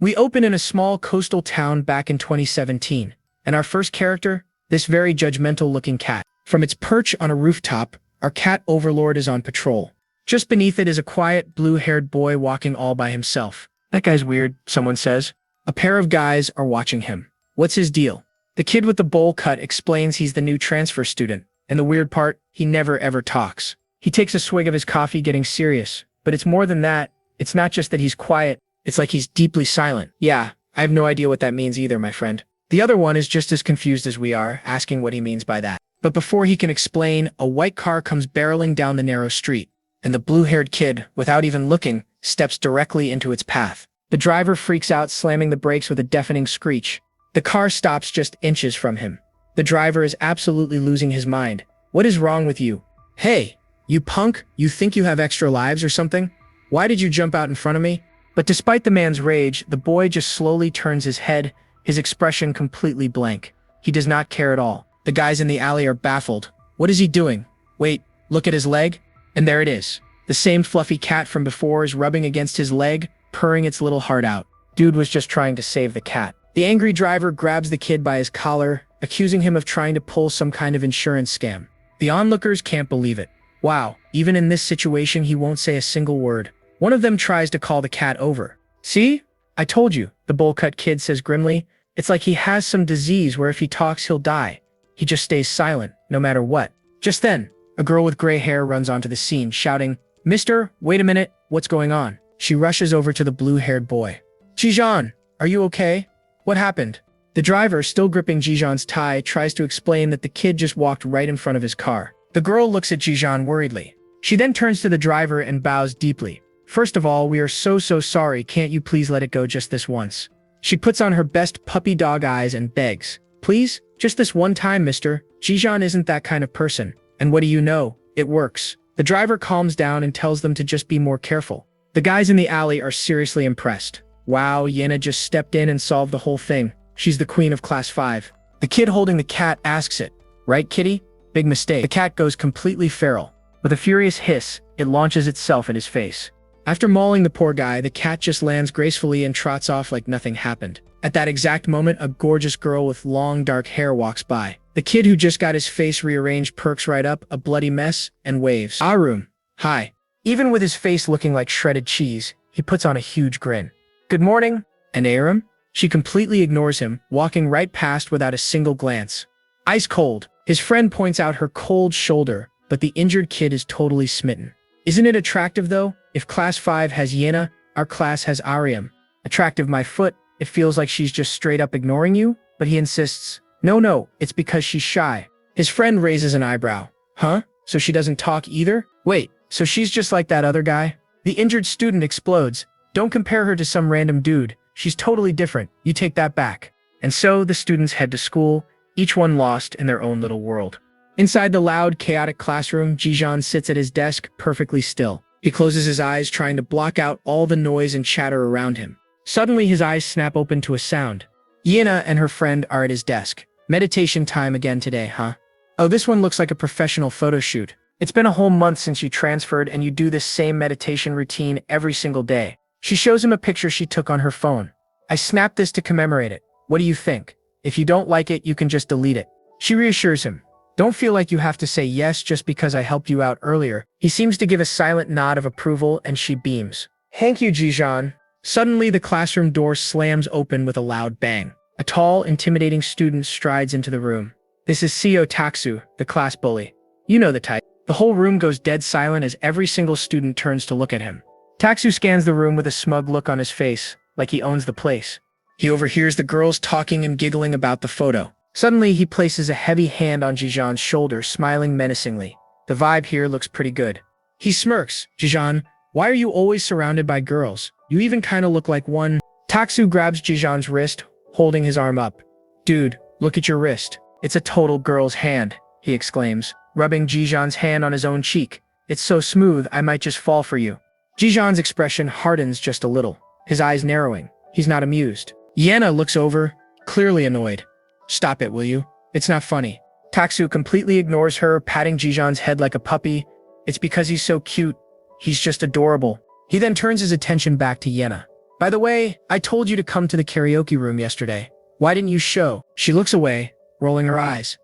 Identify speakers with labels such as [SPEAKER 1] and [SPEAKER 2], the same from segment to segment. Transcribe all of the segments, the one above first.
[SPEAKER 1] We open in a small coastal town back in 2017, and our first character, this very judgmental-looking cat. From its perch on a rooftop, our cat overlord is on patrol. Just beneath it is a quiet, blue-haired boy walking all by himself. That guy's weird, someone says. A pair of guys are watching him. What's his deal? The kid with the bowl cut explains he's the new transfer student, and the weird part, he never ever talks. He takes a swig of his coffee, getting serious. But it's more than that. It's not just that he's quiet, it's like he's deeply silent. Yeah, I have no idea what that means either, my friend. The other one is just as confused as we are, asking what he means by that. But before he can explain, a white car comes barreling down the narrow street, and the blue-haired kid, without even looking, steps directly into its path. The driver freaks out, slamming the brakes with a deafening screech. The car stops just inches from him. The driver is absolutely losing his mind. What is wrong with you? Hey, you punk, you think you have extra lives or something? Why did you jump out in front of me? But despite the man's rage, the boy just slowly turns his head, his expression completely blank. He does not care at all. The guys in the alley are baffled. What is he doing? Wait, look at his leg. And there it is. The same fluffy cat from before is rubbing against his leg, purring its little heart out. Dude was just trying to save the cat. The angry driver grabs the kid by his collar, accusing him of trying to pull some kind of insurance scam. The onlookers can't believe it. Wow, even in this situation he won't say a single word. One of them tries to call the cat over. See? I told you, the bowl-cut kid says grimly. It's like he has some disease where if he talks he'll die. He just stays silent, no matter what. Just then, a girl with gray hair runs onto the scene, shouting, "Mister, wait a minute, what's going on?" She rushes over to the blue-haired boy. "Jijan, are you okay? What happened?" The driver, still gripping Jijan's tie, tries to explain that the kid just walked right in front of his car. The girl looks at Jijan worriedly. She then turns to the driver and bows deeply. "First of all, we are so sorry, can't you please let it go just this once?" She puts on her best puppy dog eyes and begs, "Please, just this one time, mister. Jijan isn't that kind of person. And what do you know? It works." The driver calms down and tells them to just be more careful. The guys in the alley are seriously impressed. Wow, Yena just stepped in and solved the whole thing. She's the queen of class 5. The kid holding the cat asks it, "Right, kitty?" Big mistake. The cat goes completely feral. With a furious hiss, it launches itself at his face. After mauling the poor guy, the cat just lands gracefully and trots off like nothing happened. At that exact moment, a gorgeous girl with long dark hair walks by. The kid who just got his face rearranged perks right up, a bloody mess, and waves. "Arum, hi." Even with his face looking like shredded cheese, he puts on a huge grin. "Good morning, and Arum?" She completely ignores him, walking right past without a single glance. Ice cold. His friend points out her cold shoulder, but the injured kid is totally smitten. Isn't it attractive though? If class 5 has Yena, our class has Ariam. Attractive my foot, it feels like she's just straight up ignoring you, but he insists, no, it's because she's shy. His friend raises an eyebrow. Huh? So she doesn't talk either? Wait, so she's just like that other guy? The injured student explodes. Don't compare her to some random dude. She's totally different. You take that back. And so the students head to school, each one lost in their own little world. Inside the loud, chaotic classroom, Jijan sits at his desk, perfectly still. He closes his eyes, trying to block out all the noise and chatter around him. Suddenly, his eyes snap open to a sound. Yena and her friend are at his desk. Meditation time again today, huh? Oh, this one looks like a professional photo shoot. It's been a whole month since you transferred and you do this same meditation routine every single day. She shows him a picture she took on her phone. I snapped this to commemorate it. What do you think? If you don't like it, you can just delete it. She reassures him. Don't feel like you have to say yes just because I helped you out earlier. He seems to give a silent nod of approval and she beams. Thank you, Jijan. Suddenly, the classroom door slams open with a loud bang. A tall, intimidating student strides into the room. This is Seo Taksu, the class bully. You know the type. The whole room goes dead silent as every single student turns to look at him. Taksu scans the room with a smug look on his face, like he owns the place. He overhears the girls talking and giggling about the photo. Suddenly, he places a heavy hand on Jijan's shoulder, smiling menacingly. The vibe here looks pretty good. He smirks. Jijan, why are you always surrounded by girls? You even kinda look like one. Taksu grabs Jijan's wrist, holding his arm up. Dude, look at your wrist. It's a total girl's hand, he exclaims, rubbing Jijan's hand on his own cheek. It's so smooth, I might just fall for you. Jijan's expression hardens just a little, his eyes narrowing. He's not amused. Yena looks over, clearly annoyed. Stop it, will you? It's not funny. Taksu completely ignores her, patting Jijan's head like a puppy. It's because he's so cute. He's just adorable. He then turns his attention back to Yena. By the way, I told you to come to the karaoke room yesterday. Why didn't you show? She looks away, rolling her eyes.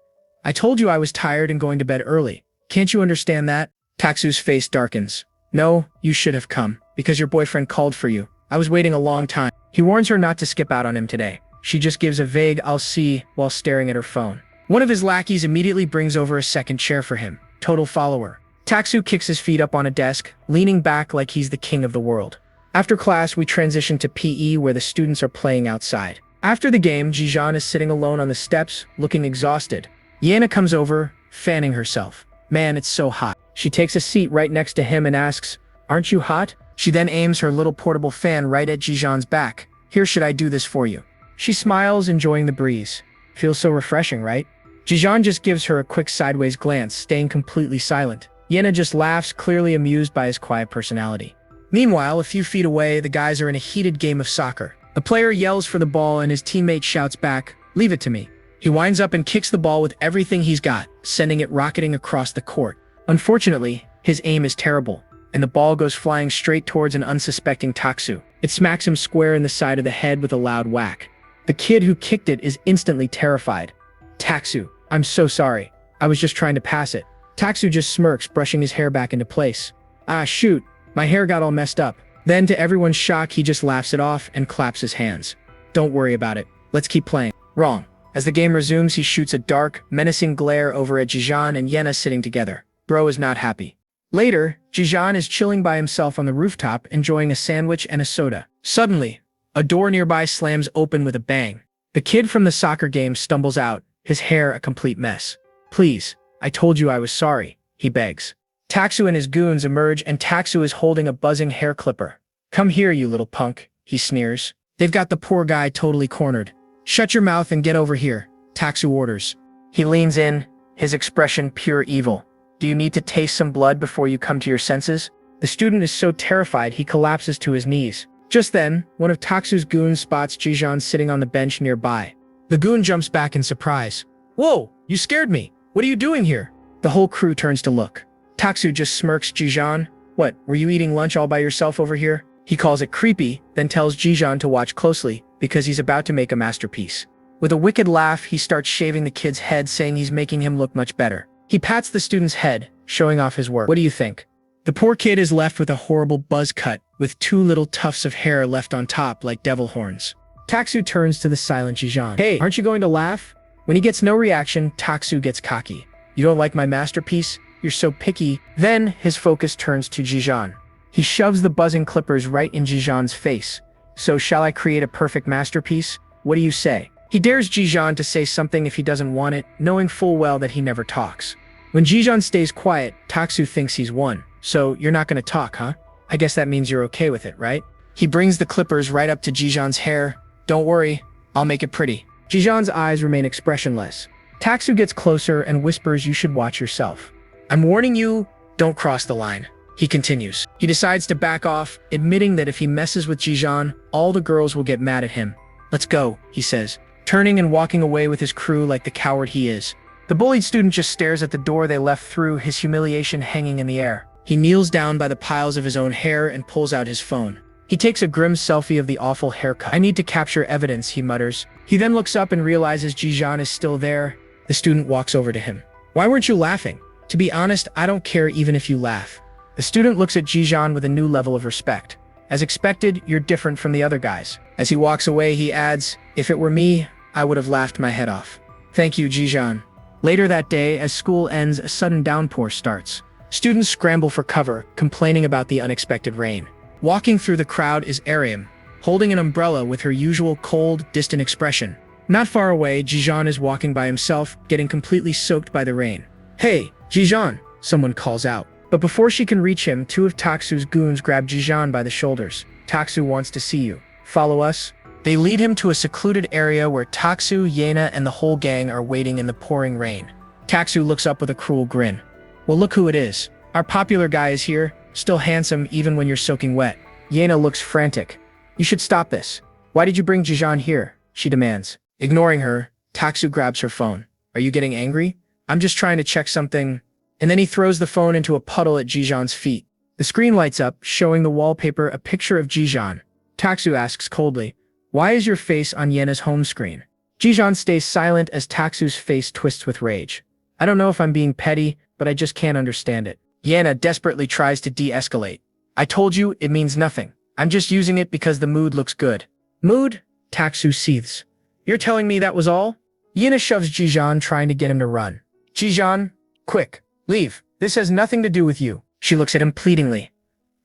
[SPEAKER 1] I told you I was tired and going to bed early. Can't you understand that? Taksu's face darkens. No, you should have come, because your boyfriend called for you. I was waiting a long time. He warns her not to skip out on him today. She just gives a vague "I'll see" while staring at her phone. One of his lackeys immediately brings over a second chair for him. Total follower. Taksu kicks his feet up on a desk, leaning back like he's the king of the world. After class, we transition to PE where the students are playing outside. After the game, Jijan is sitting alone on the steps, looking exhausted. Yana comes over, fanning herself. Man, it's so hot. She takes a seat right next to him and asks, "Aren't you hot?" She then aims her little portable fan right at Jijan's back. "Here, should I do this for you?" She smiles, enjoying the breeze. Feels so refreshing, right? Jijan just gives her a quick sideways glance, staying completely silent. Yana just laughs, clearly amused by his quiet personality. Meanwhile, a few feet away, the guys are in a heated game of soccer. A player yells for the ball and his teammate shouts back, "Leave it to me." He winds up and kicks the ball with everything he's got, sending it rocketing across the court. Unfortunately, his aim is terrible, and the ball goes flying straight towards an unsuspecting Taksu. It smacks him square in the side of the head with a loud whack. The kid who kicked it is instantly terrified. "Taksu, I'm so sorry. I was just trying to pass it." Taksu just smirks, brushing his hair back into place. "Ah, shoot, my hair got all messed up." Then, to everyone's shock, he just laughs it off and claps his hands. "Don't worry about it. Let's keep playing." Wrong. As the game resumes, he shoots a dark, menacing glare over at Jijan and Yena sitting together. Bro is not happy. Later, Jijan is chilling by himself on the rooftop, enjoying a sandwich and a soda. Suddenly, a door nearby slams open with a bang. The kid from the soccer game stumbles out, his hair a complete mess. "Please, I told you I was sorry," he begs. Taksu and his goons emerge and Taksu is holding a buzzing hair clipper. "Come here, you little punk," he sneers. They've got the poor guy totally cornered. "Shut your mouth and get over here," Taksu orders. He leans in, his expression pure evil. "Do you need to taste some blood before you come to your senses?" The student is so terrified he collapses to his knees. Just then, one of Taksu's goons spots Jijan sitting on the bench nearby. The goon jumps back in surprise. "Whoa, you scared me. What are you doing here?" The whole crew turns to look. Taksu just smirks. "Jijan, what, were you eating lunch all by yourself over here?" He calls it creepy, then tells Jijan to watch closely, because he's about to make a masterpiece. With a wicked laugh, he starts shaving the kid's head, saying he's making him look much better. He pats the student's head, showing off his work. What do you think? The poor kid is left with a horrible buzz cut, with two little tufts of hair left on top like devil horns. Taksu turns to the silent Jijan. "Hey, aren't you going to laugh?" When he gets no reaction, Taksu gets cocky. "You don't like my masterpiece? You're so picky." Then, his focus turns to Jijan. He shoves the buzzing clippers right in Jijan's face. "So shall I create a perfect masterpiece? What do you say?" He dares Jijan to say something if he doesn't want it, knowing full well that he never talks. When Jijan stays quiet, Taksu thinks he's won. "So, you're not gonna talk, huh? I guess that means you're okay with it, right?" He brings the clippers right up to Jijan's hair. "Don't worry, I'll make it pretty." Jijan's eyes remain expressionless. Taksu gets closer and whispers, "You should watch yourself. I'm warning you, don't cross the line." He continues. He decides to back off, admitting that if he messes with Jijan, all the girls will get mad at him. "Let's go," he says, turning and walking away with his crew like the coward he is. The bullied student just stares at the door they left through, his humiliation hanging in the air. He kneels down by the piles of his own hair and pulls out his phone. He takes a grim selfie of the awful haircut. "I need to capture evidence," he mutters. He then looks up and realizes Jijan is still there. The student walks over to him. "Why weren't you laughing?" "To be honest, I don't care even if you laugh." The student looks at Jijan with a new level of respect. "As expected, you're different from the other guys." As he walks away, he adds, "If it were me, I would have laughed my head off." "Thank you, Jijan." Later that day, as school ends, a sudden downpour starts. Students scramble for cover, complaining about the unexpected rain. Walking through the crowd is Ariam, holding an umbrella with her usual cold, distant expression. Not far away, Jijan is walking by himself, getting completely soaked by the rain. "Hey, Jijan," someone calls out. But before she can reach him, two of Taksu's goons grab Jijan by the shoulders. "Taksu wants to see you. Follow us." They lead him to a secluded area where Taksu, Yena, and the whole gang are waiting in the pouring rain. Taksu looks up with a cruel grin. "Well, look who it is. Our popular guy is here, still handsome even when you're soaking wet." Yena looks frantic. "You should stop this. Why did you bring Jijan here?" she demands. Ignoring her, Taksu grabs her phone. "Are you getting angry?" "I'm just trying to check something." And then he throws the phone into a puddle at Jijan's feet. The screen lights up, showing the wallpaper a picture of Jijan. Taksu asks coldly, "Why is your face on Yena's home screen?" Jijeon stays silent as Taksu's face twists with rage. "I don't know if I'm being petty, but I just can't understand it." Yena desperately tries to de-escalate. "I told you it means nothing. I'm just using it because the mood looks good." "Mood?" Taksu seethes. "You're telling me that was all?" Yena shoves Jijeon, trying to get him to run. "Jijeon, quick, leave. This has nothing to do with you." She looks at him pleadingly,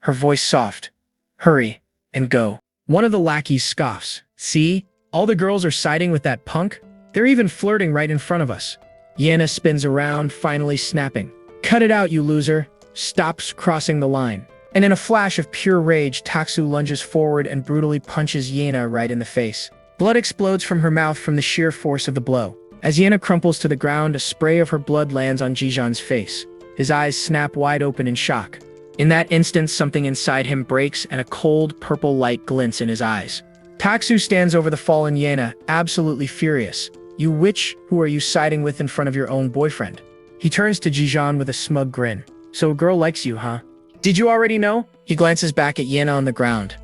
[SPEAKER 1] her voice soft. "Hurry and go." One of the lackeys scoffs. "See? All the girls are siding with that punk? They're even flirting right in front of us." Yena spins around, finally snapping. "Cut it out, you loser." Stops crossing the line. And in a flash of pure rage, Taksu lunges forward and brutally punches Yena right in the face. Blood explodes from her mouth from the sheer force of the blow. As Yena crumples to the ground, a spray of her blood lands on Jijeon's face. His eyes snap wide open in shock. In that instant, something inside him breaks and a cold, purple light glints in his eyes. Taksu stands over the fallen Yena, absolutely furious. "You witch, who are you siding with in front of your own boyfriend?" He turns to Jijeon with a smug grin. "So a girl likes you, huh? Did you already know?" He glances back at Yena on the ground.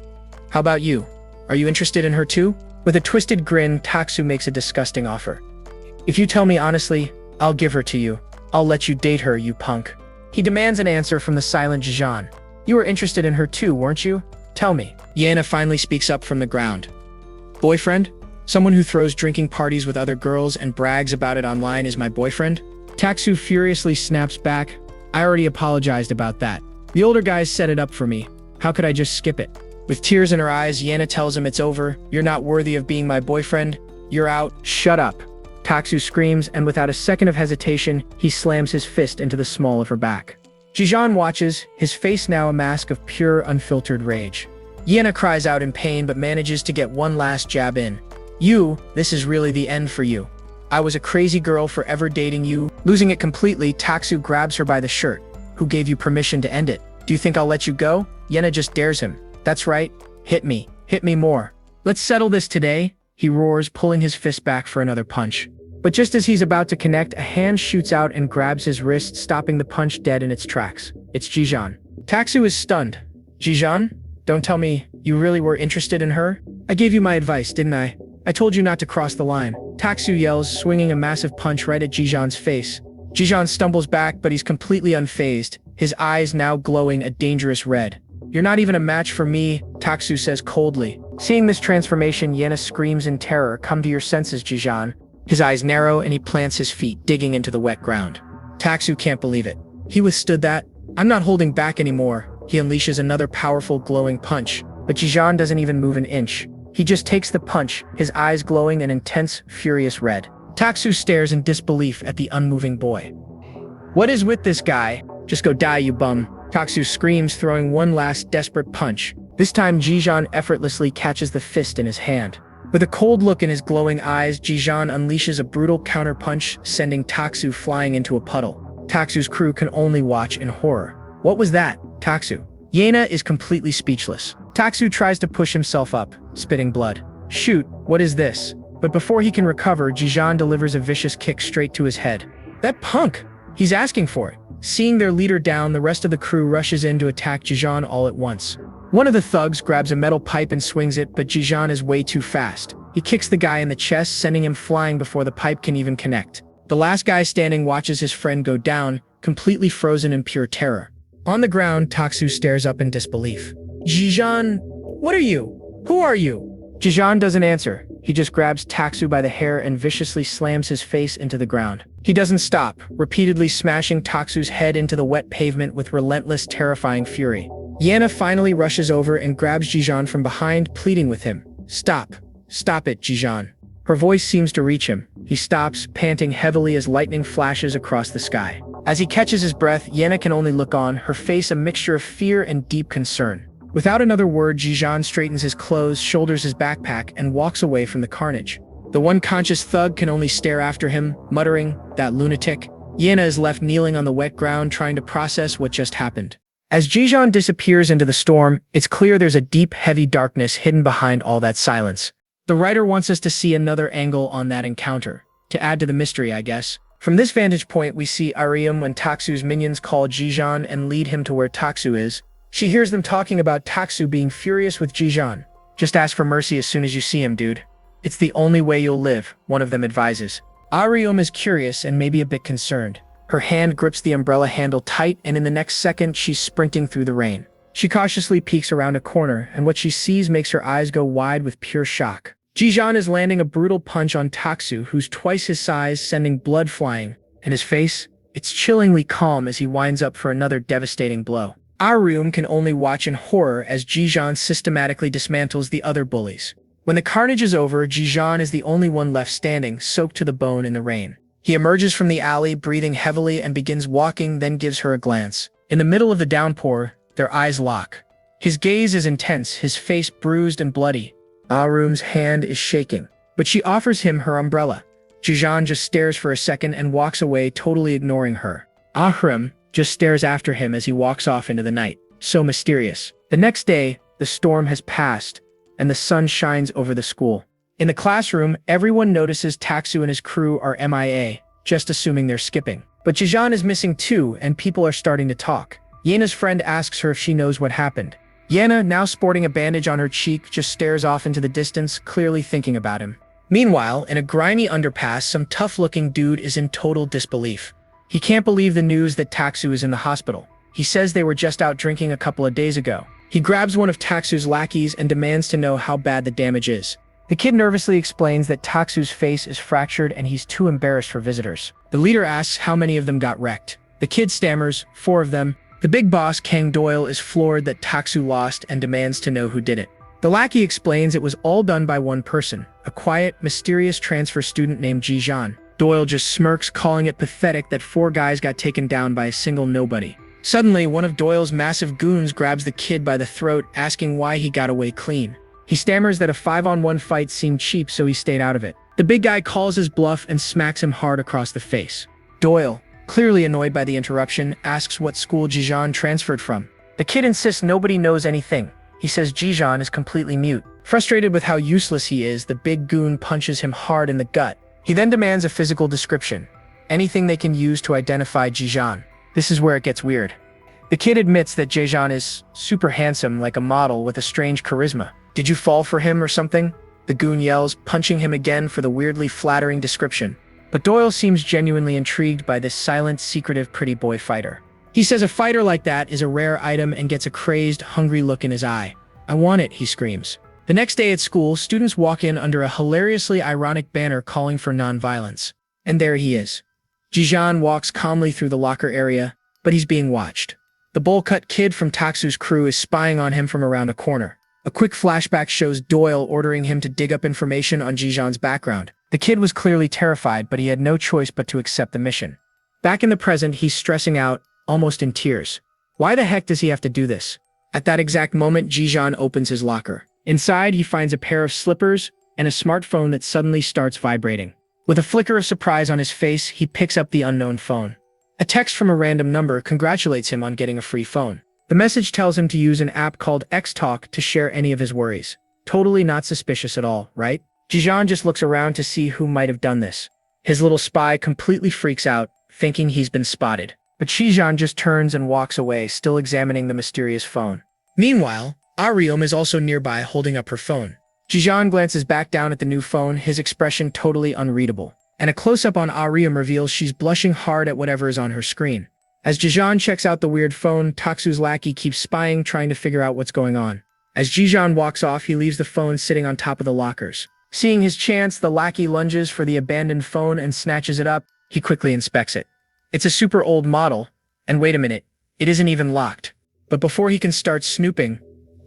[SPEAKER 1] "How about you? Are you interested in her too?" With a twisted grin, Taksu makes a disgusting offer. "If you tell me honestly, I'll give her to you. I'll let you date her, you punk." He demands an answer from the silent Jijeon. "You were interested in her too, weren't you? Tell me." Yena finally speaks up from the ground. "Boyfriend? Someone who throws drinking parties with other girls and brags about it online is my boyfriend?" Taksu furiously snaps back. "I already apologized about that. The older guys set it up for me. How could I just skip it?" With tears in her eyes, Yena tells him it's over. "You're not worthy of being my boyfriend. You're out." "Shut up." Taksu screams, and without a second of hesitation, he slams his fist into the small of her back. Jijeon watches, his face now a mask of pure, unfiltered rage. Yena cries out in pain but manages to get one last jab in. This is really the end for you. I was a crazy girl forever dating you." Losing it completely, Taksu grabs her by the shirt. "Who gave you permission to end it? Do you think I'll let you go?" Yena just dares him. "That's right. Hit me. Hit me more. Let's settle this today," he roars, pulling his fist back for another punch. But just as he's about to connect, a hand shoots out and grabs his wrist, stopping the punch dead in its tracks. It's Jijeon. Taksu is stunned. "Jijeon? Don't tell me you really were interested in her? I gave you my advice, didn't I? I told you not to cross the line." Taksu yells, swinging a massive punch right at Jijeon's face. Jijeon stumbles back, but he's completely unfazed, his eyes now glowing a dangerous red. "You're not even a match for me," Taksu says coldly. Seeing this transformation, Yena screams in terror. "Come to your senses, Jijeon." His eyes narrow and he plants his feet, digging into the wet ground. Taksu can't believe it. He withstood that. "I'm not holding back anymore." He unleashes another powerful, glowing punch, but Jijeon doesn't even move an inch. He just takes the punch, his eyes glowing an intense, furious red. Taksu stares in disbelief at the unmoving boy. "What is with this guy? Just go die, you bum." Taksu screams, throwing one last desperate punch. This time, Jijeon effortlessly catches the fist in his hand. With a cold look in his glowing eyes, Jijeon unleashes a brutal counterpunch, sending Taksu flying into a puddle. Taksu's crew can only watch in horror. "What was that, Taksu?" Yena is completely speechless. Taksu tries to push himself up, spitting blood. "Shoot, what is this?" But before he can recover, Jijeon delivers a vicious kick straight to his head. "That punk! He's asking for it." Seeing their leader down, the rest of the crew rushes in to attack Jijeon all at once. One of the thugs grabs a metal pipe and swings it, but Jijeon is way too fast. He kicks the guy in the chest, sending him flying before the pipe can even connect. The last guy standing watches his friend go down, completely frozen in pure terror. On the ground, Taksu stares up in disbelief. "Jijeon, what are you? Who are you?" Jijeon doesn't answer. He just grabs Taksu by the hair and viciously slams his face into the ground. He doesn't stop, repeatedly smashing Taksu's head into the wet pavement with relentless, terrifying fury. Yena finally rushes over and grabs Jijeon from behind, pleading with him. "Stop. Stop it, Jijeon." Her voice seems to reach him. He stops, panting heavily as lightning flashes across the sky. As he catches his breath, Yena can only look on, her face a mixture of fear and deep concern. Without another word, Jijeon straightens his clothes, shoulders his backpack, and walks away from the carnage. The one conscious thug can only stare after him, muttering, "That lunatic." Yena is left kneeling on the wet ground, trying to process what just happened. As Jijeon disappears into the storm, it's clear there's a deep, heavy darkness hidden behind all that silence. The writer wants us to see another angle on that encounter, to add to the mystery, I guess. From this vantage point, we see Arium when Taksu's minions call Jijeon and lead him to where Taksu is. She hears them talking about Taksu being furious with Jijeon. Just ask for mercy as soon as you see him, dude. It's the only way you'll live, one of them advises. Arium is curious and maybe a bit concerned. Her hand grips the umbrella handle tight, and in the next second, she's sprinting through the rain. She cautiously peeks around a corner, and what she sees makes her eyes go wide with pure shock. Jijan is landing a brutal punch on Taksu, who's twice his size, sending blood flying. And his face? It's chillingly calm as he winds up for another devastating blow. Arium can only watch in horror as Jijan systematically dismantles the other bullies. When the carnage is over, Jijan is the only one left standing, soaked to the bone in the rain. He emerges from the alley, breathing heavily, and begins walking, then gives her a glance. In the middle of the downpour, their eyes lock. His gaze is intense, his face bruised and bloody. Arium's hand is shaking, but she offers him her umbrella. Jijan just stares for a second and walks away, totally ignoring her. Ahrim just stares after him as he walks off into the night. So mysterious. The next day, the storm has passed, and the sun shines over the school. In the classroom, everyone notices Taksu and his crew are MIA, just assuming they're skipping. But Jijan is missing too, and people are starting to talk. Yena's friend asks her if she knows what happened. Yena, now sporting a bandage on her cheek, just stares off into the distance, clearly thinking about him. Meanwhile, in a grimy underpass, some tough-looking dude is in total disbelief. He can't believe the news that Taksu is in the hospital. He says they were just out drinking a couple of days ago. He grabs one of Taksu's lackeys and demands to know how bad the damage is. The kid nervously explains that Taksu's face is fractured and he's too embarrassed for visitors. The leader asks how many of them got wrecked. The kid stammers, 4 of them. The big boss, Kang Doyle, is floored that Taksu lost and demands to know who did it. The lackey explains it was all done by one person, a quiet, mysterious transfer student named Jijan. Doyle just smirks, calling it pathetic that 4 guys got taken down by a single nobody. Suddenly, one of Doyle's massive goons grabs the kid by the throat, asking why he got away clean. He stammers that a 5-on-1 fight seemed cheap, so he stayed out of it. The big guy calls his bluff and smacks him hard across the face. Doyle, clearly annoyed by the interruption, asks what school Jijan transferred from. The kid insists nobody knows anything. He says Jijan is completely mute. Frustrated with how useless he is, the big goon punches him hard in the gut. He then demands a physical description. Anything they can use to identify Jijan. This is where it gets weird. The kid admits that Jijan is super handsome, like a model with a strange charisma. Did you fall for him or something? The goon yells, punching him again for the weirdly flattering description. But Doyle seems genuinely intrigued by this silent, secretive pretty boy fighter. He says a fighter like that is a rare item and gets a crazed, hungry look in his eye. I want it, he screams. The next day at school, students walk in under a hilariously ironic banner calling for non-violence. And there he is. Jijan walks calmly through the locker area, but he's being watched. The bowl-cut kid from Taksu's crew is spying on him from around a corner. A quick flashback shows Doyle ordering him to dig up information on Jijan's background. The kid was clearly terrified, but he had no choice but to accept the mission. Back in the present, he's stressing out, almost in tears. Why the heck does he have to do this? At that exact moment, Jijan opens his locker. Inside, he finds a pair of slippers and a smartphone that suddenly starts vibrating. With a flicker of surprise on his face, he picks up the unknown phone. A text from a random number congratulates him on getting a free phone. The message tells him to use an app called X-Talk to share any of his worries. Totally not suspicious at all, right? Jijan just looks around to see who might have done this. His little spy completely freaks out, thinking he's been spotted. But Jijan just turns and walks away, still examining the mysterious phone. Meanwhile, Arium is also nearby, holding up her phone. Jijan glances back down at the new phone, his expression totally unreadable. And a close-up on Arium reveals she's blushing hard at whatever is on her screen. As Jijan checks out the weird phone, Taksu's lackey keeps spying, trying to figure out what's going on. As Jijan walks off, he leaves the phone sitting on top of the lockers. Seeing his chance, the lackey lunges for the abandoned phone and snatches it up. He quickly inspects it. It's a super old model, and wait a minute, it isn't even locked. But before he can start snooping,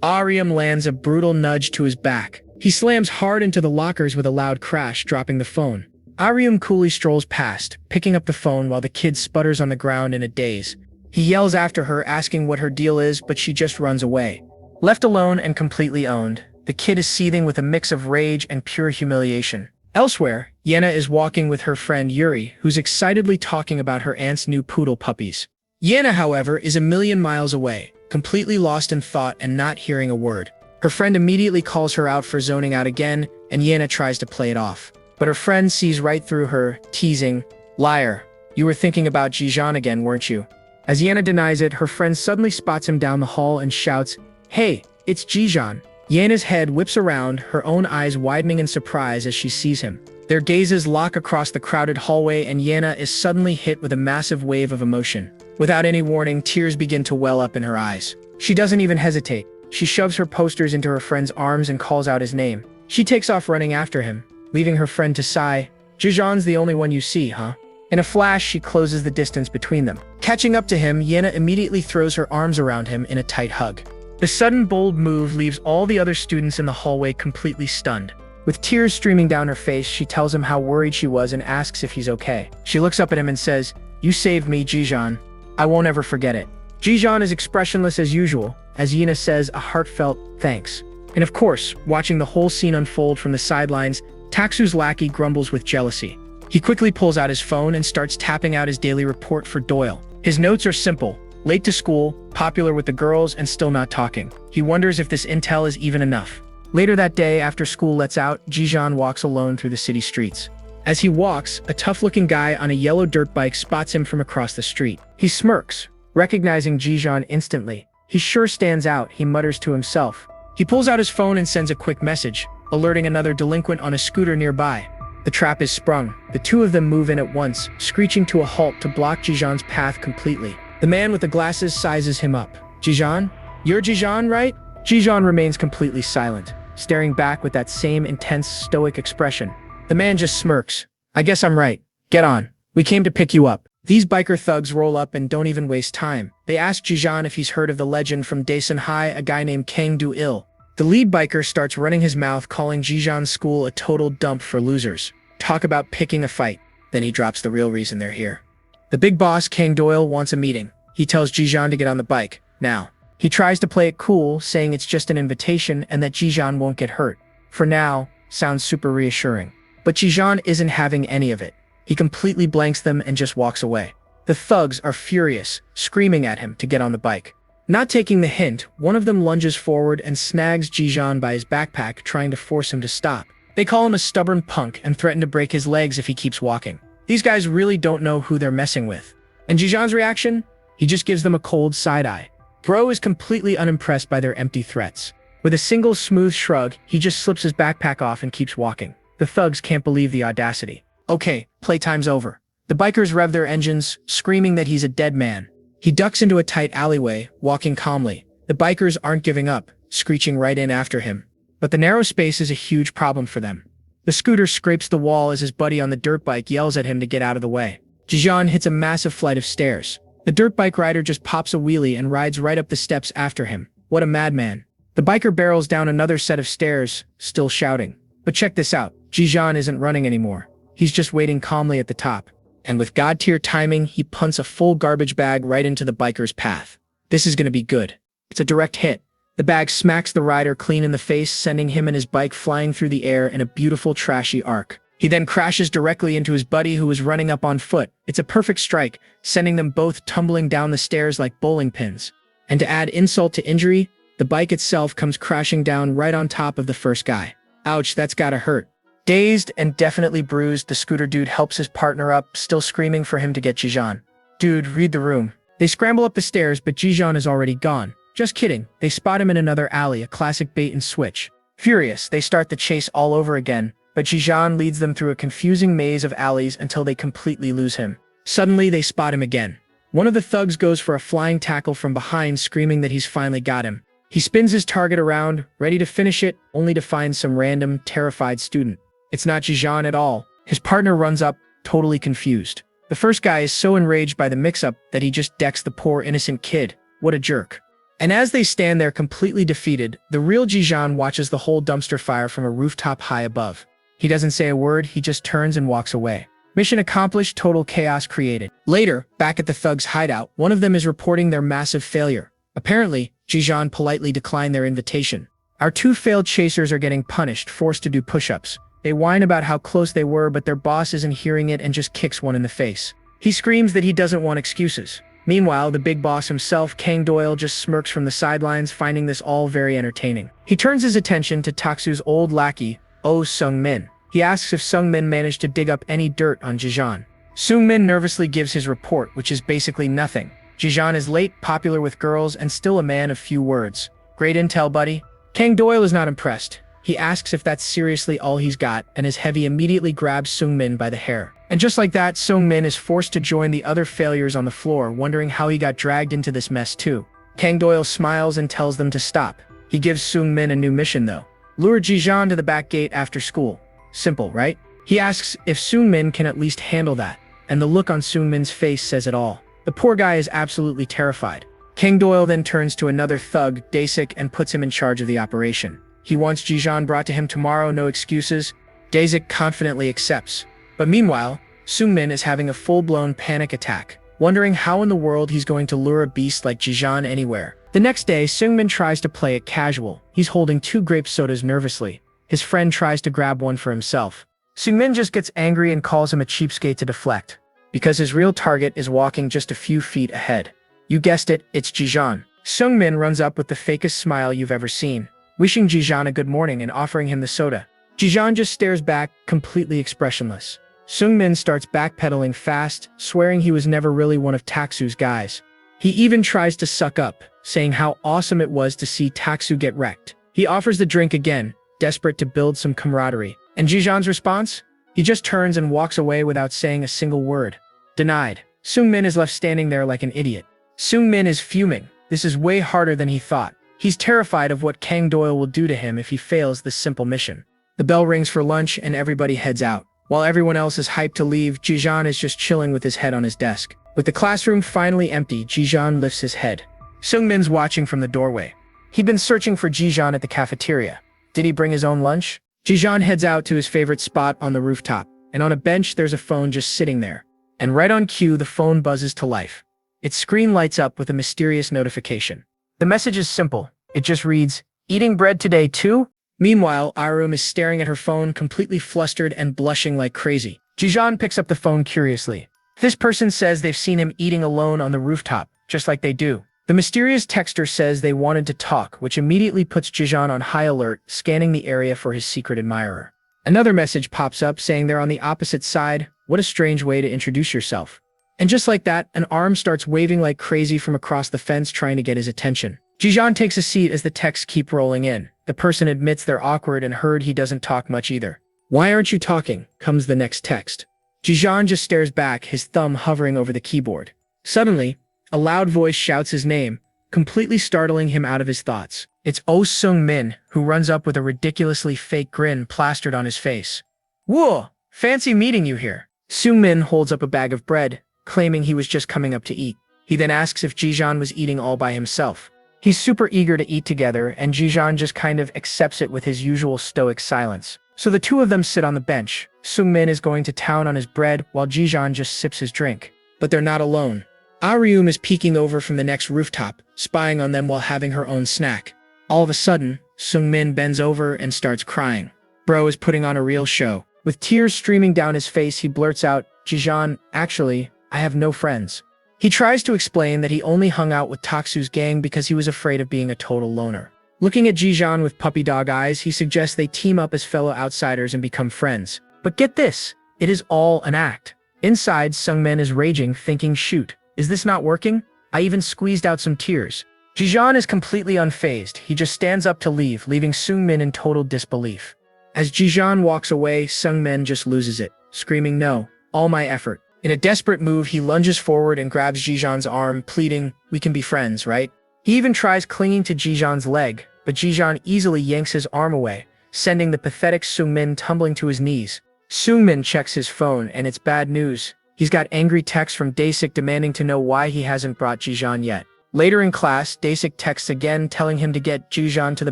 [SPEAKER 1] Arium lands a brutal nudge to his back. He slams hard into the lockers with a loud crash, dropping the phone. Arium coolly strolls past, picking up the phone while the kid sputters on the ground in a daze. He yells after her, asking what her deal is, but she just runs away. Left alone and completely owned, the kid is seething with a mix of rage and pure humiliation. Elsewhere, Yena is walking with her friend Yuri, who's excitedly talking about her aunt's new poodle puppies. Yena, however, is a million miles away, completely lost in thought and not hearing a word. Her friend immediately calls her out for zoning out again, and Yena tries to play it off. But her friend sees right through her, teasing, "Liar, you were thinking about Jijan again, weren't you?" As Yena denies it, her friend suddenly spots him down the hall and shouts, "Hey, it's Jijan." Yena's head whips around, her own eyes widening in surprise as she sees him. Their gazes lock across the crowded hallway, and Yena is suddenly hit with a massive wave of emotion. Without any warning, tears begin to well up in her eyes. She doesn't even hesitate. She shoves her posters into her friend's arms and calls out his name. She takes off running after him, leaving her friend to sigh. Jijan's the only one you see, huh? In a flash, she closes the distance between them. Catching up to him, Yena immediately throws her arms around him in a tight hug. The sudden bold move leaves all the other students in the hallway completely stunned. With tears streaming down her face, she tells him how worried she was and asks if he's okay. She looks up at him and says, "You saved me, Jijan. I won't ever forget it." Jijan is expressionless as usual, as Yena says a heartfelt thanks. And of course, watching the whole scene unfold from the sidelines, Taksu's lackey grumbles with jealousy. He quickly pulls out his phone and starts tapping out his daily report for Doyle. His notes are simple: late to school, popular with the girls, and still not talking. He wonders if this intel is even enough. Later that day, after school lets out, Jijan walks alone through the city streets. As he walks, a tough-looking guy on a yellow dirt bike spots him from across the street. He smirks, recognizing Jijan instantly. He sure stands out, he mutters to himself. He pulls out his phone and sends a quick message, alerting another delinquent on a scooter nearby. The trap is sprung. The two of them move in at once, screeching to a halt to block Jijan's path completely. The man with the glasses sizes him up. "Jijan? You're Jijan, right?" Jijan remains completely silent, staring back with that same intense, stoic expression. The man just smirks. "I guess I'm right. Get on. We came to pick you up." These biker thugs roll up and don't even waste time. They ask Jijan if he's heard of the legend from Daesun High, a guy named Kang Do-il. The lead biker starts running his mouth, calling Jijan's school a total dump for losers. Talk about picking a fight. Then he drops the real reason they're here. The big boss, Kang Doyle, wants a meeting. He tells Jijan to get on the bike, now. He tries to play it cool, saying it's just an invitation and that Jijan won't get hurt. For now, sounds super reassuring. But Jijan isn't having any of it. He completely blanks them and just walks away. The thugs are furious, screaming at him to get on the bike. Not taking the hint, one of them lunges forward and snags Jijan by his backpack, trying to force him to stop. They call him a stubborn punk and threaten to break his legs if he keeps walking. These guys really don't know who they're messing with. And Jijan's reaction? He just gives them a cold side-eye. Bro is completely unimpressed by their empty threats. With a single smooth shrug, he just slips his backpack off and keeps walking. The thugs can't believe the audacity. Okay, playtime's over. The bikers rev their engines, screaming that he's a dead man. He ducks into a tight alleyway, walking calmly. The bikers aren't giving up, screeching right in after him. But the narrow space is a huge problem for them. The scooter scrapes the wall as his buddy on the dirt bike yells at him to get out of the way. Jijan hits a massive flight of stairs. The dirt bike rider just pops a wheelie and rides right up the steps after him. What a madman. The biker barrels down another set of stairs, still shouting. But check this out. Jijan isn't running anymore. He's just waiting calmly at the top. And with god-tier timing, he punts a full garbage bag right into the biker's path. This is gonna be good. It's a direct hit. The bag smacks the rider clean in the face, sending him and his bike flying through the air in a beautiful, trashy arc. He then crashes directly into his buddy who was running up on foot. It's a perfect strike, sending them both tumbling down the stairs like bowling pins. And to add insult to injury, the bike itself comes crashing down right on top of the first guy. Ouch, that's gotta hurt. Dazed and definitely bruised, the scooter dude helps his partner up, still screaming for him to get Jijan. Dude, read the room. They scramble up the stairs, but Jijan is already gone. Just kidding, they spot him in another alley, a classic bait and switch. Furious, they start the chase all over again, but Jijan leads them through a confusing maze of alleys until they completely lose him. Suddenly, they spot him again. One of the thugs goes for a flying tackle from behind, screaming that he's finally got him. He spins his target around, ready to finish it, only to find some random, terrified student. It's not Jijan at all. His partner runs up, totally confused. The first guy is so enraged by the mix-up that he just decks the poor innocent kid. What a jerk. And as they stand there completely defeated, the real Jijan watches the whole dumpster fire from a rooftop high above. He doesn't say a word, he just turns and walks away. Mission accomplished, total chaos created. Later, back at the thugs' hideout, one of them is reporting their massive failure. Apparently, Jijan politely declined their invitation. Our two failed chasers are getting punished, forced to do push-ups. They whine about how close they were, but their boss isn't hearing it and just kicks one in the face. He screams that he doesn't want excuses. Meanwhile, the big boss himself, Kang Doyle, just smirks from the sidelines, finding this all very entertaining. He turns his attention to Taksu's old lackey, Oh Sung-min. He asks if Sung-min managed to dig up any dirt on Jijan. Sung-min nervously gives his report, which is basically nothing. Jijan is late, popular with girls, and still a man of few words. Great intel, buddy. Kang Doyle is not impressed. He asks if that's seriously all he's got, and his heavy immediately grabs Seung-min by the hair. And just like that, Seung-min is forced to join the other failures on the floor, wondering how he got dragged into this mess too. Kang Doyle smiles and tells them to stop. He gives Seung-min a new mission though. Lure Ji-jeon to the back gate after school. Simple, right? He asks if Seung-min can at least handle that, and the look on Seung-min's face says it all. The poor guy is absolutely terrified. Kang Doyle then turns to another thug, Daesik, and puts him in charge of the operation. He wants Ji-jeon brought to him tomorrow, no excuses. Daesik confidently accepts. But meanwhile, Seung-min is having a full-blown panic attack, wondering how in the world he's going to lure a beast like Ji-jeon anywhere. The next day, Seung-min tries to play it casual. He's holding 2 grape sodas nervously. His friend tries to grab one for himself. Seung-min just gets angry and calls him a cheapskate to deflect, because his real target is walking just a few feet ahead. You guessed it, it's Ji-jeon. Seung-min runs up with the fakest smile you've ever seen, wishing Ji-jeon a good morning and offering him the soda. Ji-jeon just stares back, completely expressionless. Seung-min starts backpedaling fast, swearing he was never really one of Taksu's guys. He even tries to suck up, saying how awesome it was to see Taksu get wrecked. He offers the drink again, desperate to build some camaraderie. And Ji-jeon's response? He just turns and walks away without saying a single word. Denied. Seung-min is left standing there like an idiot. Seung-min is fuming. This is way harder than he thought. He's terrified of what Kang Doyle will do to him if he fails this simple mission. The bell rings for lunch and everybody heads out. While everyone else is hyped to leave, Ji-jeon is just chilling with his head on his desk. With the classroom finally empty, Ji-jeon lifts his head. Seung-min's watching from the doorway. He'd been searching for Ji-jeon at the cafeteria. Did he bring his own lunch? Ji-jeon heads out to his favorite spot on the rooftop, and on a bench there's a phone just sitting there. And right on cue, the phone buzzes to life. Its screen lights up with a mysterious notification. The message is simple. It just reads, "Eating bread today too?" Meanwhile, Arum is staring at her phone, completely flustered and blushing like crazy. Ji-jeon picks up the phone curiously. This person says they've seen him eating alone on the rooftop, just like they do. The mysterious texter says they wanted to talk, which immediately puts Ji-jeon on high alert, scanning the area for his secret admirer. Another message pops up saying they're on the opposite side. What a strange way to introduce yourself. And just like that, an arm starts waving like crazy from across the fence trying to get his attention. Ji-jeon takes a seat as the texts keep rolling in. The person admits they're awkward and heard he doesn't talk much either. "Why aren't you talking?" comes the next text. Ji-jeon just stares back, his thumb hovering over the keyboard. Suddenly, a loud voice shouts his name, completely startling him out of his thoughts. It's Oh Seung-min, who runs up with a ridiculously fake grin plastered on his face. "Whoa, fancy meeting you here." Seung-min holds up a bag of bread, claiming he was just coming up to eat. He then asks if Ji-jeon was eating all by himself. He's super eager to eat together, and Ji-jeon just kind of accepts it with his usual stoic silence. So the two of them sit on the bench. Seung-min is going to town on his bread, while Ji-jeon just sips his drink. But they're not alone. Arum is peeking over from the next rooftop, spying on them while having her own snack. All of a sudden, Seung-min bends over and starts crying. Bro is putting on a real show. With tears streaming down his face, he blurts out, "Ji-jeon, actually, I have no friends." He tries to explain that he only hung out with Taksu's gang because he was afraid of being a total loner. Looking at Ji-jeon with puppy dog eyes, he suggests they team up as fellow outsiders and become friends. But get this, it is all an act. Inside, Seung-min is raging, thinking, shoot, is this not working? I even squeezed out some tears. Ji-jeon is completely unfazed. He just stands up to leave, leaving Seung-min in total disbelief. As Ji-jeon walks away, Seung-min just loses it, screaming, "No, all my effort." In a desperate move, he lunges forward and grabs Ji-jeon's arm, pleading, "We can be friends, right?" He even tries clinging to Ji-jeon's leg, but Ji-jeon easily yanks his arm away, sending the pathetic Seung-min tumbling to his knees. Seung-min checks his phone, and it's bad news. He's got angry texts from Daesik demanding to know why he hasn't brought Ji-jeon yet. Later in class, Daesik texts again telling him to get Ji-jeon to the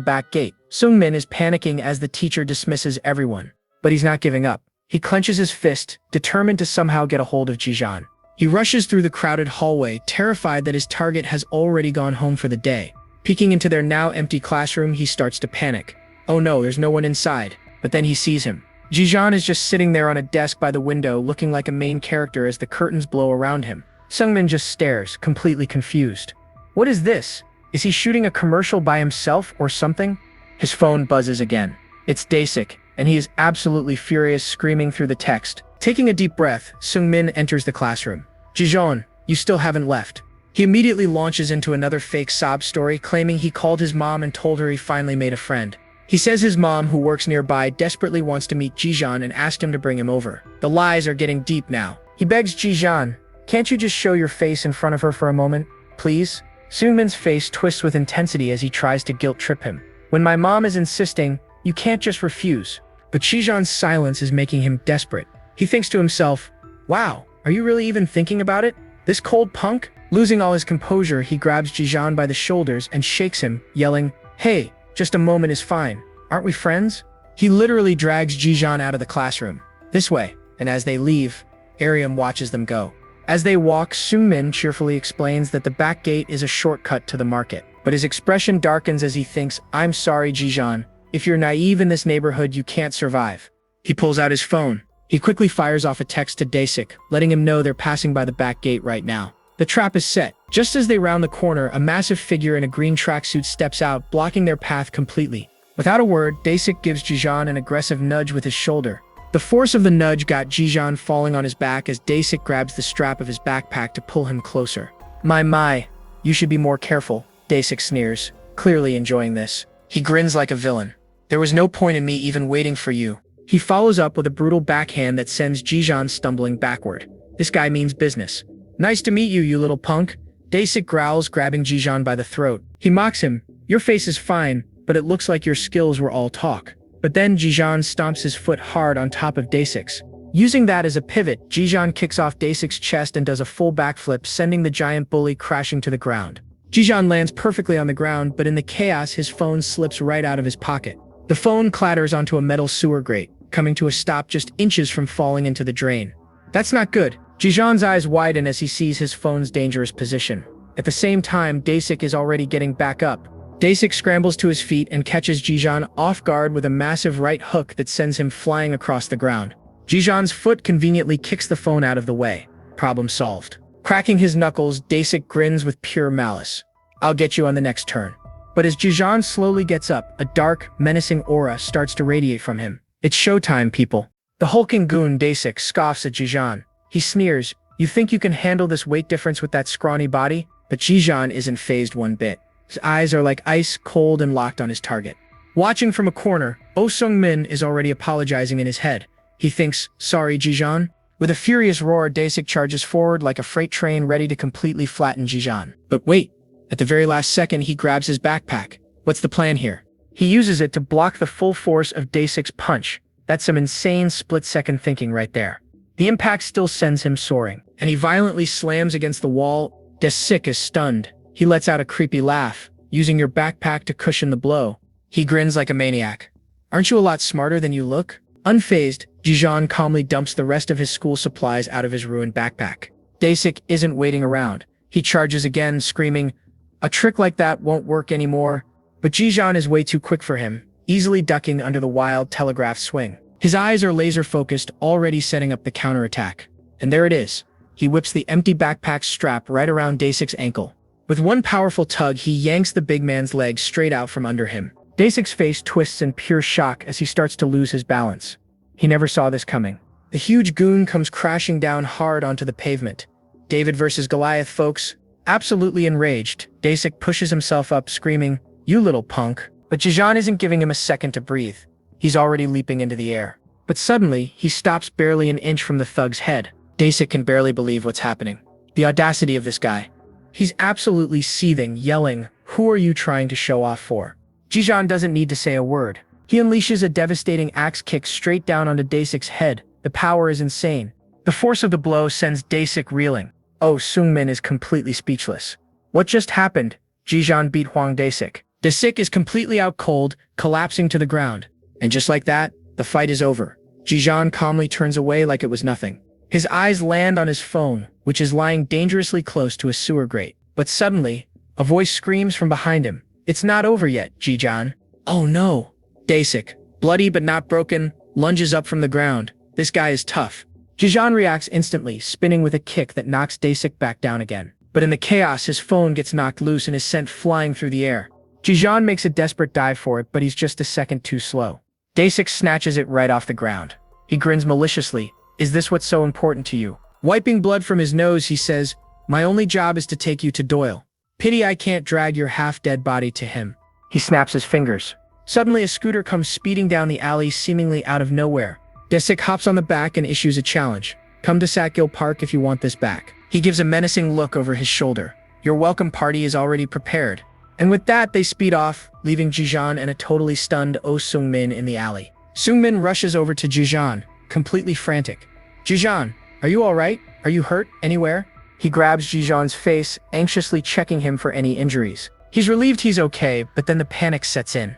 [SPEAKER 1] back gate. Seung-min is panicking as the teacher dismisses everyone. But he's not giving up. He clenches his fist, determined to somehow get a hold of Ji-jeon. He rushes through the crowded hallway, terrified that his target has already gone home for the day. Peeking into their now empty classroom, he starts to panic. Oh no, there's no one inside. But then he sees him. Ji-jeon is just sitting there on a desk by the window, looking like a main character as the curtains blow around him. Seung-min just stares, completely confused. What is this? Is he shooting a commercial by himself or something? His phone buzzes again. It's Daesik, and he is absolutely furious, screaming through the text. Taking a deep breath, Seung-min enters the classroom. "Ji-jeon, you still haven't left." He immediately launches into another fake sob story, claiming he called his mom and told her he finally made a friend. He says his mom, who works nearby, desperately wants to meet Jijan and asked him to bring him over. The lies are getting deep now. He begs Jijan, "Can't you just show your face in front of her for a moment, please?" Seungmin's face twists with intensity as he tries to guilt trip him. "When my mom is insisting, you can't just refuse." But Jijan's silence is making him desperate. He thinks to himself, "Wow, are you really even thinking about it? This cold punk?" Losing all his composure, he grabs Jijan by the shoulders and shakes him, yelling, "Hey, just a moment is fine. Aren't we friends?" He literally drags Jijan out of the classroom. "This way." And as they leave, Ariam watches them go. As they walk, Seungmin cheerfully explains that the back gate is a shortcut to the market. But his expression darkens as he thinks, "I'm sorry, Jijan. If you're naive in this neighborhood, you can't survive." He pulls out his phone. He quickly fires off a text to Daesik, letting him know they're passing by the back gate right now. The trap is set. Just as they round the corner, a massive figure in a green tracksuit steps out, blocking their path completely. Without a word, Daesik gives Jijan an aggressive nudge with his shoulder. The force of the nudge got Jijan falling on his back as Daesik grabs the strap of his backpack to pull him closer. My, you should be more careful," Daesik sneers, clearly enjoying this. He grins like a villain. "There was no point in me even waiting for you." He follows up with a brutal backhand that sends Jijan stumbling backward. This guy means business. "Nice to meet you, you little punk." Daesik growls, grabbing Jijan by the throat. He mocks him. "Your face is fine, but it looks like your skills were all talk." But then Jijan stomps his foot hard on top of Daesik's. Using that as a pivot, Jijan kicks off Daesik's chest and does a full backflip, sending the giant bully crashing to the ground. Jijan lands perfectly on the ground, but in the chaos, his phone slips right out of his pocket. The phone clatters onto a metal sewer grate, coming to a stop just inches from falling into the drain. That's not good. Jijan's eyes widen as he sees his phone's dangerous position. At the same time, Daesik is already getting back up. Daesik scrambles to his feet and catches Jijan off guard with a massive right hook that sends him flying across the ground. Jijan's foot conveniently kicks the phone out of the way. Problem solved. Cracking his knuckles, Daesik grins with pure malice. "I'll get you on the next turn." But as Jijan slowly gets up, a dark, menacing aura starts to radiate from him. "It's showtime, people." The hulking goon Daesik scoffs at Jijan. He sneers, "You think you can handle this weight difference with that scrawny body?" But Jijan isn't fazed one bit. His eyes are like ice, cold and locked on his target. Watching from a corner, Oh Seung-min is already apologizing in his head. He thinks, "Sorry, Jijan." With a furious roar, Daesik charges forward like a freight train ready to completely flatten Jijan. But wait, at the very last second he grabs his backpack. What's the plan here? He uses it to block the full force of Daesik's punch. That's some insane split-second thinking right there. The impact still sends him soaring, and he violently slams against the wall. Daesik is stunned. He lets out a creepy laugh, using your backpack to cushion the blow. He grins like a maniac. "Aren't you a lot smarter than you look?" Unfazed, Jijan calmly dumps the rest of his school supplies out of his ruined backpack. Daesik isn't waiting around. He charges again, screaming, "A trick like that won't work anymore." But Jijan is way too quick for him, easily ducking under the wild telegraph swing. His eyes are laser-focused, already setting up the counterattack. And there it is. He whips the empty backpack strap right around Daesik's ankle. With one powerful tug, he yanks the big man's leg straight out from under him. Daesik's face twists in pure shock as he starts to lose his balance. He never saw this coming. The huge goon comes crashing down hard onto the pavement. David versus Goliath, folks. Absolutely enraged, Daesik pushes himself up, screaming, "You little punk." But Jijan isn't giving him a second to breathe. He's already leaping into the air. But suddenly, he stops barely an inch from the thug's head. Daesik can barely believe what's happening. The audacity of this guy. He's absolutely seething, yelling, "Who are you trying to show off for?" Jijan doesn't need to say a word. He unleashes a devastating axe kick straight down onto Daesik's head. The power is insane. The force of the blow sends Daesik reeling. Oh, Seung-min is completely speechless. What just happened? Jijan beat Hwang Daesik. Daesik is completely out cold, collapsing to the ground. And just like that, the fight is over. Jijan calmly turns away like it was nothing. His eyes land on his phone, which is lying dangerously close to a sewer grate. But suddenly, a voice screams from behind him. "It's not over yet, Jijan." Oh no. Daesik, bloody but not broken, lunges up from the ground. This guy is tough. Jijan reacts instantly, spinning with a kick that knocks Daesik back down again. But in the chaos, his phone gets knocked loose and is sent flying through the air. Jijan makes a desperate dive for it, but he's just a second too slow. Daesik snatches it right off the ground. He grins maliciously. "Is this what's so important to you?" Wiping blood from his nose, he says, My only job is to take you to Doyle. Pity I can't drag your half-dead body to him. He snaps his fingers. Suddenly, a scooter comes speeding down the alley seemingly out of nowhere. Desik hops on the back and issues a challenge. Come to Satgill Park if you want this back. He gives a menacing look over his shoulder. Your welcome party is already prepared. And with that, they speed off, leaving Jijan and a totally stunned Oh Sung-min in the alley. Sung-min rushes over to Jijan, completely frantic. Jijan, are you alright? Are you hurt anywhere? He grabs Jijan's face, anxiously checking him for any injuries. He's relieved he's okay, but then the panic sets in.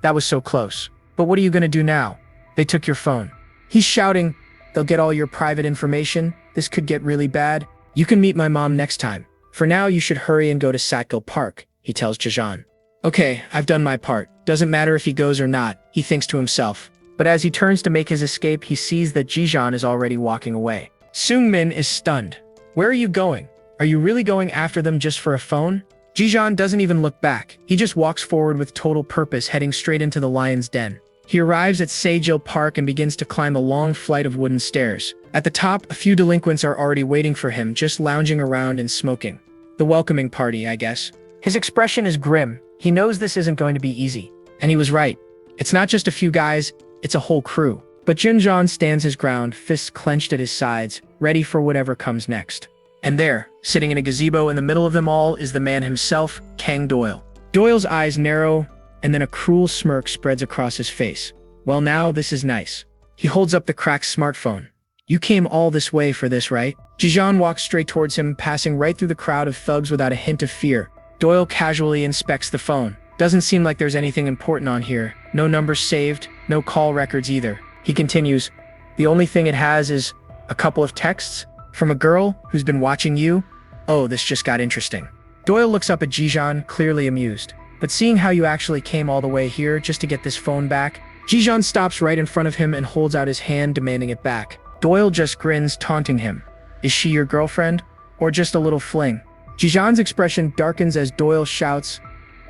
[SPEAKER 1] That was so close. But what are you gonna do now? They took your phone. He's shouting, they'll get all your private information. This could get really bad. You can meet my mom next time. For now, you should hurry and go to Satgill Park, he tells Jijan. Okay, I've done my part. Doesn't matter if he goes or not, he thinks to himself. But as he turns to make his escape, he sees that Jijan is already walking away. Sung-min is stunned. Where are you going? Are you really going after them just for a phone? Jijan doesn't even look back. He just walks forward with total purpose, heading straight into the lion's den. He arrives at Satgill Park and begins to climb a long flight of wooden stairs. At the top, a few delinquents are already waiting for him, just lounging around and smoking. The welcoming party, I guess. His expression is grim. He knows this isn't going to be easy. And he was right. It's not just a few guys, it's a whole crew. But Junjan stands his ground, fists clenched at his sides, ready for whatever comes next. And there, sitting in a gazebo in the middle of them all, is the man himself, Kang Doyle. Doyle's eyes narrow, and then a cruel smirk spreads across his face. Well now, this is nice. He holds up the cracked smartphone. You came all this way for this, right? Jijan walks straight towards him, passing right through the crowd of thugs without a hint of fear. Doyle casually inspects the phone. Doesn't seem like there's anything important on here. No numbers saved, no call records either. He continues, the only thing it has is a couple of texts from a girl who's been watching you. Oh, this just got interesting. Doyle looks up at Jijan, clearly amused. But seeing how you actually came all the way here just to get this phone back, Jijan stops right in front of him and holds out his hand, demanding it back. Doyle just grins, taunting him. Is she your girlfriend? Or just a little fling? Jijan's expression darkens as Doyle shouts,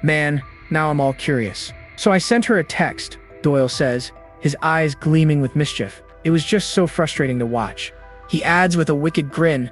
[SPEAKER 1] Man, now I'm all curious. So I sent her a text, Doyle says, his eyes gleaming with mischief. It was just so frustrating to watch. He adds with a wicked grin,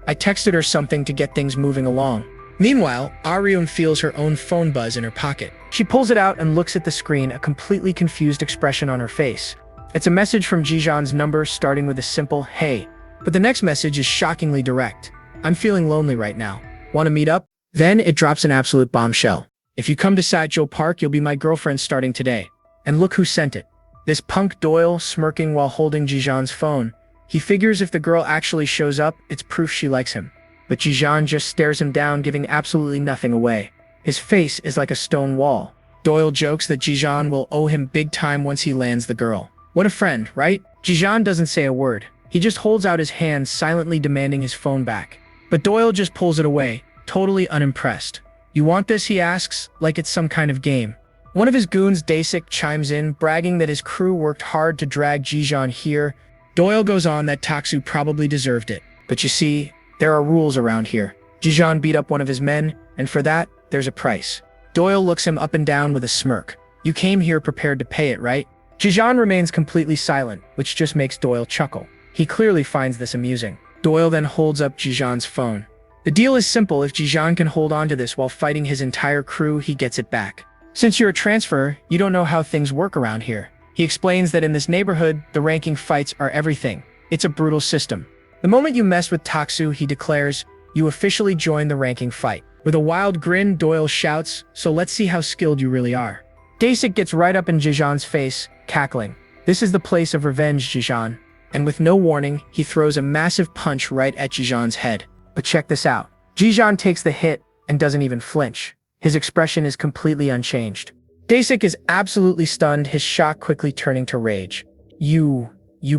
[SPEAKER 1] I texted her something to get things moving along. Meanwhile, Aryun feels her own phone buzz in her pocket. She pulls it out and looks at the screen, a completely confused expression on her face. It's a message from Jijan's number starting with a simple, hey. But the next message is shockingly direct. I'm feeling lonely right now. Want to meet up? Then it drops an absolute bombshell. If you come to Satgill Park, you'll be my girlfriend starting today. And look who sent it. This punk Doyle, smirking while holding Jijan's phone. He figures if the girl actually shows up, it's proof she likes him. But Jijan just stares him down, giving absolutely nothing away. His face is like a stone wall. Doyle jokes that Jijan will owe him big time once he lands the girl. What a friend, right? Jijan doesn't say a word. He just holds out his hand, silently demanding his phone back. But Doyle just pulls it away, totally unimpressed. You want this, he asks, like it's some kind of game. One of his goons, Dasik, chimes in, bragging that his crew worked hard to drag Jijan here. Doyle goes on that Taksu probably deserved it. But you see, there are rules around here. Jijan beat up one of his men, and for that, there's a price. Doyle looks him up and down with a smirk. You came here prepared to pay it, right? Jijan remains completely silent, which just makes Doyle chuckle. He clearly finds this amusing. Doyle then holds up Jijan's phone. The deal is simple. If Jijan can hold on to this while fighting his entire crew, he gets it back. Since you're a transfer, you don't know how things work around here. He explains that in this neighborhood, the ranking fights are everything. It's a brutal system. The moment you mess with Taksu, he declares, you officially join the ranking fight. With a wild grin, Doyle shouts, so let's see how skilled you really are. Dasik gets right up in Jijan's face, cackling. This is the place of revenge, Jijan. And with no warning, he throws a massive punch right at Jijan's head. But check this out. Jijan takes the hit and doesn't even flinch. His expression is completely unchanged. Dasik is absolutely stunned, his shock quickly turning to rage. You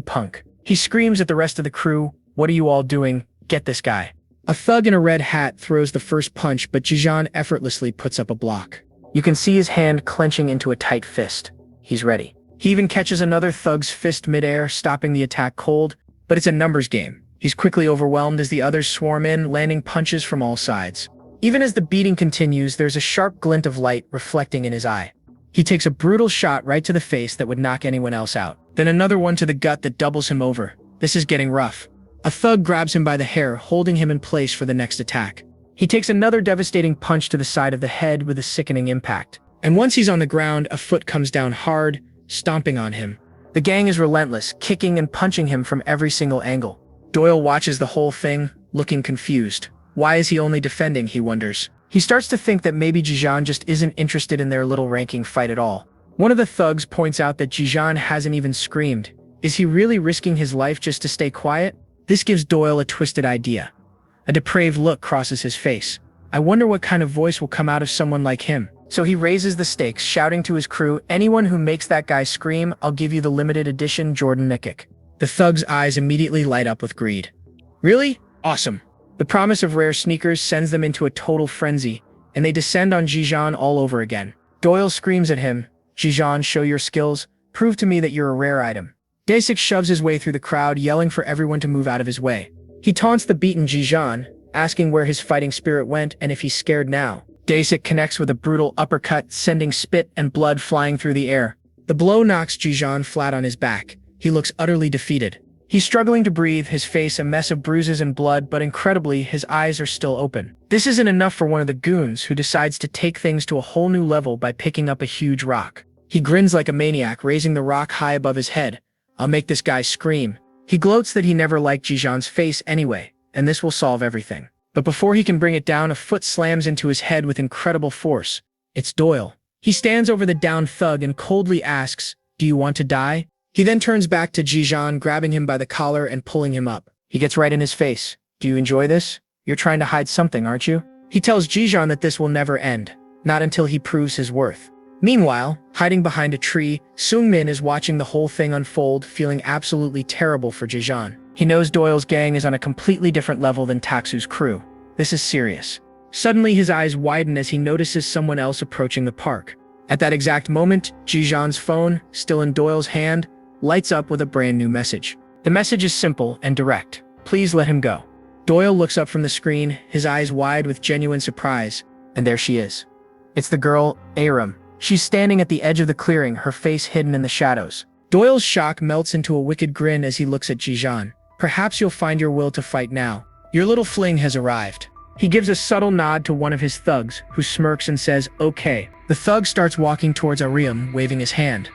[SPEAKER 1] punk. He screams at the rest of the crew, what are you all doing? Get this guy. A thug in a red hat throws the first punch, but Jijan effortlessly puts up a block. You can see his hand clenching into a tight fist. He's ready. He even catches another thug's fist midair, stopping the attack cold, but it's a numbers game. He's quickly overwhelmed as the others swarm in, landing punches from all sides. Even as the beating continues, there's a sharp glint of light reflecting in his eye. He takes a brutal shot right to the face that would knock anyone else out. Then another one to the gut that doubles him over. This is getting rough. A thug grabs him by the hair, holding him in place for the next attack. He takes another devastating punch to the side of the head with a sickening impact. And once he's on the ground, a foot comes down hard, stomping on him. The gang is relentless, kicking and punching him from every single angle. Doyle watches the whole thing, looking confused. Why is he only defending, he wonders. He starts to think that maybe Jijan just isn't interested in their little ranking fight at all. One of the thugs points out that Jijan hasn't even screamed. Is he really risking his life just to stay quiet? This gives Doyle a twisted idea. A depraved look crosses his face. I wonder what kind of voice will come out of someone like him. So he raises the stakes, shouting to his crew, anyone who makes that guy scream, I'll give you the limited edition Jordan Nikic. The thug's eyes immediately light up with greed. Really? Awesome. The promise of rare sneakers sends them into a total frenzy, and they descend on Jijan all over again. Doyle screams at him, Jijan, show your skills. Prove to me that you're a rare item. Daesik shoves his way through the crowd, yelling for everyone to move out of his way. He taunts the beaten Jijan, asking where his fighting spirit went and if he's scared now. Daesik connects with a brutal uppercut, sending spit and blood flying through the air. The blow knocks Jijan flat on his back. He looks utterly defeated. He's struggling to breathe, his face a mess of bruises and blood, but incredibly, his eyes are still open. This isn't enough for one of the goons, who decides to take things to a whole new level by picking up a huge rock. He grins like a maniac, raising the rock high above his head. I'll make this guy scream. He gloats that he never liked Jijan's face anyway, and this will solve everything. But before he can bring it down, a foot slams into his head with incredible force. It's Doyle. He stands over the downed thug and coldly asks, do you want to die? He then turns back to Jijan, grabbing him by the collar and pulling him up. He gets right in his face. Do you enjoy this? You're trying to hide something, aren't you? He tells Jijan that this will never end, not until he proves his worth. Meanwhile, hiding behind a tree, Seungmin is watching the whole thing unfold, feeling absolutely terrible for Jijan. He knows Doyle's gang is on a completely different level than Taksu's crew. This is serious. Suddenly his eyes widen as he notices someone else approaching the park. At that exact moment, Jijan's phone, still in Doyle's hand, lights up with a brand new message. The message is simple and direct. Please let him go. Doyle looks up from the screen, his eyes wide with genuine surprise, and there she is. It's the girl, Aram. She's standing at the edge of the clearing, her face hidden in the shadows. Doyle's shock melts into a wicked grin as he looks at Jijan. Perhaps you'll find your will to fight now. Your little fling has arrived. He gives a subtle nod to one of his thugs, who smirks and says, okay. The thug starts walking towards Aram, waving his hand.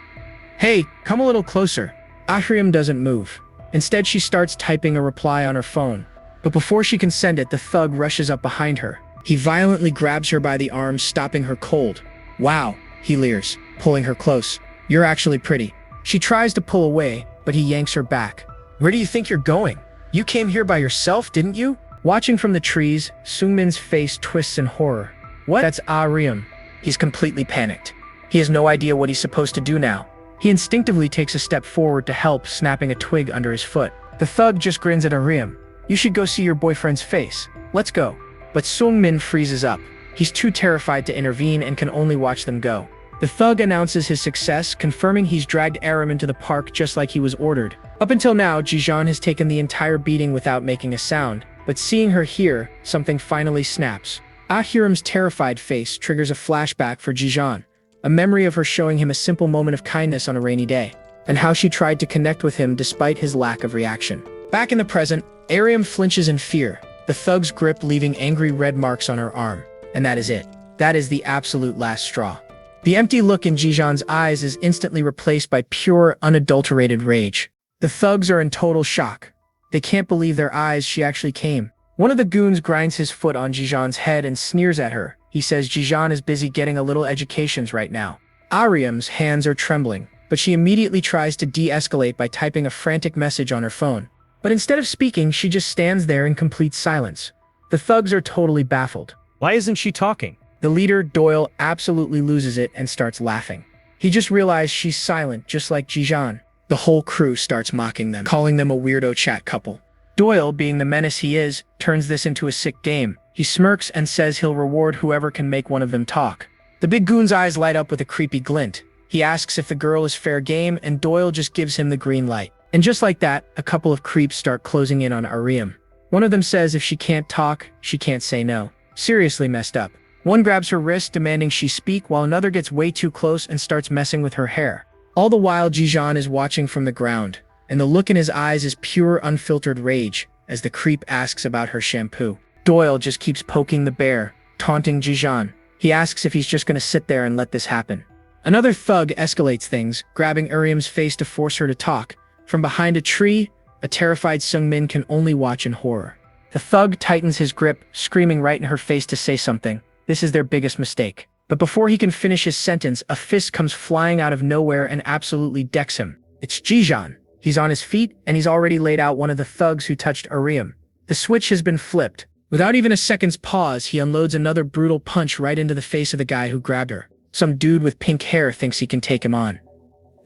[SPEAKER 1] Hey, come a little closer. Aram doesn't move. Instead, she starts typing a reply on her phone. But before she can send it, the thug rushes up behind her. He violently grabs her by the arm, stopping her cold. Wow, he leers, pulling her close. You're actually pretty. She tries to pull away, but he yanks her back. Where do you think you're going? You came here by yourself, didn't you? Watching from the trees, Seungmin's face twists in horror. What? That's Aram. He's completely panicked. He has no idea what he's supposed to do now. He instinctively takes a step forward to help, snapping a twig under his foot. The thug just grins at Aram. You should go see your boyfriend's face. Let's go. But Seungmin freezes up. He's too terrified to intervene and can only watch them go. The thug announces his success, confirming he's dragged Aram into the park just like he was ordered. Up until now, Jijan has taken the entire beating without making a sound, but seeing her here, something finally snaps. Ahiram's terrified face triggers a flashback for Jijan, a memory of her showing him a simple moment of kindness on a rainy day, and how she tried to connect with him despite his lack of reaction. Back in the present, Aram flinches in fear, the thug's grip leaving angry red marks on her arm. And that is it. That is the absolute last straw. The empty look in Jijan's eyes is instantly replaced by pure, unadulterated rage. The thugs are in total shock. They can't believe their eyes, she actually came. One of the goons grinds his foot on Jijan's head and sneers at her. He says Jijan is busy getting a little educations right now. Aram's hands are trembling, but she immediately tries to de-escalate by typing a frantic message on her phone. But instead of speaking, she just stands there in complete silence. The thugs are totally baffled.
[SPEAKER 2] Why isn't she talking?
[SPEAKER 1] The leader, Doyle, absolutely loses it and starts laughing. He just realized she's silent, just like Jijan. The whole crew starts mocking them, calling them a weirdo chat couple. Doyle, being the menace he is, turns this into a sick game. He smirks and says he'll reward whoever can make one of them talk. The big goon's eyes light up with a creepy glint. He asks if the girl is fair game, and Doyle just gives him the green light. And just like that, a couple of creeps start closing in on Aram. One of them says if she can't talk, she can't say no. Seriously messed up. One grabs her wrist, demanding she speak, while another gets way too close and starts messing with her hair. All the while, Jijan is watching from the ground, and the look in his eyes is pure, unfiltered rage. as the creep asks about her shampoo. Doyle just keeps poking the bear, taunting Jijan. He asks if he's just gonna sit there and let this happen. Another thug escalates things, grabbing Uriam's face to force her to talk. From behind a tree, a terrified Sungmin can only watch in horror. The thug tightens his grip, screaming right in her face to say something. This is their biggest mistake. But before he can finish his sentence, a fist comes flying out of nowhere and absolutely decks him. It's Jijan. He's on his feet, and he's already laid out one of the thugs who touched Uriam. The switch has been flipped. Without even a second's pause, he unloads another brutal punch right into the face of the guy who grabbed her. Some dude with pink hair thinks he can take him on.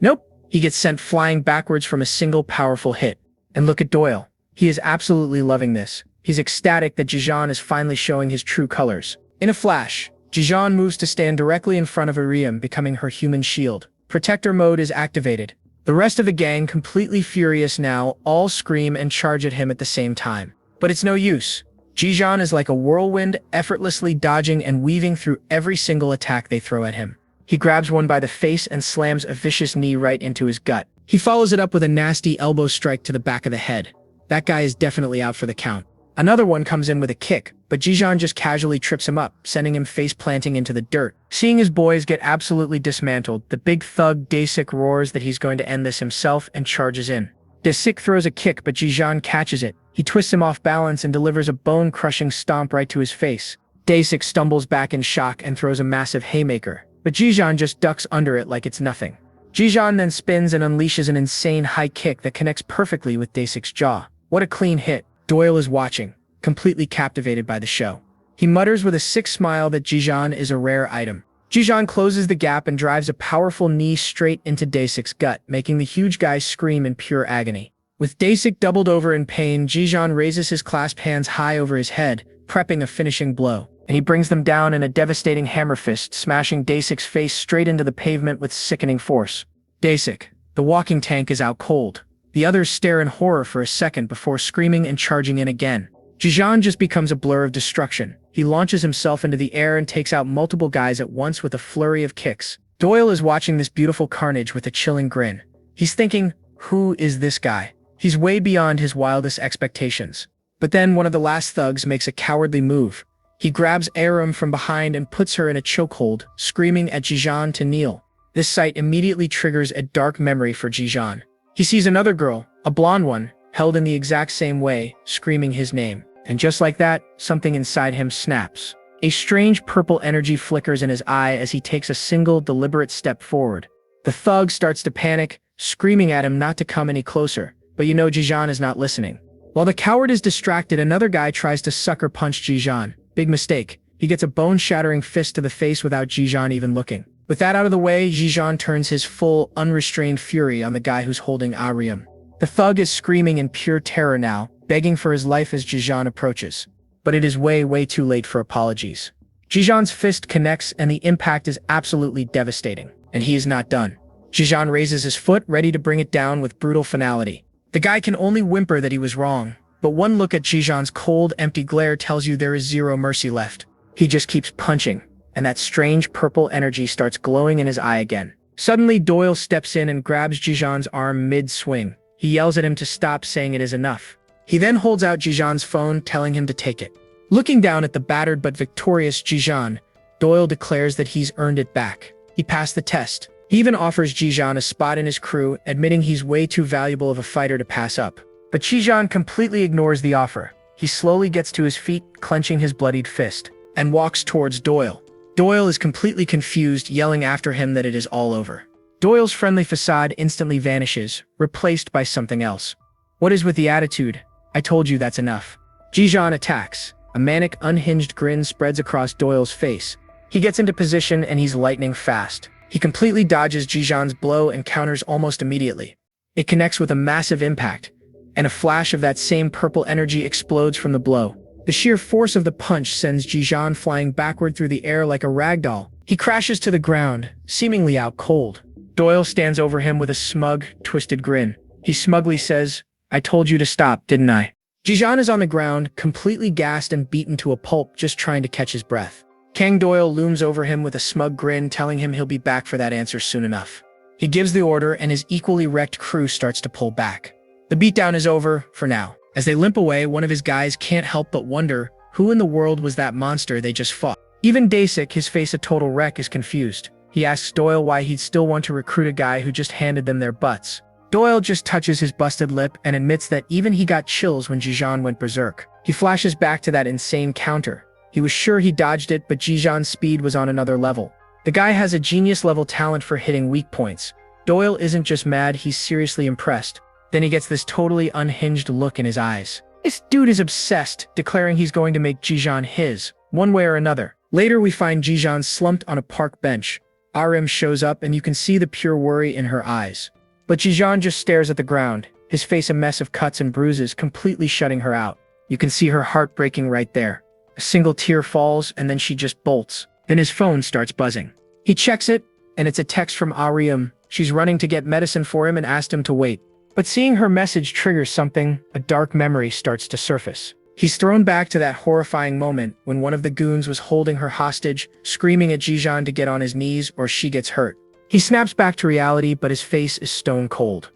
[SPEAKER 1] Nope. He gets sent flying backwards from a single powerful hit. And look at Doyle. He is absolutely loving this. He's ecstatic that Jijan is finally showing his true colors. In a flash, Jijan moves to stand directly in front of Uriam, becoming her human shield. Protector mode is activated. The rest of the gang, completely furious now, all scream and charge at him at the same time. But it's no use. Jijan is like a whirlwind, effortlessly dodging and weaving through every single attack they throw at him. He grabs one by the face and slams a vicious knee right into his gut. He follows it up with a nasty elbow strike to the back of the head. That guy is definitely out for the count. Another one comes in with a kick, but Jijan just casually trips him up, sending him face-planting into the dirt. Seeing his boys get absolutely dismantled, the big thug Dasik roars that he's going to end this himself and charges in. Dasik throws a kick, but Jijan catches it. He twists him off balance and delivers a bone-crushing stomp right to his face. Dasik stumbles back in shock and throws a massive haymaker, but Jijan just ducks under it like it's nothing. Jijan then spins and unleashes an insane high kick that connects perfectly with Dasik's jaw. What a clean hit. Doyle is watching, completely captivated by the show. He mutters with a sick smile that Jijan is a rare item. Jijan closes the gap and drives a powerful knee straight into Dasik's gut, making the huge guy scream in pure agony. With Dasik doubled over in pain, Jijan raises his clasped hands high over his head, prepping a finishing blow. And he brings them down in a devastating hammer fist, smashing Dasik's face straight into the pavement with sickening force. Dasik, the walking tank, is out cold. The others stare in horror for a second before screaming and charging in again. Jijan just becomes a blur of destruction. He launches himself into the air and takes out multiple guys at once with a flurry of kicks. Doyle is watching this beautiful carnage with a chilling grin. He's thinking, who is this guy? He's way beyond his wildest expectations. But then one of the last thugs makes a cowardly move. He grabs Aram from behind and puts her in a chokehold, screaming at Jijan to kneel. This sight immediately triggers a dark memory for Jijan. He sees another girl, a blonde one, held in the exact same way, screaming his name. And just like that, something inside him snaps. A strange purple energy flickers in his eye as he takes a single, deliberate step forward. The thug starts to panic, screaming at him not to come any closer, but you know Jijan is not listening. While the coward is distracted, another guy tries to sucker punch Jijan. Big mistake. He gets a bone-shattering fist to the face without Jijan even looking. With that out of the way, Jijan turns his full, unrestrained fury on the guy who's holding Ariam. The thug is screaming in pure terror now, begging for his life as Jijan approaches. But it is way too late for apologies. Jijan's fist connects and the impact is absolutely devastating. And he is not done. Jijan raises his foot, ready to bring it down with brutal finality. The guy can only whimper that he was wrong, but one look at Jijan's cold, empty glare tells you there is zero mercy left. He just keeps punching, and that strange purple energy starts glowing in his eye again. Suddenly, Doyle steps in and grabs Jijan's arm mid-swing. He yells at him to stop, saying it is enough. He then holds out Jijan's phone, telling him to take it. Looking down at the battered but victorious Jijan, Doyle declares that he's earned it back. He passed the test. He even offers Jijan a spot in his crew, admitting he's way too valuable of a fighter to pass up. But Jijan completely ignores the offer. He slowly gets to his feet, clenching his bloodied fist, and walks towards Doyle. Doyle is completely confused, yelling after him that it is all over. Doyle's friendly facade instantly vanishes, replaced by something else. What is with the attitude? I told you that's enough. Jijan attacks. A manic, unhinged grin spreads across Doyle's face. He gets into position and he's lightning fast. He completely dodges Jijan's blow and counters almost immediately. It connects with a massive impact, and a flash of that same purple energy explodes from the blow. The sheer force of the punch sends Jijan flying backward through the air like a ragdoll. He crashes to the ground, seemingly out cold. Doyle stands over him with a smug, twisted grin. He smugly says, I told you to stop, didn't I? Jijan is on the ground, completely gassed and beaten to a pulp, just trying to catch his breath. Kang Doyle looms over him with a smug grin, telling him he'll be back for that answer soon enough. He gives the order and his equally wrecked crew starts to pull back. The beatdown is over, for now. As they limp away, one of his guys can't help but wonder who in the world was that monster they just fought. Even Dasik, his face a total wreck, is confused. He asks Doyle why he'd still want to recruit a guy who just handed them their butts. Doyle just touches his busted lip and admits that even he got chills when Jijan went berserk. He flashes back to that insane counter. He was sure he dodged it, but Jijan's speed was on another level. The guy has a genius-level talent for hitting weak points. Doyle isn't just mad, he's seriously impressed. Then he gets this totally unhinged look in his eyes. This dude is obsessed, declaring he's going to make Jijan his, one way or another. Later, we find Jijan slumped on a park bench. Arim shows up and you can see the pure worry in her eyes. But Jijan just stares at the ground, his face a mess of cuts and bruises, completely shutting her out. You can see her heart breaking right there. A single tear falls and then she just bolts. Then his phone starts buzzing. He checks it, and it's a text from Arim. She's running to get medicine for him and asked him to wait. But seeing her message triggers something, a dark memory starts to surface. He's thrown back to that horrifying moment when one of the goons was holding her hostage, screaming at Jijan to get on his knees or she gets hurt. He snaps back to reality, but his face is stone cold.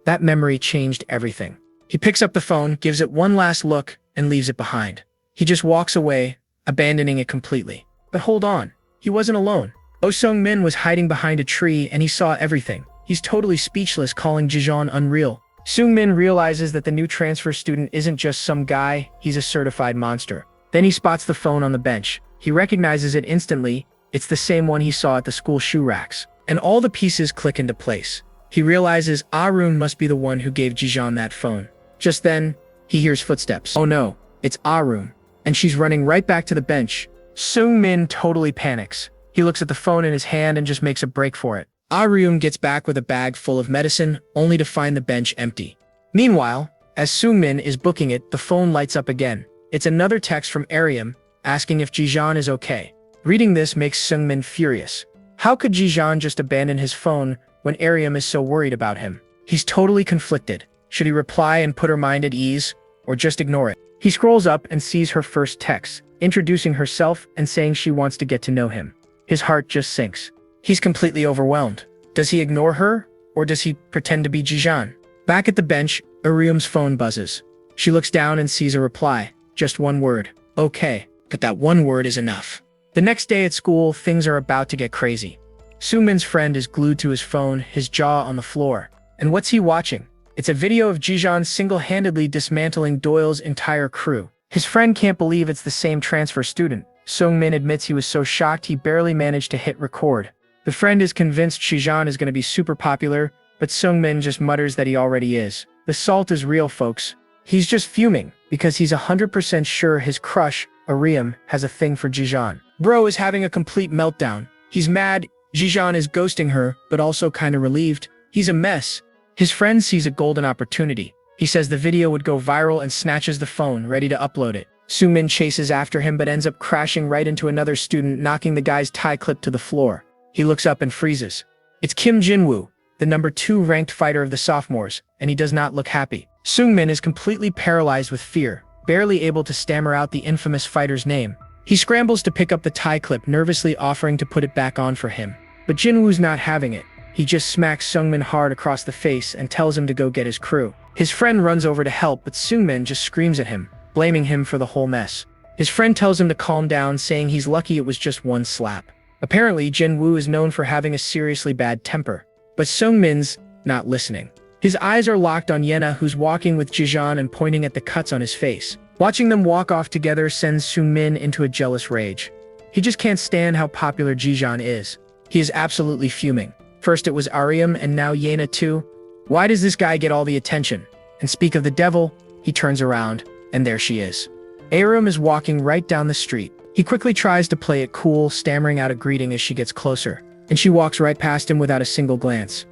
[SPEAKER 1] That memory changed everything. He picks up the phone, gives it one last look, and leaves it behind. He just walks away, abandoning it completely. But hold on, he wasn't alone. Oh Sung-min was hiding behind a tree and he saw everything. He's totally speechless, calling Jijan unreal. Sung-min realizes that the new transfer student isn't just some guy, he's a certified monster. Then he spots the phone on the bench. He recognizes it instantly. It's the same one he saw at the school shoe racks. And all the pieces click into place. He realizes Arun must be the one who gave Jijan that phone. Just then, he hears footsteps. Oh no, it's Arun. And she's running right back to the bench. Sung-min totally panics. He looks at the phone in his hand and just makes a break for it. Arun gets back with a bag full of medicine, only to find the bench empty. Meanwhile, as Sung-min is booking it, the phone lights up again. It's another text from Arim, asking if Jijan is okay. Reading this makes Sung-min furious. How could Jijan just abandon his phone when Arim is so worried about him? He's totally conflicted. Should he reply and put her mind at ease, or just ignore it? He scrolls up and sees her first text, introducing herself and saying she wants to get to know him. His heart just sinks. He's completely overwhelmed. Does he ignore her, or does he pretend to be Jijan? Back at the bench, Arim's phone buzzes. She looks down and sees a reply. Just one word. Okay, but that one word is enough. The next day at school, things are about to get crazy. Sung-min's friend is glued to his phone, his jaw on the floor. And what's he watching? It's a video of Jijan single-handedly dismantling Doyle's entire crew. His friend can't believe it's the same transfer student. Sung-min admits he was so shocked he barely managed to hit record. The friend is convinced Jijan is going to be super popular, but Sung-min just mutters that he already is. The salt is real, folks. He's just fuming, because he's 100% sure his crush, Arim, has a thing for Jijan. Bro is having a complete meltdown. He's mad, Jijan is ghosting her, but also kinda relieved. He's a mess. His friend sees a golden opportunity. He says the video would go viral and snatches the phone, ready to upload it. Sung-min chases after him but ends up crashing right into another student, knocking the guy's tie clip to the floor. He looks up and freezes. It's Kim Jinwoo, the number 2 ranked fighter of the sophomores, and he does not look happy. Sung-min is completely paralyzed with fear, barely able to stammer out the infamous fighter's name. He scrambles to pick up the tie clip, nervously offering to put it back on for him. But Jinwoo's not having it. He just smacks Sung-min hard across the face and tells him to go get his crew. His friend runs over to help, but Sung-min just screams at him, blaming him for the whole mess. His friend tells him to calm down, saying he's lucky it was just one slap. Apparently, Jinwoo is known for having a seriously bad temper. But Sung-min's not listening. His eyes are locked on Yena, who's walking with Jijan and pointing at the cuts on his face. Watching them walk off together sends Sung-min into a jealous rage. He just can't stand how popular Jijan is. He is absolutely fuming. First it was Arim and now Yena too. Why does this guy get all the attention? And speak of the devil, he turns around, and there she is. Arim is walking right down the street. He quickly tries to play it cool, stammering out a greeting as she gets closer. And she walks right past him without a single glance.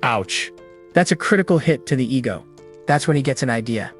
[SPEAKER 1] Ouch. That's a critical hit to the ego. That's when he gets an idea.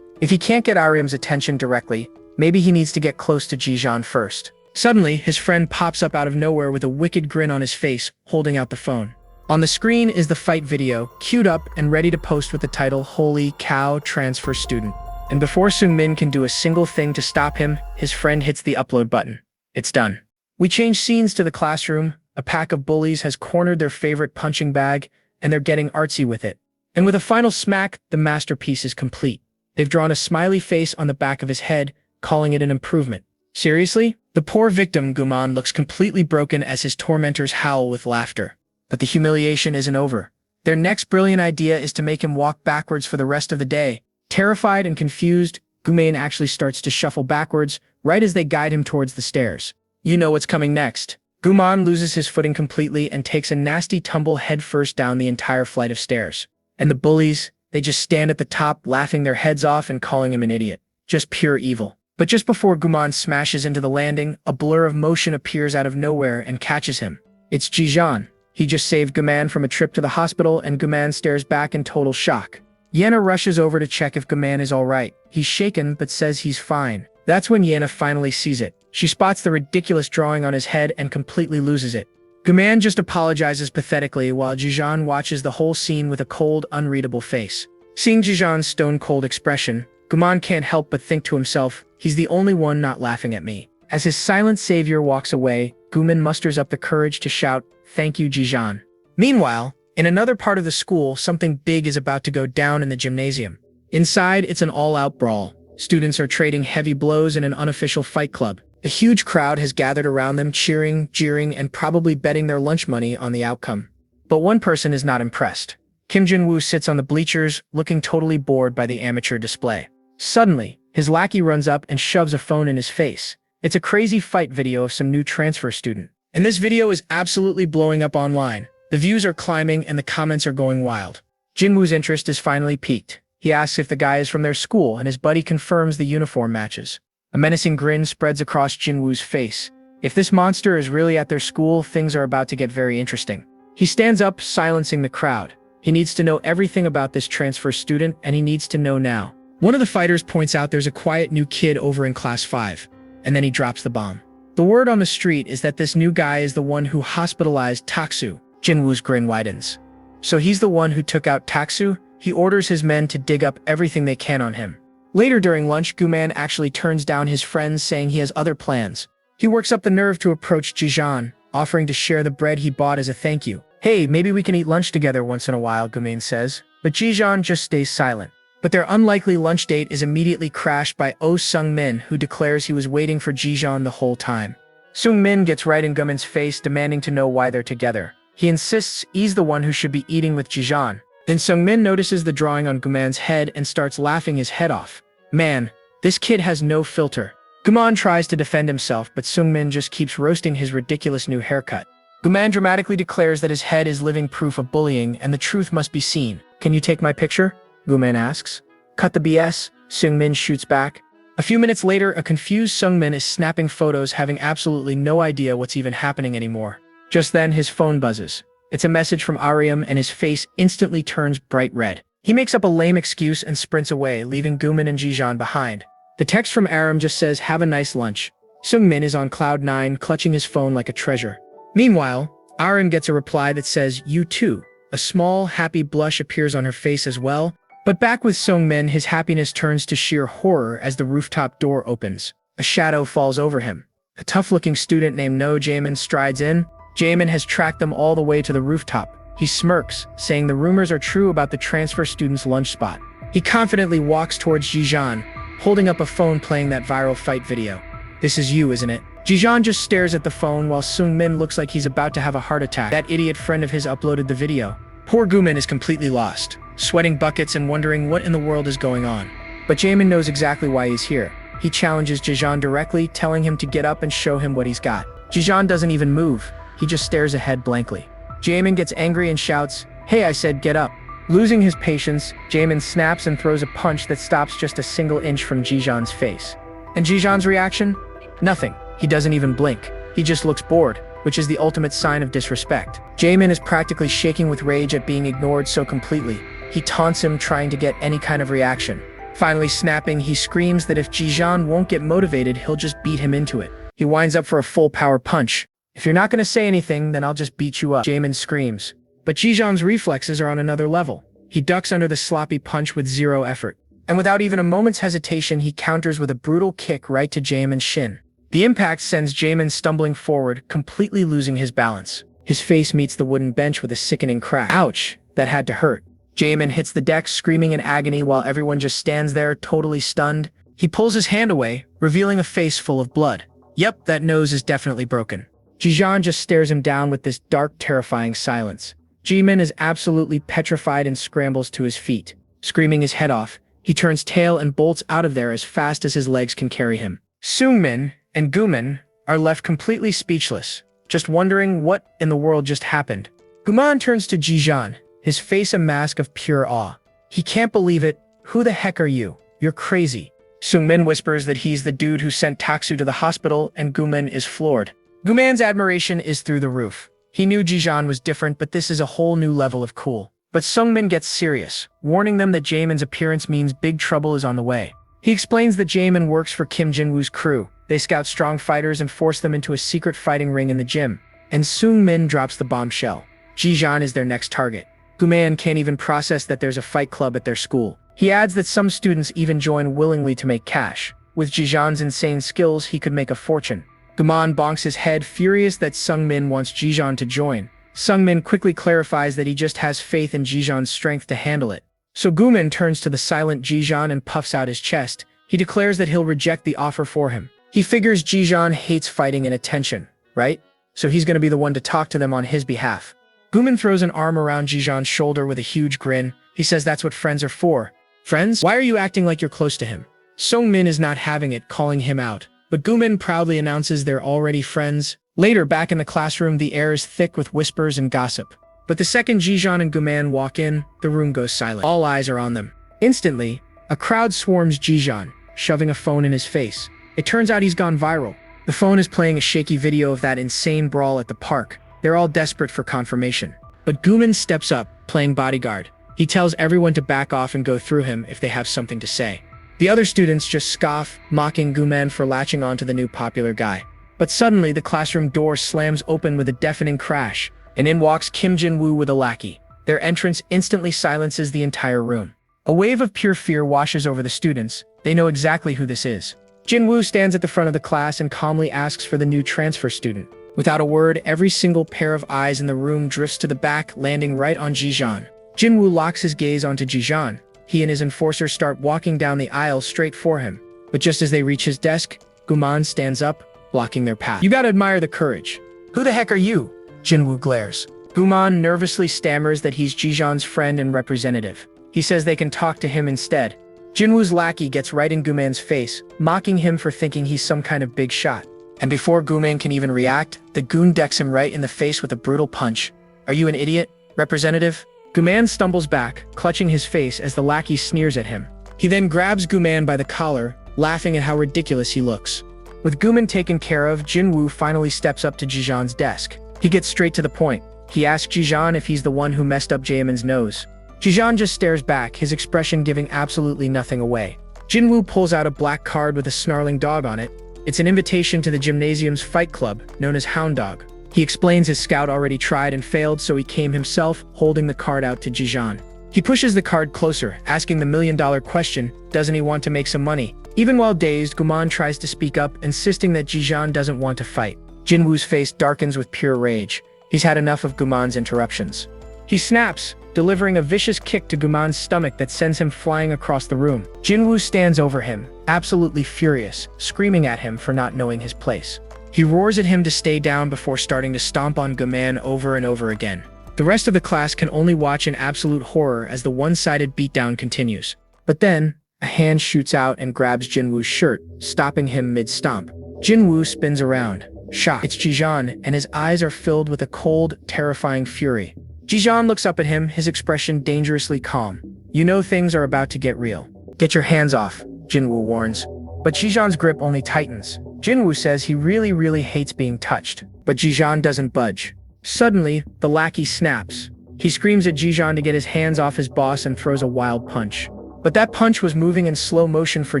[SPEAKER 1] If he can't get Arim's attention directly, maybe he needs to get close to Jijan first. Suddenly, his friend pops up out of nowhere with a wicked grin on his face, holding out the phone. On the screen is the fight video, queued up and ready to post with the title, "Holy Cow, Transfer Student." And before Sung-min can do a single thing to stop him, his friend hits the upload button. It's done. We change scenes to the classroom. A pack of bullies has cornered their favorite punching bag, and they're getting artsy with it. And with a final smack, the masterpiece is complete. They've drawn a smiley face on the back of his head, calling it an improvement. Seriously? The poor victim, Guman, looks completely broken as his tormentors howl with laughter. But the humiliation isn't over. Their next brilliant idea is to make him walk backwards for the rest of the day. Terrified and confused, Guman actually starts to shuffle backwards, right as they guide him towards the stairs. You know what's coming next. Guman loses his footing completely and takes a nasty tumble headfirst down the entire flight of stairs. And the bullies, they just stand at the top, laughing their heads off and calling him an idiot. Just pure evil. But just before Guman smashes into the landing, a blur of motion appears out of nowhere and catches him. It's Jijan. He just saved Guman from a trip to the hospital, and Guman stares back in total shock. Yenna rushes over to check if Guman is alright. He's shaken, but says he's fine. That's when Yenna finally sees it. She spots the ridiculous drawing on his head and completely loses it. Guman just apologizes pathetically while Jijan watches the whole scene with a cold, unreadable face. Seeing Jijan's stone-cold expression, Guman can't help but think to himself, he's the only one not laughing at me. As his silent savior walks away, Guman musters up the courage to shout, "Thank you, Jijan." Meanwhile, in another part of the school, something big is about to go down in the gymnasium. Inside, it's an all-out brawl. Students are trading heavy blows in an unofficial fight club. A huge crowd has gathered around them, cheering, jeering, and probably betting their lunch money on the outcome. But one person is not impressed. Kim Jin-woo sits on the bleachers, looking totally bored by the amateur display. Suddenly, his lackey runs up and shoves a phone in his face. It's a crazy fight video of some new transfer student. And this video is absolutely blowing up online. The views are climbing and the comments are going wild. Jin-woo's interest is finally piqued. He asks if the guy is from their school, and his buddy confirms the uniform matches. A menacing grin spreads across Jin-woo's face. If this monster is really at their school, things are about to get very interesting. He stands up, silencing the crowd. He needs to know everything about this transfer student, and he needs to know now. One of the fighters points out there's a quiet new kid over in class 5, and then he drops the bomb. The word on the street is that this new guy is the one who hospitalized Taksu. Jin-woo's grin widens. So he's the one who took out Taksu? He orders his men to dig up everything they can on him. Later during lunch, Guman actually turns down his friends, saying he has other plans. He works up the nerve to approach Jijan, offering to share the bread he bought as a thank you. Hey, maybe we can eat lunch together once in a while, Guman says. But Jijan just stays silent. But their unlikely lunch date is immediately crashed by Oh Sung-min, who declares he was waiting for Jijan the whole time. Sung-min gets right in Guman's face, demanding to know why they're together. He insists he's the one who should be eating with Jijan. Then Sung-min notices the drawing on Guman's head and starts laughing his head off. Man, this kid has no filter. Guman tries to defend himself, but Sung-min just keeps roasting his ridiculous new haircut. Guman dramatically declares that his head is living proof of bullying and the truth must be seen. Can you take my picture? Guman asks. Cut the BS, Sung-min shoots back. A few minutes later, a confused Sung-min is snapping photos, having absolutely no idea what's even happening anymore. Just then, his phone buzzes. It's a message from Aryam, and his face instantly turns bright red. He makes up a lame excuse and sprints away, leaving Guman and Jijan behind. The text from Aryam just says, "Have a nice lunch." Sung-min is on cloud 9, clutching his phone like a treasure. Meanwhile, Aryam gets a reply that says, "You too." A small, happy blush appears on her face as well. But back with Sung-min, his happiness turns to sheer horror as the rooftop door opens. A shadow falls over him. A tough-looking student named No Jamin strides in. Jamin has tracked them all the way to the rooftop. He smirks, saying the rumors are true about the transfer student's lunch spot. He confidently walks towards Jijan, holding up a phone playing that viral fight video. "This is you, isn't it?" Jijan just stares at the phone while Sung-min looks like he's about to have a heart attack. That idiot friend of his uploaded the video. Poor Guman is completely lost, sweating buckets and wondering what in the world is going on. But Jamin knows exactly why he's here. He challenges Jijan directly, telling him to get up and show him what he's got. Jijan doesn't even move. He just stares ahead blankly. Jamin gets angry and shouts, "Hey, I said get up." Losing his patience, Jamin snaps and throws a punch that stops just a single inch from Jijan's face. And Jijan's reaction? Nothing. He doesn't even blink. He just looks bored, which is the ultimate sign of disrespect. Jamin is practically shaking with rage at being ignored so completely. He taunts him, trying to get any kind of reaction. Finally snapping, he screams that if Jijan won't get motivated, he'll just beat him into it. He winds up for a full power punch. "If you're not going to say anything, then I'll just beat you up," Jamin screams. But Jijan's reflexes are on another level. He ducks under the sloppy punch with zero effort. And without even a moment's hesitation, he counters with a brutal kick right to Jamin's shin. The impact sends Jamin stumbling forward, completely losing his balance. His face meets the wooden bench with a sickening crack. Ouch, that had to hurt. Jaemin hits the deck, screaming in agony while everyone just stands there, totally stunned. He pulls his hand away, revealing a face full of blood. Yep, that nose is definitely broken. Jijan just stares him down with this dark, terrifying silence. Jaemin is absolutely petrified and scrambles to his feet. Screaming his head off, he turns tail and bolts out of there as fast as his legs can carry him. Seungmin and Guman are left completely speechless, just wondering what in the world just happened. Guman turns to Jijan, his face a mask of pure awe. He can't believe it. Who the heck are you? You're crazy. Seungmin whispers that he's the dude who sent Taksu to the hospital, and Guman is floored. Guman's admiration is through the roof. He knew Jijan was different, but this is a whole new level of cool. But Seungmin gets serious, warning them that Jaemin's appearance means big trouble is on the way. He explains that Jaemin works for Kim Jinwoo's crew. They scout strong fighters and force them into a secret fighting ring in the gym. And Seungmin drops the bombshell. Jijan is their next target. Guman can't even process that there's a fight club at their school. He adds that some students even join willingly to make cash. With Jijan's insane skills, he could make a fortune. Guman bonks his head, furious that Seungmin wants Jijan to join. Seungmin quickly clarifies that he just has faith in Jijan's strength to handle it. So Guman turns to the silent Jijan and puffs out his chest. He declares that he'll reject the offer for him. He figures Jijan hates fighting and attention, right? So he's going to be the one to talk to them on his behalf. Guman throws an arm around Jijan's shoulder with a huge grin. He says that's what friends are for. Friends? Why are you acting like you're close to him? Seungmin is not having it, calling him out. But Guman proudly announces they're already friends. Later, back in the classroom, the air is thick with whispers and gossip. But the second Jijan and Guman walk in, the room goes silent. All eyes are on them. Instantly, a crowd swarms Jijan, shoving a phone in his face. It turns out he's gone viral. The phone is playing a shaky video of that insane brawl at the park. They're all desperate for confirmation. But Guman steps up, playing bodyguard. He tells everyone to back off and go through him if they have something to say. The other students just scoff, mocking Guman for latching onto the new popular guy. But suddenly, the classroom door slams open with a deafening crash, and in walks Kim Jinwoo with a lackey. Their entrance instantly silences the entire room. A wave of pure fear washes over the students. They know exactly who this is. Jinwoo stands at the front of the class and calmly asks for the new transfer student. Without a word, every single pair of eyes in the room drifts to the back, landing right on Jijan. Jinwoo locks his gaze onto Jijan. He and his enforcer start walking down the aisle straight for him. But just as they reach his desk, Guman stands up, blocking their path. You gotta admire the courage. Who the heck are you? Jinwoo glares. Guman nervously stammers that he's Jijan's friend and representative. He says they can talk to him instead. Jinwoo's lackey gets right in Guman's face, mocking him for thinking he's some kind of big shot. And before Guman can even react, the goon decks him right in the face with a brutal punch. Are you an idiot, representative? Guman stumbles back, clutching his face as the lackey sneers at him. He then grabs Guman by the collar, laughing at how ridiculous he looks. With Guman taken care of, Jinwoo finally steps up to Jijan's desk. He gets straight to the point. He asks Jijan if he's the one who messed up Jaemin's nose. Jijan just stares back, his expression giving absolutely nothing away. Jinwoo pulls out a black card with a snarling dog on it. It's an invitation to the gymnasium's fight club, known as Hound Dog. He explains his scout already tried and failed, so he came himself, holding the card out to Jijan. He pushes the card closer, asking the million-dollar question, doesn't he want to make some money? Even while dazed, Guman tries to speak up, insisting that Jijan doesn't want to fight. Jinwoo's face darkens with pure rage. He's had enough of Guman's interruptions. He snaps, delivering a vicious kick to Guman's stomach that sends him flying across the room. Jinwoo stands over him, absolutely furious, screaming at him for not knowing his place. He roars at him to stay down before starting to stomp on Guman over and over again. The rest of the class can only watch in absolute horror as the one-sided beatdown continues. But then, a hand shoots out and grabs Jinwoo's shirt, stopping him mid-stomp. Jinwoo spins around, shocked. It's Jijan, and his eyes are filled with a cold, terrifying fury. Jijan looks up at him, his expression dangerously calm. You know things are about to get real. Get your hands off, Jinwoo warns. But Jijan's grip only tightens. Jinwoo says he really hates being touched, but Jijan doesn't budge. Suddenly, the lackey snaps. He screams at Jijan to get his hands off his boss and throws a wild punch. But that punch was moving in slow motion for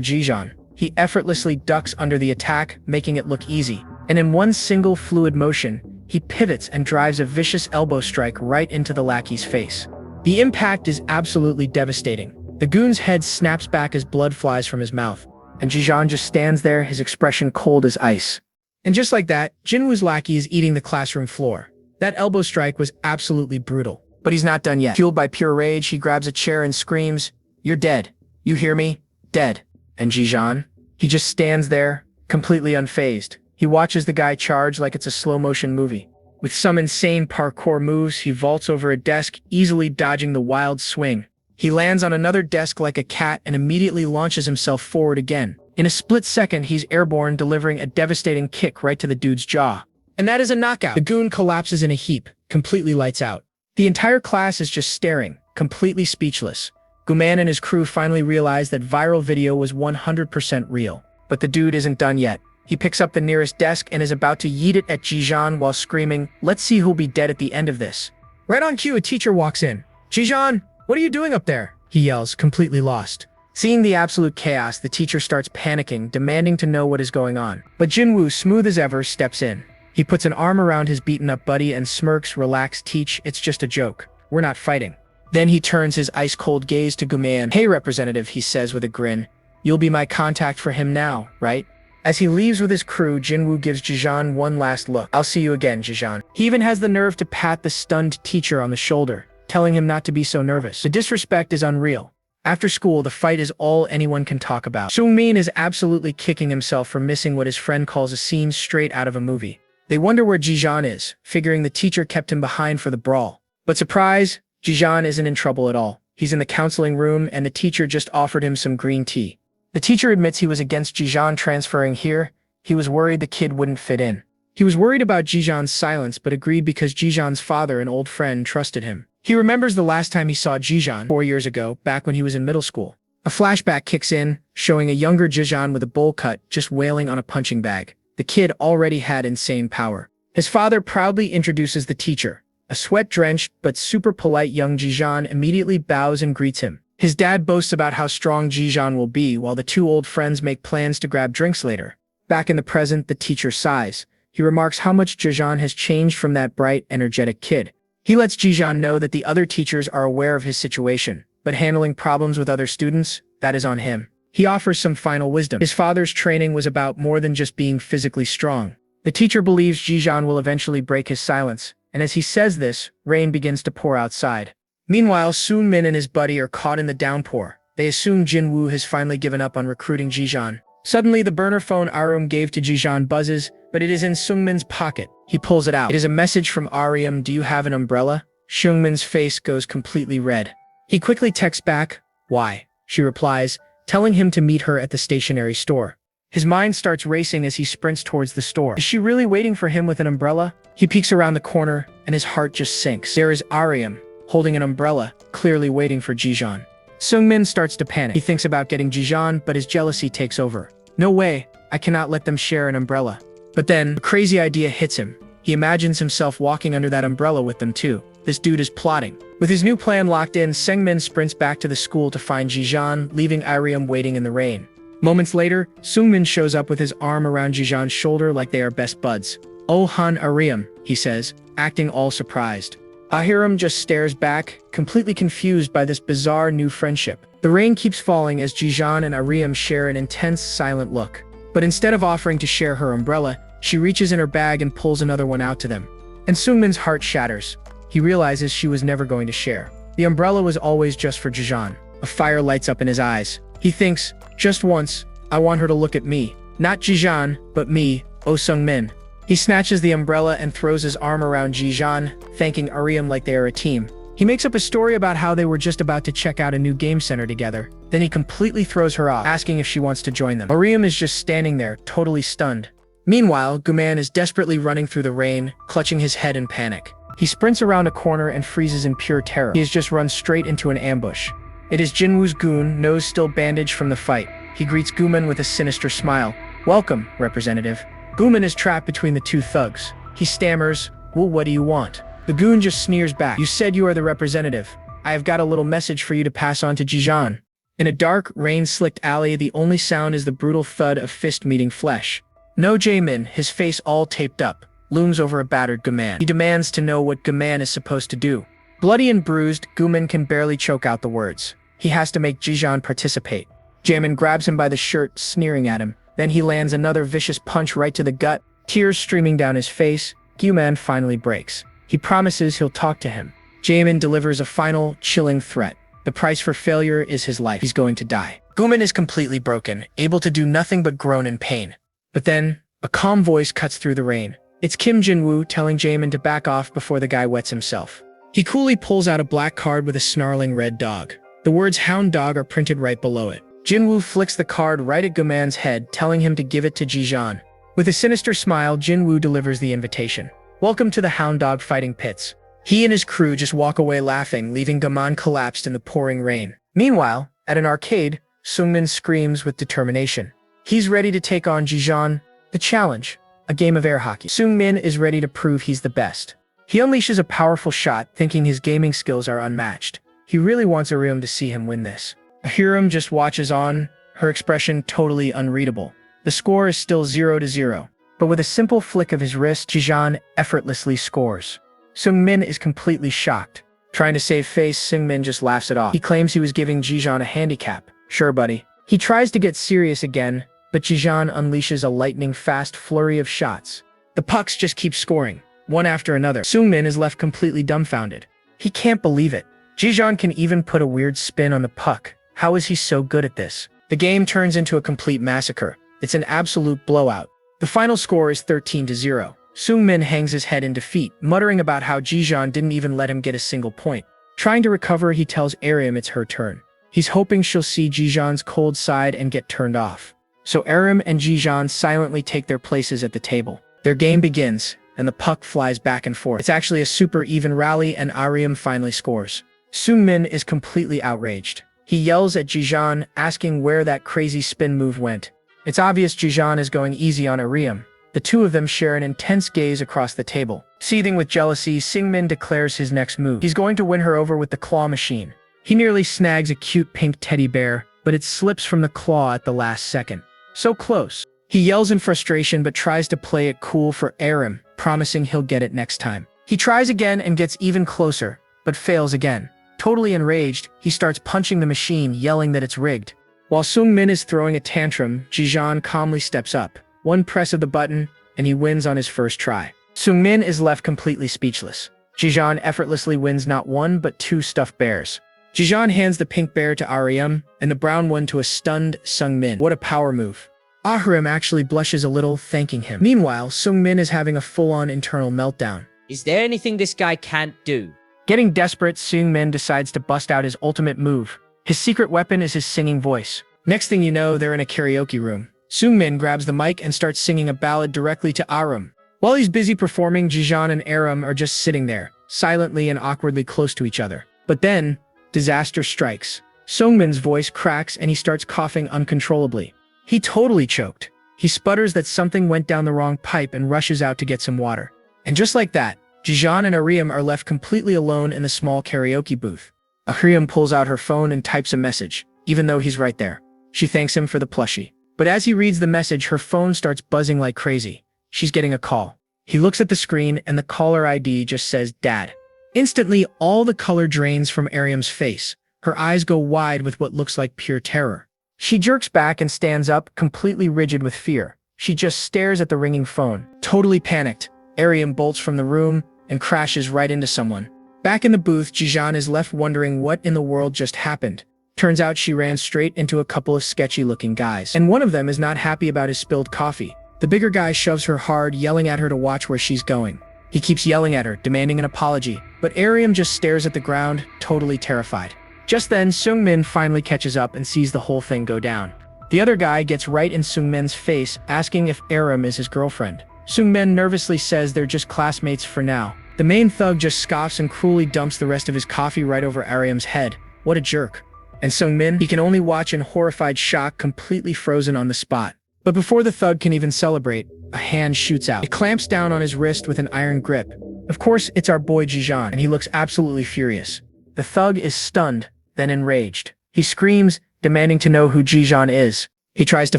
[SPEAKER 1] Jijan. He effortlessly ducks under the attack, making it look easy. And in one single fluid motion, he pivots and drives a vicious elbow strike right into the lackey's face. The impact is absolutely devastating. The goon's head snaps back as blood flies from his mouth, and Jijan just stands there, his expression cold as ice. And just like that, Jinwoo's lackey is eating the classroom floor. That elbow strike was absolutely brutal. But he's not done yet. Fueled by pure rage, he grabs a chair and screams, "You're dead. You hear me? Dead." And Jijan? He just stands there, completely unfazed. He watches the guy charge like it's a slow-motion movie. With some insane parkour moves, he vaults over a desk, easily dodging the wild swing. He lands on another desk like a cat and immediately launches himself forward again. In a split second, he's airborne, delivering a devastating kick right to the dude's jaw. And that is a knockout. The goon collapses in a heap, completely lights out. The entire class is just staring, completely speechless. Guman and his crew finally realize that viral video was 100% real. But the dude isn't done yet. He picks up the nearest desk and is about to yeet it at Jijan while screaming, "Let's see who'll be dead at the end of this." Right on cue, a teacher walks in. "Jijan, what are you doing up there?" he yells, completely lost. Seeing the absolute chaos, the teacher starts panicking, demanding to know what is going on. But Jinwoo, smooth as ever, steps in. He puts an arm around his beaten-up buddy and smirks, "Relax, teach, it's just a joke. We're not fighting." Then he turns his ice-cold gaze to Guman. "Hey, representative," he says with a grin. "You'll be my contact for him now, right?" As he leaves with his crew, Jinwoo gives Jijan one last look. "I'll see you again, Jijan." He even has the nerve to pat the stunned teacher on the shoulder, telling him not to be so nervous. The disrespect is unreal. After school, the fight is all anyone can talk about. Sungmin is absolutely kicking himself for missing what his friend calls a scene straight out of a movie. They wonder where Jijan is, figuring the teacher kept him behind for the brawl. But surprise, Jijan isn't in trouble at all. He's in the counseling room and the teacher just offered him some green tea. The teacher admits he was against Jijan transferring here. He was worried the kid wouldn't fit in. He was worried about Jijan's silence but agreed because Jijan's father, an old friend, trusted him. He remembers the last time he saw Jijan 4 years ago, back when he was in middle school. A flashback kicks in, showing a younger Jijan with a bowl cut, just wailing on a punching bag. The kid already had insane power. His father proudly introduces the teacher. A sweat-drenched but super polite young Jijan immediately bows and greets him. His dad boasts about how strong Jijan will be, while the two old friends make plans to grab drinks later. Back in the present, the teacher sighs. He remarks how much Jijan has changed from that bright, energetic kid. He lets Jijan know that the other teachers are aware of his situation, but handling problems with other students, that is on him. He offers some final wisdom. His father's training was about more than just being physically strong. The teacher believes Jijan will eventually break his silence, and as he says this, rain begins to pour outside. Meanwhile, Soon-min and his buddy are caught in the downpour. They assume Jinwoo has finally given up on recruiting Jijan. Suddenly, the burner phone Arum gave to Jijan buzzes, but it is in Seungmin's pocket. He pulls it out. It is a message from Arum. "Do you have an umbrella?" Seungmin's face goes completely red. He quickly texts back, "Why?" She replies, telling him to meet her at the stationery store. His mind starts racing as he sprints towards the store. Is she really waiting for him with an umbrella? He peeks around the corner, and his heart just sinks. There is Arum, holding an umbrella, clearly waiting for Jijan. Seungmin starts to panic. He thinks about getting Jijan, but his jealousy takes over. "No way, I cannot let them share an umbrella." But then, a crazy idea hits him. He imagines himself walking under that umbrella with them too. This dude is plotting. With his new plan locked in, Seungmin sprints back to the school to find Jijan, leaving Arum waiting in the rain. Moments later, Seungmin shows up with his arm around Jijan's shoulder like they are best buds. "Oh Han Arum," he says, acting all surprised. Ahiram just stares back, completely confused by this bizarre new friendship. The rain keeps falling as Jijan and Arum share an intense, silent look. But instead of offering to share her umbrella, she reaches in her bag and pulls another one out to them. And Seungmin's heart shatters. He realizes she was never going to share. The umbrella was always just for Jijan. A fire lights up in his eyes. He thinks, "Just once, I want her to look at me. Not Jijan, but me, Oh Seungmin." He snatches the umbrella and throws his arm around Jijan, thanking Arum like they are a team. He makes up a story about how they were just about to check out a new game center together. Then he completely throws her off, asking if she wants to join them. Arum is just standing there, totally stunned. Meanwhile, Guman is desperately running through the rain, clutching his head in panic. He sprints around a corner and freezes in pure terror. He has just run straight into an ambush. It is Jinwoo's goon, nose still bandaged from the fight. He greets Guman with a sinister smile. "Welcome, representative." Guman is trapped between the two thugs. He stammers, "Well, what do you want?" The goon just sneers back. "You said you are the representative. I have got a little message for you to pass on to Jijan." In a dark, rain-slicked alley, the only sound is the brutal thud of fist meeting flesh. No Jaemin, his face all taped up, looms over a battered Guman. He demands to know what Guman is supposed to do. Bloody and bruised, Guman can barely choke out the words. He has to make Jijan participate. Jaemin grabs him by the shirt, sneering at him. Then he lands another vicious punch right to the gut, tears streaming down his face. Guman finally breaks. He promises he'll talk to him. Jaemin delivers a final, chilling threat. The price for failure is his life. He's going to die. Gumin is completely broken, able to do nothing but groan in pain. But then, a calm voice cuts through the rain. It's Kim Jin-woo telling Jaemin to back off before the guy wets himself. He coolly pulls out a black card with a snarling red dog. The words Hound Dog are printed right below it. Jin-woo flicks the card right at Guman's head, telling him to give it to Jijan. With a sinister smile, Jin-woo delivers the invitation. Welcome to the Hound Dog fighting pits. He and his crew just walk away laughing, leaving Guman collapsed in the pouring rain. Meanwhile, at an arcade, Seungmin screams with determination. He's ready to take on Jijan, the challenge, a game of air hockey. Seungmin is ready to prove he's the best. He unleashes a powerful shot, thinking his gaming skills are unmatched. He really wants Aryum to see him win this. Aryum just watches on, her expression totally unreadable. The score is still 0-0, but with a simple flick of his wrist, Jijan effortlessly scores. Seungmin is completely shocked. Trying to save face, Seungmin just laughs it off. He claims he was giving Jijan a handicap. Sure, buddy. He tries to get serious again, but Jijan unleashes a lightning-fast flurry of shots. The pucks just keep scoring, one after another. Seungmin is left completely dumbfounded. He can't believe it. Jijan can even put a weird spin on the puck. How is he so good at this? The game turns into a complete massacre. It's an absolute blowout. The final score is 13-0. Seungmin hangs his head in defeat, muttering about how Jijan didn't even let him get a single point. Trying to recover, he tells Aryum it's her turn. He's hoping she'll see Jijan's cold side and get turned off. So Aryum and Jijan silently take their places at the table. Their game begins, and the puck flies back and forth. It's actually a super even rally, and Aryum finally scores. Seungmin is completely outraged. He yells at Jijan, asking where that crazy spin move went. It's obvious Jijan is going easy on Aryum. The two of them share an intense gaze across the table. Seething with jealousy, Seungmin declares his next move. He's going to win her over with the claw machine. He nearly snags a cute pink teddy bear, but it slips from the claw at the last second. So close. He yells in frustration but tries to play it cool for Aryum, promising he'll get it next time. He tries again and gets even closer, but fails again. Totally enraged, he starts punching the machine, yelling that it's rigged. While Seungmin is throwing a tantrum, Jijan calmly steps up. One press of the button, and he wins on his first try. Seungmin is left completely speechless. Jijan effortlessly wins not one but two stuffed bears. Jijan hands the pink bear to Aryum, and the brown one to a stunned Seungmin. What a power move. Aryum actually blushes a little, thanking him. Meanwhile, Seungmin is having a full-on internal meltdown.
[SPEAKER 2] Is there anything this guy can't do?
[SPEAKER 1] Getting desperate, Seungmin decides to bust out his ultimate move. His secret weapon is his singing voice. Next thing you know, they're in a karaoke room. Seungmin grabs the mic and starts singing a ballad directly to Aryum. While he's busy performing, Jijan and Aryum are just sitting there, silently and awkwardly close to each other. But then, disaster strikes. Seungmin's voice cracks and he starts coughing uncontrollably. He totally choked. He sputters that something went down the wrong pipe and rushes out to get some water. And just like that, Jijan and Aryum are left completely alone in the small karaoke booth. Aryum pulls out her phone and types a message, even though he's right there. She thanks him for the plushie. But as he reads the message, her phone starts buzzing like crazy. She's getting a call. He looks at the screen and the caller ID just says, Dad. Instantly, all the color drains from Aryum's face. Her eyes go wide with what looks like pure terror. She jerks back and stands up, completely rigid with fear. She just stares at the ringing phone. Totally panicked, Aryum bolts from the room and crashes right into someone. Back in the booth, Jijan is left wondering what in the world just happened. Turns out she ran straight into a couple of sketchy-looking guys. And one of them is not happy about his spilled coffee. The bigger guy shoves her hard, yelling at her to watch where she's going. He keeps yelling at her, demanding an apology, but Aryum just stares at the ground, totally terrified. Just then, Seungmin finally catches up and sees the whole thing go down. The other guy gets right in Seungmin's face, asking if Aryum is his girlfriend. Seungmin nervously says they're just classmates for now. The main thug just scoffs and cruelly dumps the rest of his coffee right over Aryum's head. What a jerk. And Seungmin, he can only watch in horrified shock, completely frozen on the spot. But before the thug can even celebrate, a hand shoots out. It clamps down on his wrist with an iron grip. Of course, it's our boy Jijan, and he looks absolutely furious. The thug is stunned, then enraged. He screams, demanding to know who Jijan is. He tries to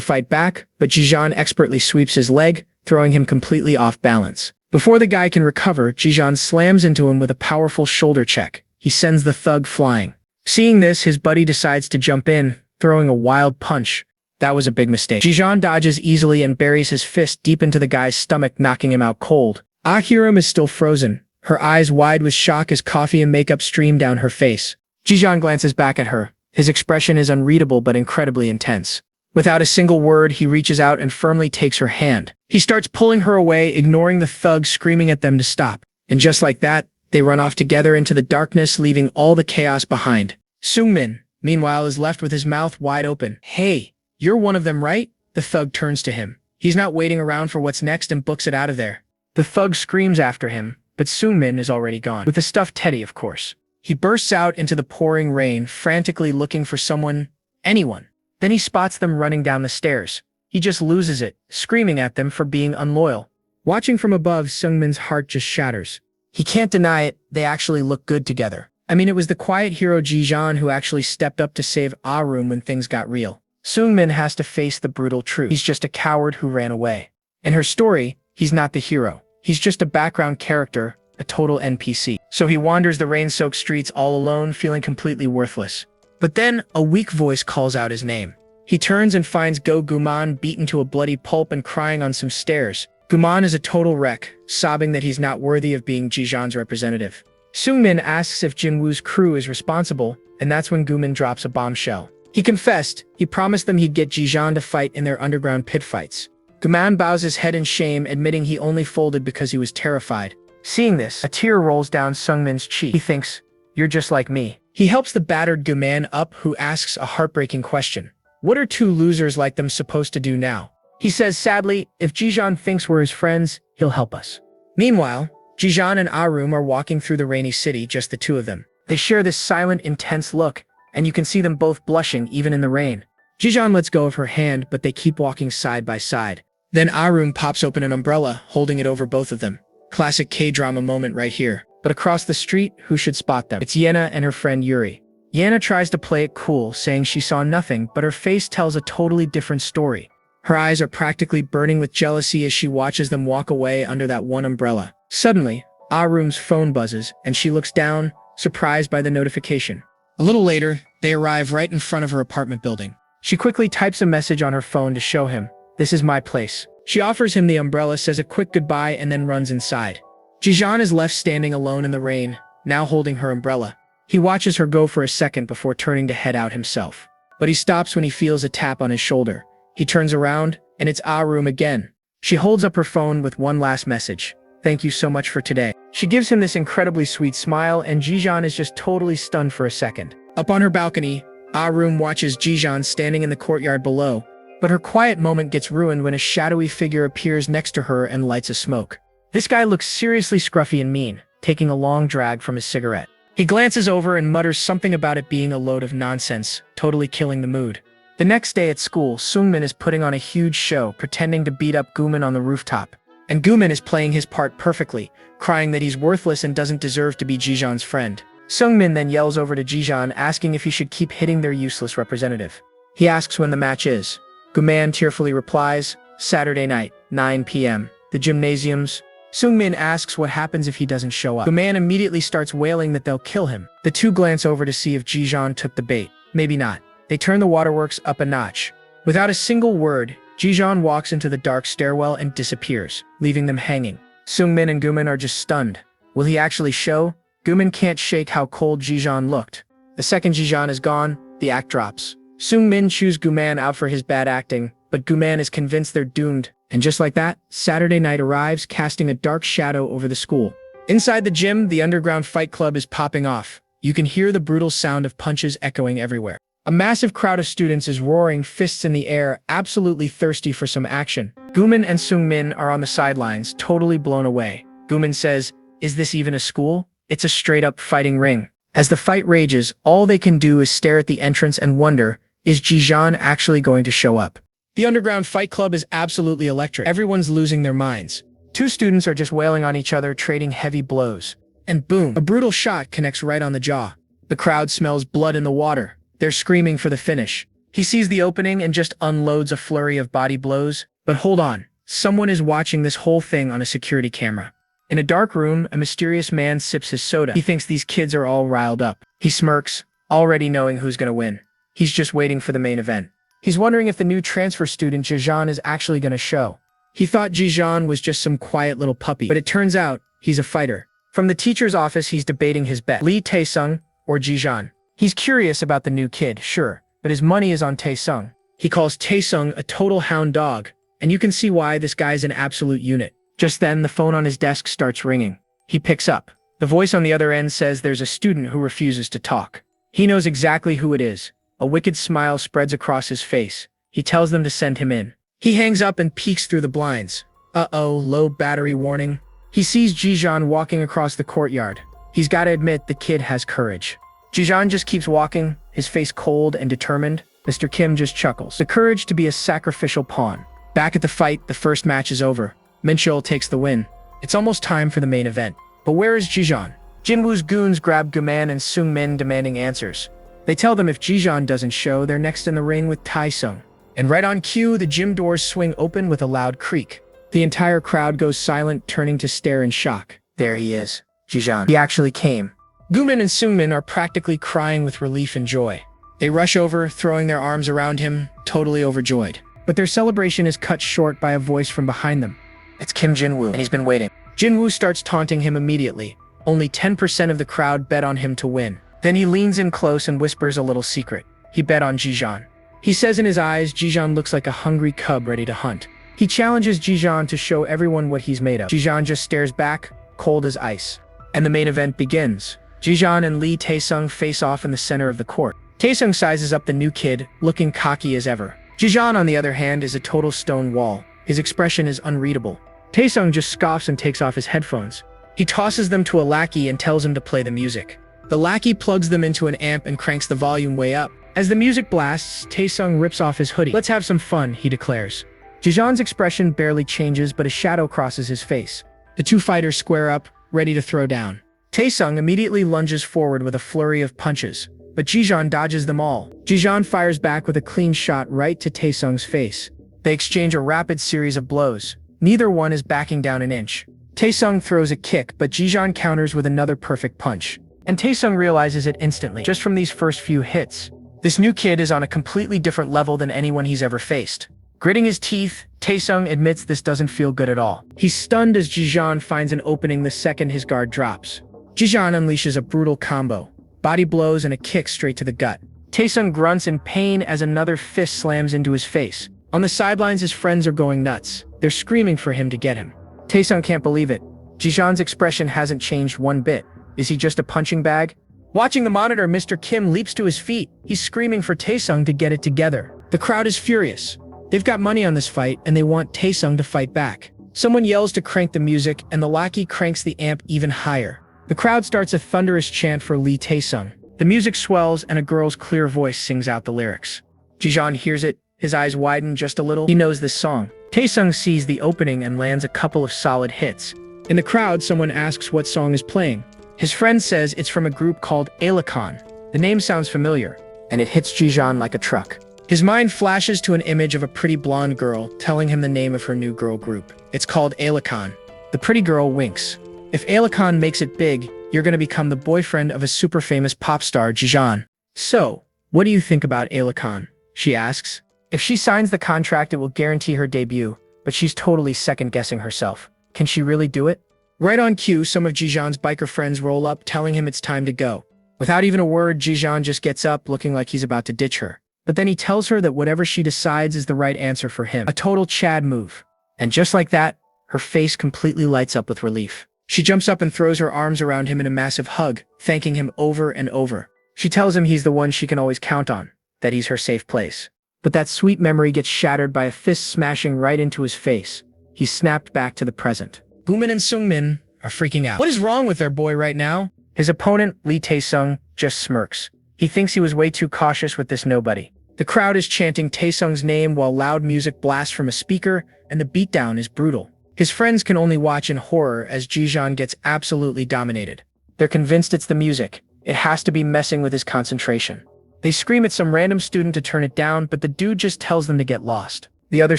[SPEAKER 1] fight back, but Jijan expertly sweeps his leg, throwing him completely off balance. Before the guy can recover, Jijan slams into him with a powerful shoulder check. He sends the thug flying. Seeing this, his buddy decides to jump in, throwing a wild punch. That was a big mistake. Jijan dodges easily and buries his fist deep into the guy's stomach, knocking him out cold. Aryum is still frozen, her eyes wide with shock as coffee and makeup stream down her face. Jijeon glances back at her. His expression is unreadable but incredibly intense. Without a single word, he reaches out and firmly takes her hand. He starts pulling her away, ignoring the thugs screaming at them to stop. And just like that, they run off together into the darkness, leaving all the chaos behind. Seungmin, meanwhile, is left with his mouth wide open. Hey, you're one of them, right? The thug turns to him. He's not waiting around for what's next and books it out of there. The thug screams after him, but Seungmin is already gone. With the stuffed teddy, of course. He bursts out into the pouring rain, frantically looking for someone, anyone. Then he spots them running down the stairs. He just loses it, screaming at them for being unloyal. Watching from above, Seungmin's heart just shatters. He can't deny it, they actually look good together. I mean, it was the quiet hero Jijeon who actually stepped up to save Arum when things got real. Seungmin has to face the brutal truth. He's just a coward who ran away. In her story, he's not the hero. He's just a background character, a total NPC. So he wanders the rain-soaked streets all alone, feeling completely worthless. But then, a weak voice calls out his name. He turns and finds Go Guman beaten to a bloody pulp and crying on some stairs. Guman is a total wreck, sobbing that he's not worthy of being Jijeon's representative. Seungmin asks if Jinwoo's crew is responsible, and that's when Guman drops a bombshell. He confessed. He promised them he'd get Jijeon to fight in their underground pit fights. Guman bows his head in shame, admitting he only folded because he was terrified. Seeing this, a tear rolls down Seungmin's cheek. He thinks, "You're just like me." He helps the battered Guman up, who asks a heartbreaking question. What are two losers like them supposed to do now? He says sadly, if Jijeon thinks we're his friends, he'll help us. Meanwhile, Jijeon and Arum are walking through the rainy city, just the two of them. They share this silent, intense look, and you can see them both blushing even in the rain. Jijeon lets go of her hand, but they keep walking side by side. Then Arum pops open an umbrella, holding it over both of them. Classic K-drama moment right here. But across the street, who should spot them? It's Yena and her friend Yuri. Yena tries to play it cool, saying she saw nothing, but her face tells a totally different story. Her eyes are practically burning with jealousy as she watches them walk away under that one umbrella. Suddenly, Arum's phone buzzes, and she looks down, surprised by the notification. A little later, they arrive right in front of her apartment building. She quickly types a message on her phone to show him, "This is my place." She offers him the umbrella, says a quick goodbye, and then runs inside. Jijeon is left standing alone in the rain, now holding her umbrella. He watches her go for a second before turning to head out himself. But he stops when he feels a tap on his shoulder. He turns around, and it's Arum again. She holds up her phone with one last message. "Thank you so much for today." She gives him this incredibly sweet smile, and Jijeon is just totally stunned for a second. Up on her balcony, Arum watches Jijeon standing in the courtyard below. But her quiet moment gets ruined when a shadowy figure appears next to her and lights a smoke. This guy looks seriously scruffy and mean, taking a long drag from his cigarette. He glances over and mutters something about it being a load of nonsense, totally killing the mood. The next day at school, Seungmin is putting on a huge show, pretending to beat up Guman on the rooftop. And Guman is playing his part perfectly, crying that he's worthless and doesn't deserve to be Jijeon's friend. Seungmin then yells over to Jijeon, asking if he should keep hitting their useless representative. He asks when the match is. Guman tearfully replies, "Saturday night, 9 p.m., the gymnasiums." Seungmin asks what happens if he doesn't show up. Guman immediately starts wailing that they'll kill him. The two glance over to see if Jijeon took the bait. Maybe not. They turn the waterworks up a notch. Without a single word, Jijeon walks into the dark stairwell and disappears, leaving them hanging. Seungmin and Guman are just stunned. Will he actually show? Guman can't shake how cold Jijeon looked. The second Jijeon is gone, the act drops. Seungmin chews Guman out for his bad acting, but Guman is convinced they're doomed. And just like that, Saturday night arrives, casting a dark shadow over the school. Inside the gym, the underground fight club is popping off. You can hear the brutal sound of punches echoing everywhere. A massive crowd of students is roaring, fists in the air, absolutely thirsty for some action. Guman and Seungmin are on the sidelines, totally blown away. Guman says, "Is this even a school? It's a straight-up fighting ring." As the fight rages, all they can do is stare at the entrance and wonder, is Jijeon actually going to show up? The underground fight club is absolutely electric. Everyone's losing their minds. Two students are just wailing on each other, trading heavy blows. And boom, a brutal shot connects right on the jaw. The crowd smells blood in the water. They're screaming for the finish. He sees the opening and just unloads a flurry of body blows. But hold on, someone is watching this whole thing on a security camera. In a dark room, a mysterious man sips his soda. He thinks these kids are all riled up. He smirks, already knowing who's gonna win. He's just waiting for the main event. He's wondering if the new transfer student Jijeon is actually gonna show. He thought Jijeon was just some quiet little puppy, but it turns out he's a fighter. From the teacher's office, he's debating his bet. Lee Tae-sung or Ji-jeon. He's curious about the new kid, sure, but his money is on Tae-sung. He calls Tae-sung a total hound dog, and you can see why. This guy's an absolute unit. Just then, the phone on his desk starts ringing. He picks up. The voice on the other end says there's a student who refuses to talk. He knows exactly who it is. A wicked smile spreads across his face. He tells them to send him in. He hangs up and peeks through the blinds. Uh-oh, low battery warning. He sees Ji-jeon walking across the courtyard. He's gotta admit, the kid has courage. Ji-jeon just keeps walking, his face cold and determined. Mr. Kim just chuckles. The courage to be a sacrificial pawn. Back at the fight, the first match is over. Minchul takes the win. It's almost time for the main event. But where is Ji-jeon? Jinwoo's goons grab Guman and Sung-min demanding answers. They tell them if Ji-jeon doesn't show, they're next in the ring with Tae-sung. And right on cue, the gym doors swing open with a loud creak. The entire crowd goes silent, turning to stare in shock. There he is, Ji-jeon. He actually came. Guman and Sung-min are practically crying with relief and joy. They rush over, throwing their arms around him, totally overjoyed. But their celebration is cut short by a voice from behind them. It's Kim Jinwoo, and he's been waiting. Jinwoo starts taunting him immediately. Only 10% of the crowd bet on him to win. Then he leans in close and whispers a little secret. He bet on Ji-jeon. He says in his eyes, Ji-jeon looks like a hungry cub ready to hunt. He challenges Ji-jeon to show everyone what he's made of. Ji-jeon just stares back, cold as ice. And the main event begins. Ji-jeon and Lee Tae-sung face off in the center of the court. Tae-sung sizes up the new kid, looking cocky as ever. Ji-jeon, on the other hand, is a total stone wall. His expression is unreadable. Tae-sung just scoffs and takes off his headphones. He tosses them to a lackey and tells him to play the music. The lackey plugs them into an amp and cranks the volume way up. As the music blasts, Tae-sung rips off his hoodie. Let's have some fun, he declares. Ji-jeon's expression barely changes, but a shadow crosses his face. The two fighters square up, ready to throw down. Tae-sung immediately lunges forward with a flurry of punches, but Ji-jeon dodges them all. Ji-jeon fires back with a clean shot right to Tae-sung's face. They exchange a rapid series of blows. Neither one is backing down an inch. Tae-sung throws a kick, but Ji-jeon counters with another perfect punch. And Tae-sung realizes it instantly, just from these first few hits. This new kid is on a completely different level than anyone he's ever faced. Gritting his teeth, Tae-sung admits this doesn't feel good at all. He's stunned as Ji-jeon finds an opening the second his guard drops. Ji-jeon unleashes a brutal combo. Body blows and a kick straight to the gut. Tae-sung grunts in pain as another fist slams into his face. On the sidelines, his friends are going nuts. They're screaming for him to get him. Tae-sung can't believe it. Ji-jeon's expression hasn't changed one bit. Is he just a punching bag? Watching the monitor, Mr. Kim leaps to his feet. He's screaming for Tae-sung to get it together. The crowd is furious. They've got money on this fight, and they want Tae-sung to fight back. Someone yells to crank the music, and the lackey cranks the amp even higher. The crowd starts a thunderous chant for Lee Tae-sung. The music swells, and a girl's clear voice sings out the lyrics. Ji-jeon hears it. His eyes widen just a little. He knows this song. Tae-sung sees the opening and lands a couple of solid hits. In the crowd, someone asks what song is playing. His friend says it's from a group called Anicap. The name sounds familiar, and it hits Ji-jeon like a truck. His mind flashes to an image of a pretty blonde girl telling him the name of her new girl group. It's called Anicap. The pretty girl winks. If Anicap makes it big, you're gonna become the boyfriend of a super famous pop star, Ji-jeon. So, what do you think about Anicap? She asks. If she signs the contract, it will guarantee her debut, but she's totally second-guessing herself. Can she really do it? Right on cue, some of Ji-jeon's biker friends roll up, telling him it's time to go. Without even a word, Ji-jeon just gets up, looking like he's about to ditch her. But then he tells her that whatever she decides is the right answer for him. A total Chad move. And just like that, her face completely lights up with relief. She jumps up and throws her arms around him in a massive hug, thanking him over and over. She tells him he's the one she can always count on, that he's her safe place. But that sweet memory gets shattered by a fist smashing right into his face. He's snapped back to the present. Guman and Sung-min are freaking out. What is wrong with their boy right now? His opponent, Lee Tae-sung, just smirks. He thinks he was way too cautious with this nobody. The crowd is chanting Tae-sung's name while loud music blasts from a speaker, and the beatdown is brutal. His friends can only watch in horror as Ji-jeon gets absolutely dominated. They're convinced it's the music. It has to be messing with his concentration. They scream at some random student to turn it down, but the dude just tells them to get lost. The other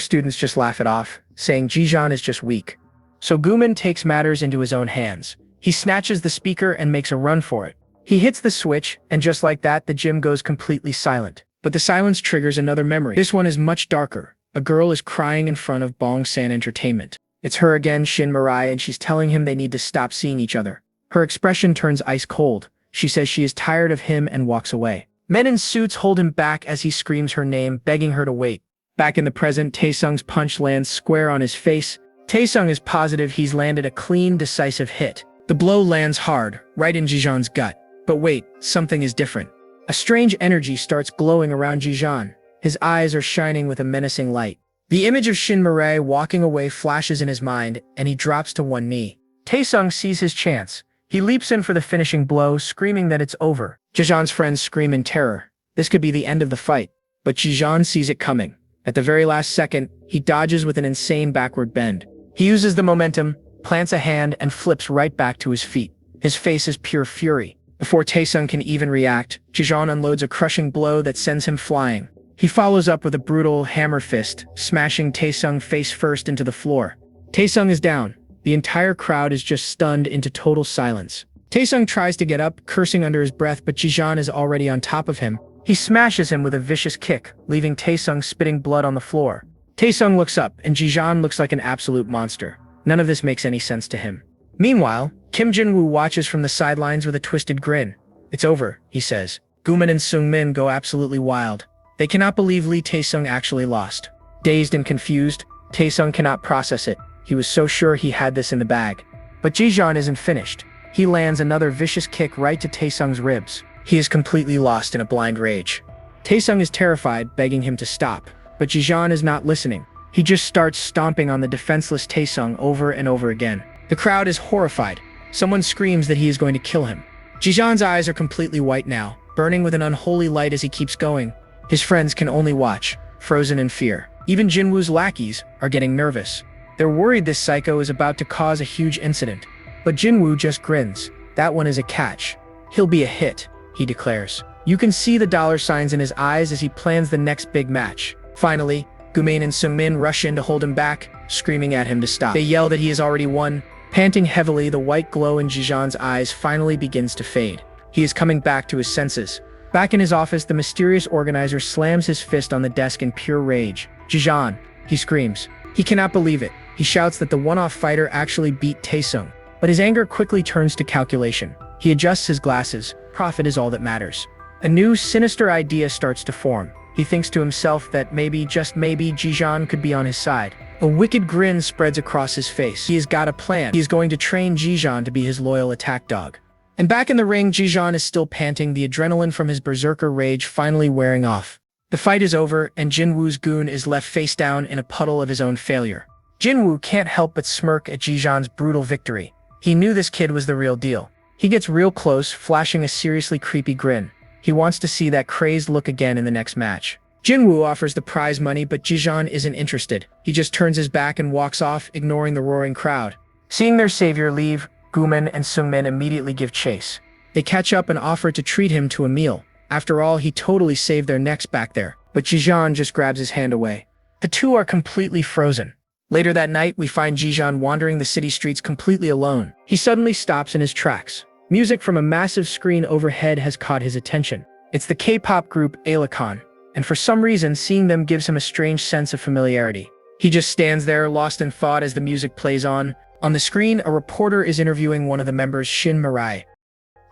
[SPEAKER 1] students just laugh it off, saying Ji-jeon is just weak. So Guman takes matters into his own hands. He snatches the speaker and makes a run for it. He hits the switch, and just like that, the gym goes completely silent. But the silence triggers another memory. This one is much darker. A girl is crying in front of Bong San Entertainment. It's her again, Shin Mirai, and she's telling him they need to stop seeing each other. Her expression turns ice cold. She says she is tired of him and walks away. Men in suits hold him back as he screams her name, begging her to wait. Back in the present, Taesung's punch lands square on his face. Taesung is positive he's landed a clean, decisive hit. The blow lands hard, right in Jijan's gut. But wait, something is different. A strange energy starts glowing around Jijan. His eyes are shining with a menacing light. The image of Shin Mirai walking away flashes in his mind, and he drops to one knee. Taesung sees his chance. He leaps in for the finishing blow, screaming that it's over. Jijan's friends scream in terror. This could be the end of the fight. But Jijan sees it coming. At the very last second, he dodges with an insane backward bend. He uses the momentum, plants a hand, and flips right back to his feet. His face is pure fury. Before Taesung can even react, Jijan unloads a crushing blow that sends him flying. He follows up with a brutal hammer fist, smashing Taesung face first into the floor. Taesung is down. The entire crowd is just stunned into total silence. Taesung tries to get up, cursing under his breath, but Jijan is already on top of him. He smashes him with a vicious kick, leaving Taesung spitting blood on the floor. Taesung looks up, and Jijan looks like an absolute monster. None of this makes any sense to him. Meanwhile, Kim Jin-woo watches from the sidelines with a twisted grin. It's over, he says. Guman and Seung-min go absolutely wild. They cannot believe Lee Taesung actually lost. Dazed and confused, Taesung cannot process it. He was so sure he had this in the bag. But Jijan isn't finished. He lands another vicious kick right to Taesung's ribs. He is completely lost in a blind rage. Taesung is terrified, begging him to stop. But Jijan is not listening. He just starts stomping on the defenseless Taesung over and over again. The crowd is horrified. Someone screams that he is going to kill him. Jijan's eyes are completely white now, burning with an unholy light as he keeps going. His friends can only watch, frozen in fear. Even Jinwoo's lackeys are getting nervous. They're worried this psycho is about to cause a huge incident. But Jinwoo just grins. That one is a catch. He'll be a hit, he declares. You can see the dollar signs in his eyes as he plans the next big match. Finally, Gumain and Seung-min rush in to hold him back, screaming at him to stop. They yell that he has already won. Panting heavily, the white glow in Jijan's eyes finally begins to fade. He is coming back to his senses. Back in his office, the mysterious organizer slams his fist on the desk in pure rage. Jijan, he screams. He cannot believe it. He shouts that the one-off fighter actually beat Taesung. But his anger quickly turns to calculation. He adjusts his glasses. Profit is all that matters. A new, sinister idea starts to form. He thinks to himself that maybe, just maybe, Jijan could be on his side. A wicked grin spreads across his face. He has got a plan. He is going to train Jijan to be his loyal attack dog. And back in the ring, Jijan is still panting, the adrenaline from his berserker rage finally wearing off. The fight is over, and Jinwoo's goon is left face down in a puddle of his own failure. Jinwoo can't help but smirk at Jijan's brutal victory. He knew this kid was the real deal. He gets real close, flashing a seriously creepy grin. He wants to see that crazed look again in the next match. Jinwoo offers the prize money, but Jijan isn't interested. He just turns his back and walks off, ignoring the roaring crowd. Seeing their savior leave, Guman and Seung-min immediately give chase. They catch up and offer to treat him to a meal. After all, he totally saved their necks back there. But Jijan just grabs his hand away. The two are completely frozen. Later that night, we find Jijan wandering the city streets completely alone. He suddenly stops in his tracks. Music from a massive screen overhead has caught his attention. It's the K-pop group Alicon, and for some reason, seeing them gives him a strange sense of familiarity. He just stands there, lost in thought as the music plays on. On the screen, a reporter is interviewing one of the members, Shin Mirai.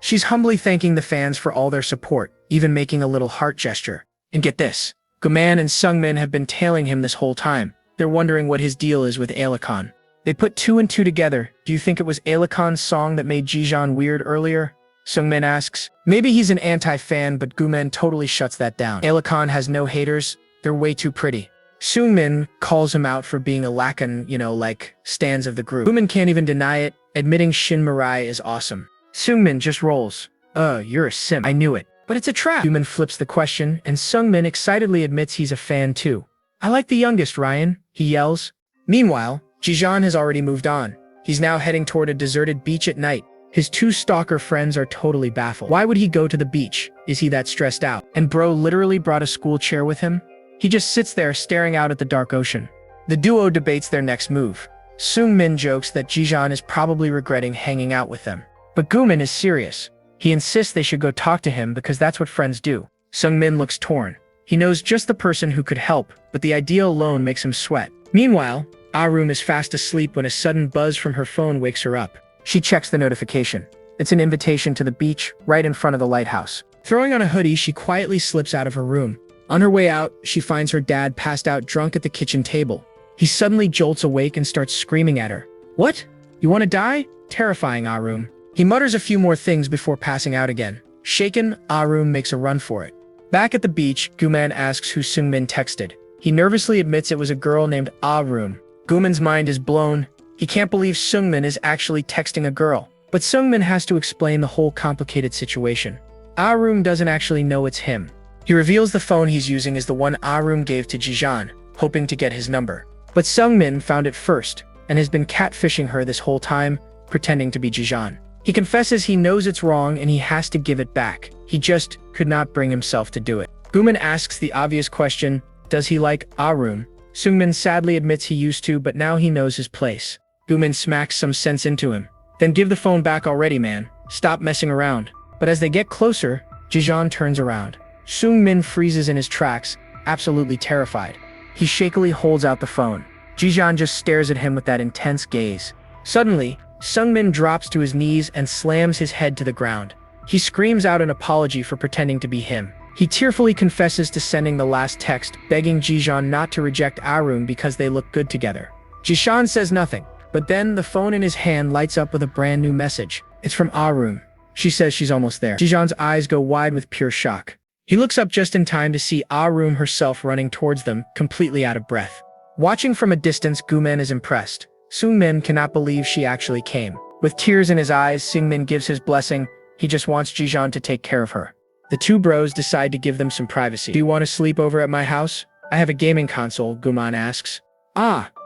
[SPEAKER 1] She's humbly thanking the fans for all their support, even making a little heart gesture. And get this, Guman and Seung-min have been tailing him this whole time. They're wondering what his deal is with Alicon. They put two and two together. Do you think it was Alicon's song that made Jijan weird earlier? Seung-min asks. Maybe he's an anti-fan, but Guman totally shuts that down. Alicon has no haters. They're way too pretty. Seung-min calls him out for being a lacan, like stans of the group. Guman can't even deny it, admitting Shin Mirai is awesome. Seung-min just rolls. You're a simp. I knew it. But it's a trap. Guman flips the question, and Seung-min excitedly admits he's a fan too. I like the youngest, Ryan, he yells. Meanwhile, Jijan has already moved on. He's now heading toward a deserted beach at night. His two stalker friends are totally baffled. Why would he go to the beach? Is he that stressed out? And bro literally brought a school chair with him? He just sits there staring out at the dark ocean. The duo debates their next move. Seung-min jokes that Jijan is probably regretting hanging out with them. But Guman is serious. He insists they should go talk to him because that's what friends do. Seung-min looks torn. He knows just the person who could help, but the idea alone makes him sweat. Meanwhile, Arum is fast asleep when a sudden buzz from her phone wakes her up. She checks the notification. It's an invitation to the beach, right in front of the lighthouse. Throwing on a hoodie, she quietly slips out of her room. On her way out, she finds her dad passed out drunk at the kitchen table. He suddenly jolts awake and starts screaming at her. "What? You want to die?" Terrifying Arum. He mutters a few more things before passing out again. Shaken, Arum makes a run for it. Back at the beach, Guman asks who Seungmin texted. He nervously admits it was a girl named Arum. Guman's mind is blown. He can't believe Seungmin is actually texting a girl. But Seungmin has to explain the whole complicated situation. Arum doesn't actually know it's him. He reveals the phone he's using is the one Arum gave to Jijan, hoping to get his number. But Seungmin found it first, and has been catfishing her this whole time, pretending to be Jijan. He confesses he knows it's wrong and he has to give it back. He just could not bring himself to do it. Guman asks the obvious question, does he like Arum? Seungmin sadly admits he used to, but now he knows his place. Guman smacks some sense into him. Then give the phone back already, man. Stop messing around. But as they get closer, Jijan turns around. Seungmin freezes in his tracks, absolutely terrified. He shakily holds out the phone. Jijan just stares at him with that intense gaze. Suddenly, Seungmin drops to his knees and slams his head to the ground. He screams out an apology for pretending to be him. He tearfully confesses to sending the last text, begging Jijan not to reject Arum because they look good together. Jijan says nothing, but then the phone in his hand lights up with a brand new message. It's from Arum. She says she's almost there. Jijan's eyes go wide with pure shock. He looks up just in time to see Arum herself running towards them, completely out of breath. Watching from a distance, Guman is impressed. Seungmin cannot believe she actually came. With tears in his eyes, Seungmin gives his blessing. He just wants Jijan to take care of her. The two bros decide to give them some privacy. Do you want to sleep over at my house? I have a gaming console, Guman asks.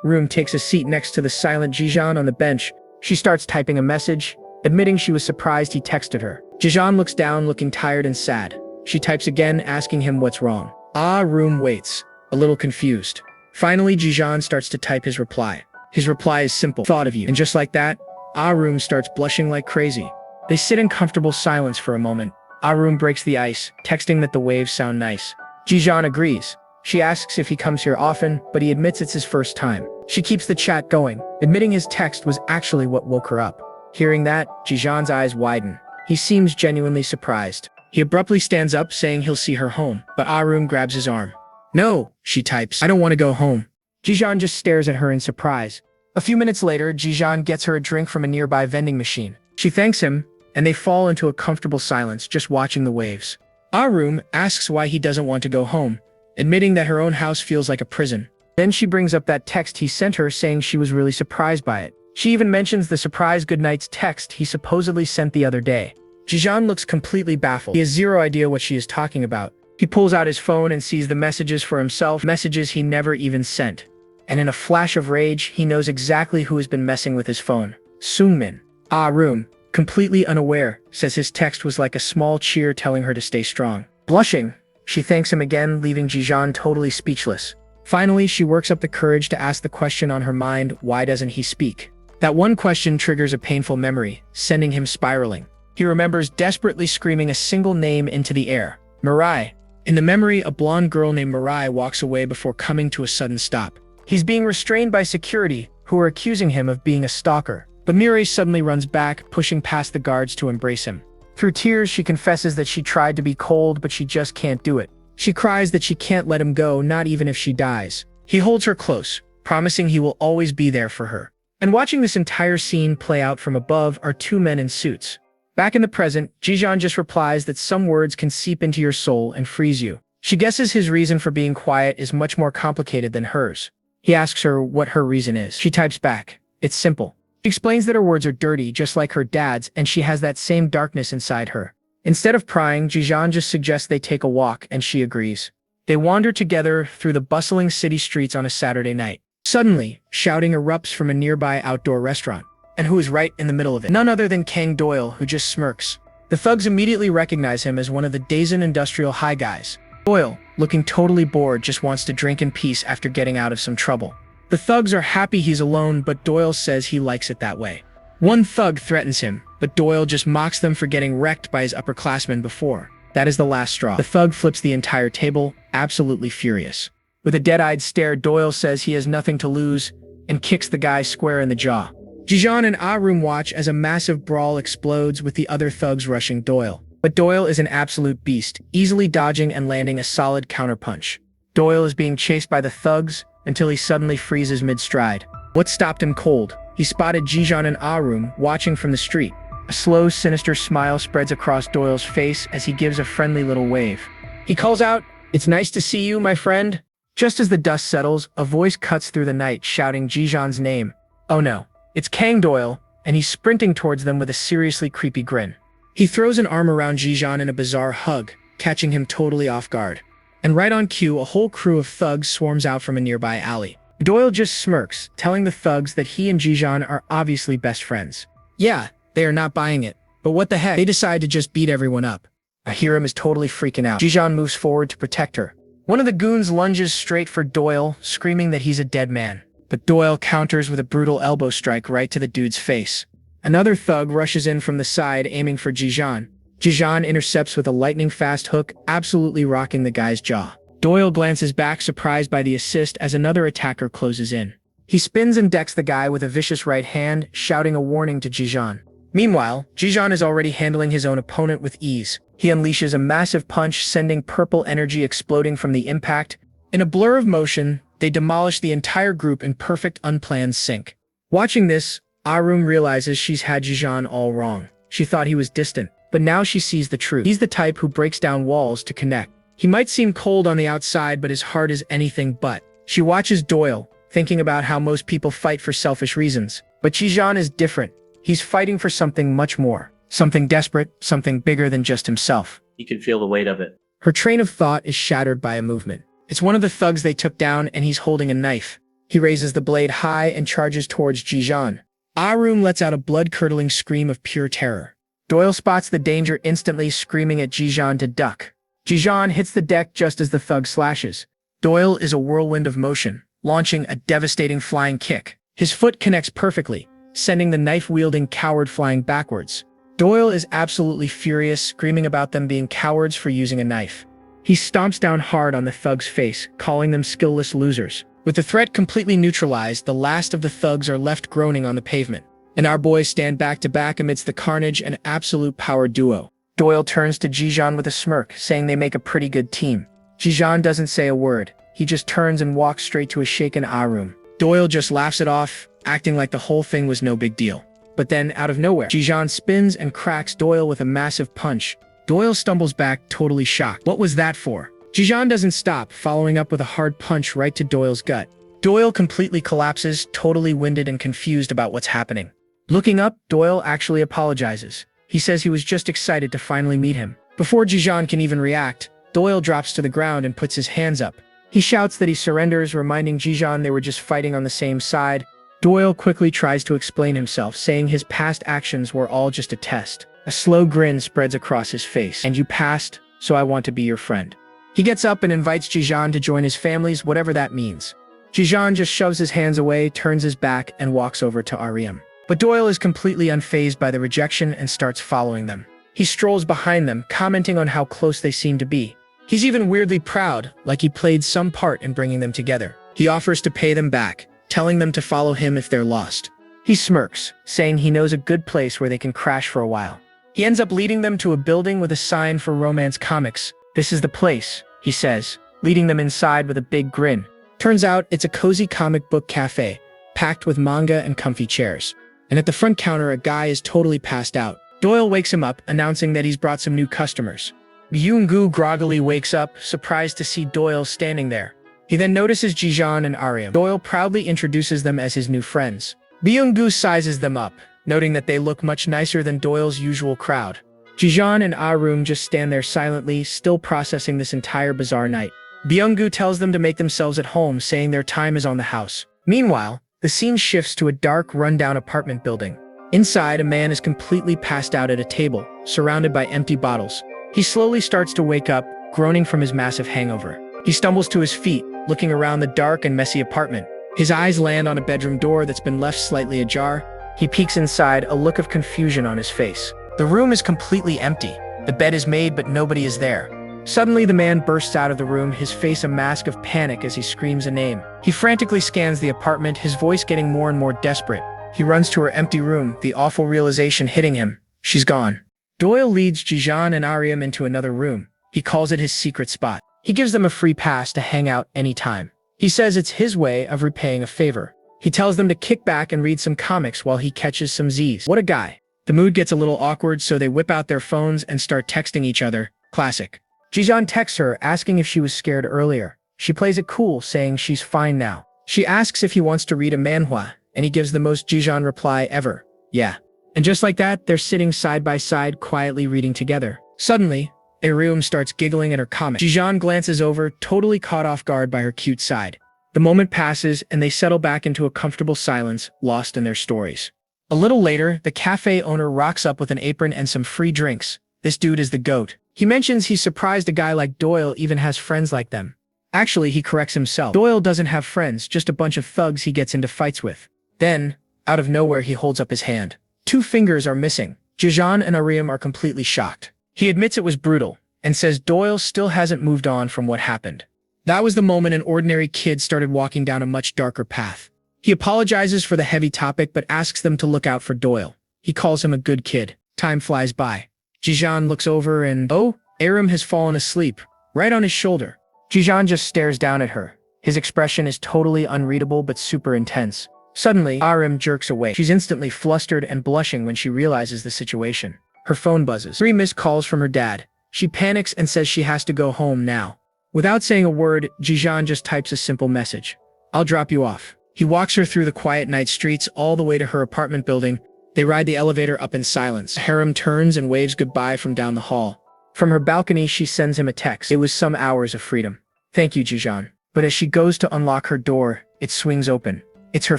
[SPEAKER 1] Rum takes a seat next to the silent Jijan on the bench. She starts typing a message, admitting she was surprised he texted her. Jijan looks down, looking tired and sad. She types again, asking him what's wrong. Rum waits, a little confused. Finally, Jijan starts to type his reply. His reply is simple. Thought of you. And just like that, Arum starts blushing like crazy. They sit in comfortable silence for a moment. Arum breaks the ice, texting that the waves sound nice. Jijan agrees. She asks if he comes here often, but he admits it's his first time. She keeps the chat going, admitting his text was actually what woke her up. Hearing that, Jijan's eyes widen. He seems genuinely surprised. He abruptly stands up, saying he'll see her home, but Arum grabs his arm. No, she types. I don't want to go home. Jijan just stares at her in surprise. A few minutes later, Jijan gets her a drink from a nearby vending machine. She thanks him, and they fall into a comfortable silence, just watching the waves. Arum asks why he doesn't want to go home, admitting that her own house feels like a prison. Then she brings up that text he sent her, saying she was really surprised by it. She even mentions the surprise goodnights text he supposedly sent the other day. Jijan looks completely baffled. He has zero idea what she is talking about. He pulls out his phone and sees the messages for himself, messages he never even sent. And in a flash of rage, he knows exactly who has been messing with his phone. Seungmin. Arum, completely unaware, says his text was like a small cheer telling her to stay strong. Blushing, she thanks him again, leaving Jijan totally speechless. Finally, she works up the courage to ask the question on her mind, why doesn't he speak? That one question triggers a painful memory, sending him spiraling. He remembers desperately screaming a single name into the air. Mirai. In the memory, a blonde girl named Mirai walks away before coming to a sudden stop. He's being restrained by security, who are accusing him of being a stalker. But Mirai suddenly runs back, pushing past the guards to embrace him. Through tears, she confesses that she tried to be cold, but she just can't do it. She cries that she can't let him go, not even if she dies. He holds her close, promising he will always be there for her. And watching this entire scene play out from above are two men in suits. Back in the present, Jijan just replies that some words can seep into your soul and freeze you. She guesses his reason for being quiet is much more complicated than hers. He asks her what her reason is. She types back, it's simple. She explains that her words are dirty, just like her dad's, and she has that same darkness inside her. Instead of prying, Jijan just suggests they take a walk, and she agrees. They wander together through the bustling city streets on a Saturday night. Suddenly, shouting erupts from a nearby outdoor restaurant. And who is right in the middle of it? None other than Kang Doyle, who just smirks. The thugs immediately recognize him as one of the Dazen Industrial High guys. Doyle, looking totally bored, just wants to drink in peace after getting out of some trouble. The thugs are happy he's alone, but Doyle says he likes it that way. One thug threatens him, but Doyle just mocks them for getting wrecked by his upperclassmen before. That is the last straw. The thug flips the entire table, absolutely furious. With a dead-eyed stare, Doyle says he has nothing to lose and kicks the guy square in the jaw. Jijan and Ah-room watch as a massive brawl explodes with the other thugs rushing Doyle. But Doyle is an absolute beast, easily dodging and landing a solid counterpunch. Doyle is being chased by the thugs until he suddenly freezes mid-stride. What stopped him cold? He spotted Jijan and Ah-room watching from the street. A slow, sinister smile spreads across Doyle's face as he gives a friendly little wave. He calls out, "It's nice to see you, my friend." Just as the dust settles, a voice cuts through the night shouting Jijan's name. Oh no, it's Kang Doyle, and he's sprinting towards them with a seriously creepy grin. He throws an arm around Jijan in a bizarre hug, catching him totally off guard. And right on cue, a whole crew of thugs swarms out from a nearby alley. Doyle just smirks, telling the thugs that he and Jijan are obviously best friends. Yeah, they are not buying it, but what the heck, they decide to just beat everyone up. Ahiram is totally freaking out. Jijan moves forward to protect her. One of the goons lunges straight for Doyle, screaming that he's a dead man. But Doyle counters with a brutal elbow strike right to the dude's face. Another thug rushes in from the side, aiming for Jijan. Jijan intercepts with a lightning-fast hook, absolutely rocking the guy's jaw. Doyle glances back, surprised by the assist as another attacker closes in. He spins and decks the guy with a vicious right hand, shouting a warning to Jijan. Meanwhile, Jijan is already handling his own opponent with ease. He unleashes a massive punch, sending purple energy exploding from the impact. In a blur of motion, they demolish the entire group in perfect unplanned sync. Watching this, Ah-room realizes she's had Jijan all wrong. She thought he was distant, but now she sees the truth. He's the type who breaks down walls to connect. He might seem cold on the outside, but his heart is anything but. She watches Doyle, thinking about how most people fight for selfish reasons. But Jijan is different. He's fighting for something much more. Something desperate, something bigger than just himself.
[SPEAKER 3] You can feel the weight of it.
[SPEAKER 1] Her train of thought is shattered by a movement. It's one of the thugs they took down, and he's holding a knife. He raises the blade high and charges towards Jijan. Ah-room lets out a blood-curdling scream of pure terror. Doyle spots the danger instantly, screaming at Jijan to duck. Jijan hits the deck just as the thug slashes. Doyle is a whirlwind of motion, launching a devastating flying kick. His foot connects perfectly, sending the knife-wielding coward flying backwards. Doyle is absolutely furious, screaming about them being cowards for using a knife. He stomps down hard on the thug's face, calling them skillless losers. With the threat completely neutralized, the last of the thugs are left groaning on the pavement. And our boys stand back to back amidst the carnage, an absolute power duo. Doyle turns to Jijan with a smirk, saying they make a pretty good team. Jijan doesn't say a word. He just turns and walks straight to a shaken Ah-room. Doyle just laughs it off, acting like the whole thing was no big deal. But then, out of nowhere, Jijan spins and cracks Doyle with a massive punch. Doyle stumbles back, totally shocked. What was that for? Jijan doesn't stop, following up with a hard punch right to Doyle's gut. Doyle completely collapses, totally winded and confused about what's happening. Looking up, Doyle actually apologizes. He says he was just excited to finally meet him. Before Jijan can even react, Doyle drops to the ground and puts his hands up. He shouts that he surrenders, reminding Jijan they were just fighting on the same side. Doyle quickly tries to explain himself, saying his past actions were all just a test. A slow grin spreads across his face. And you passed, so I want to be your friend. He gets up and invites Jijan to join his families, whatever that means. Jijan just shoves his hands away, turns his back, and walks over to Ariam. But Doyle is completely unfazed by the rejection and starts following them. He strolls behind them, commenting on how close they seem to be. He's even weirdly proud, like he played some part in bringing them together. He offers to pay them back, telling them to follow him if they're lost. He smirks, saying he knows a good place where they can crash for a while. He ends up leading them to a building with a sign for romance comics. This is the place, he says, leading them inside with a big grin. Turns out it's a cozy comic book cafe, packed with manga and comfy chairs. And at the front counter, a guy is totally passed out. Doyle wakes him up, announcing that he's brought some new customers. Byung-gu groggily wakes up, surprised to see Doyle standing there. He then notices Jijan and Ariam. Doyle proudly introduces them as his new friends. Byung-gu sizes them up, noting that they look much nicer than Doyle's usual crowd. Jijan and Ah-room just stand there silently, still processing this entire bizarre night. Byung-gu tells them to make themselves at home, saying their time is on the house. Meanwhile, the scene shifts to a dark, rundown apartment building. Inside, a man is completely passed out at a table, surrounded by empty bottles. He slowly starts to wake up, groaning from his massive hangover. He stumbles to his feet, looking around the dark and messy apartment. His eyes land on a bedroom door that's been left slightly ajar. He peeks inside, a look of confusion on his face. The room is completely empty. The bed is made, but nobody is there. Suddenly, the man bursts out of the room, his face a mask of panic as he screams a name. He frantically scans the apartment, his voice getting more and more desperate. He runs to her empty room, the awful realization hitting him. She's gone. Doyle leads Jijan and Ariam into another room. He calls it his secret spot. He gives them a free pass to hang out anytime. He says it's his way of repaying a favor. He tells them to kick back and read some comics while he catches some Z's. What a guy. The mood gets a little awkward, so they whip out their phones and start texting each other. Classic. Jijan texts her, asking if she was scared earlier. She plays it cool, saying she's fine now. She asks if he wants to read a manhwa, and he gives the most Jijan reply ever. Yeah. And just like that, they're sitting side by side, quietly reading together. Suddenly, Ariam starts giggling at her comic. Jijan glances over, totally caught off guard by her cute side. The moment passes, and they settle back into a comfortable silence, lost in their stories. A little later, the cafe owner rocks up with an apron and some free drinks. This dude is the GOAT. He mentions he's surprised a guy like Doyle even has friends like them. Actually, he corrects himself. Doyle doesn't have friends, just a bunch of thugs he gets into fights with. Then, out of nowhere, he holds up his hand. 2 fingers are missing. Jijan and Ariam are completely shocked. He admits it was brutal, and says Doyle still hasn't moved on from what happened. That was the moment an ordinary kid started walking down a much darker path. He apologizes for the heavy topic, but asks them to look out for Doyle. He calls him a good kid. Time flies by. Jijan looks over and, oh, Ariam has fallen asleep, right on his shoulder. Jijan just stares down at her. His expression is totally unreadable but super intense. Suddenly, Ariam jerks away. She's instantly flustered and blushing when she realizes the situation. Her phone buzzes. 3 missed calls from her dad. She panics and says she has to go home now. Without saying a word, Jijan just types a simple message. I'll drop you off. He walks her through the quiet night streets all the way to her apartment building. They ride the elevator up in silence. Ariam turns and waves goodbye from down the hall. From her balcony, she sends him a text. It was some hours of freedom. Thank you, Jijan. But as she goes to unlock her door, it swings open. It's her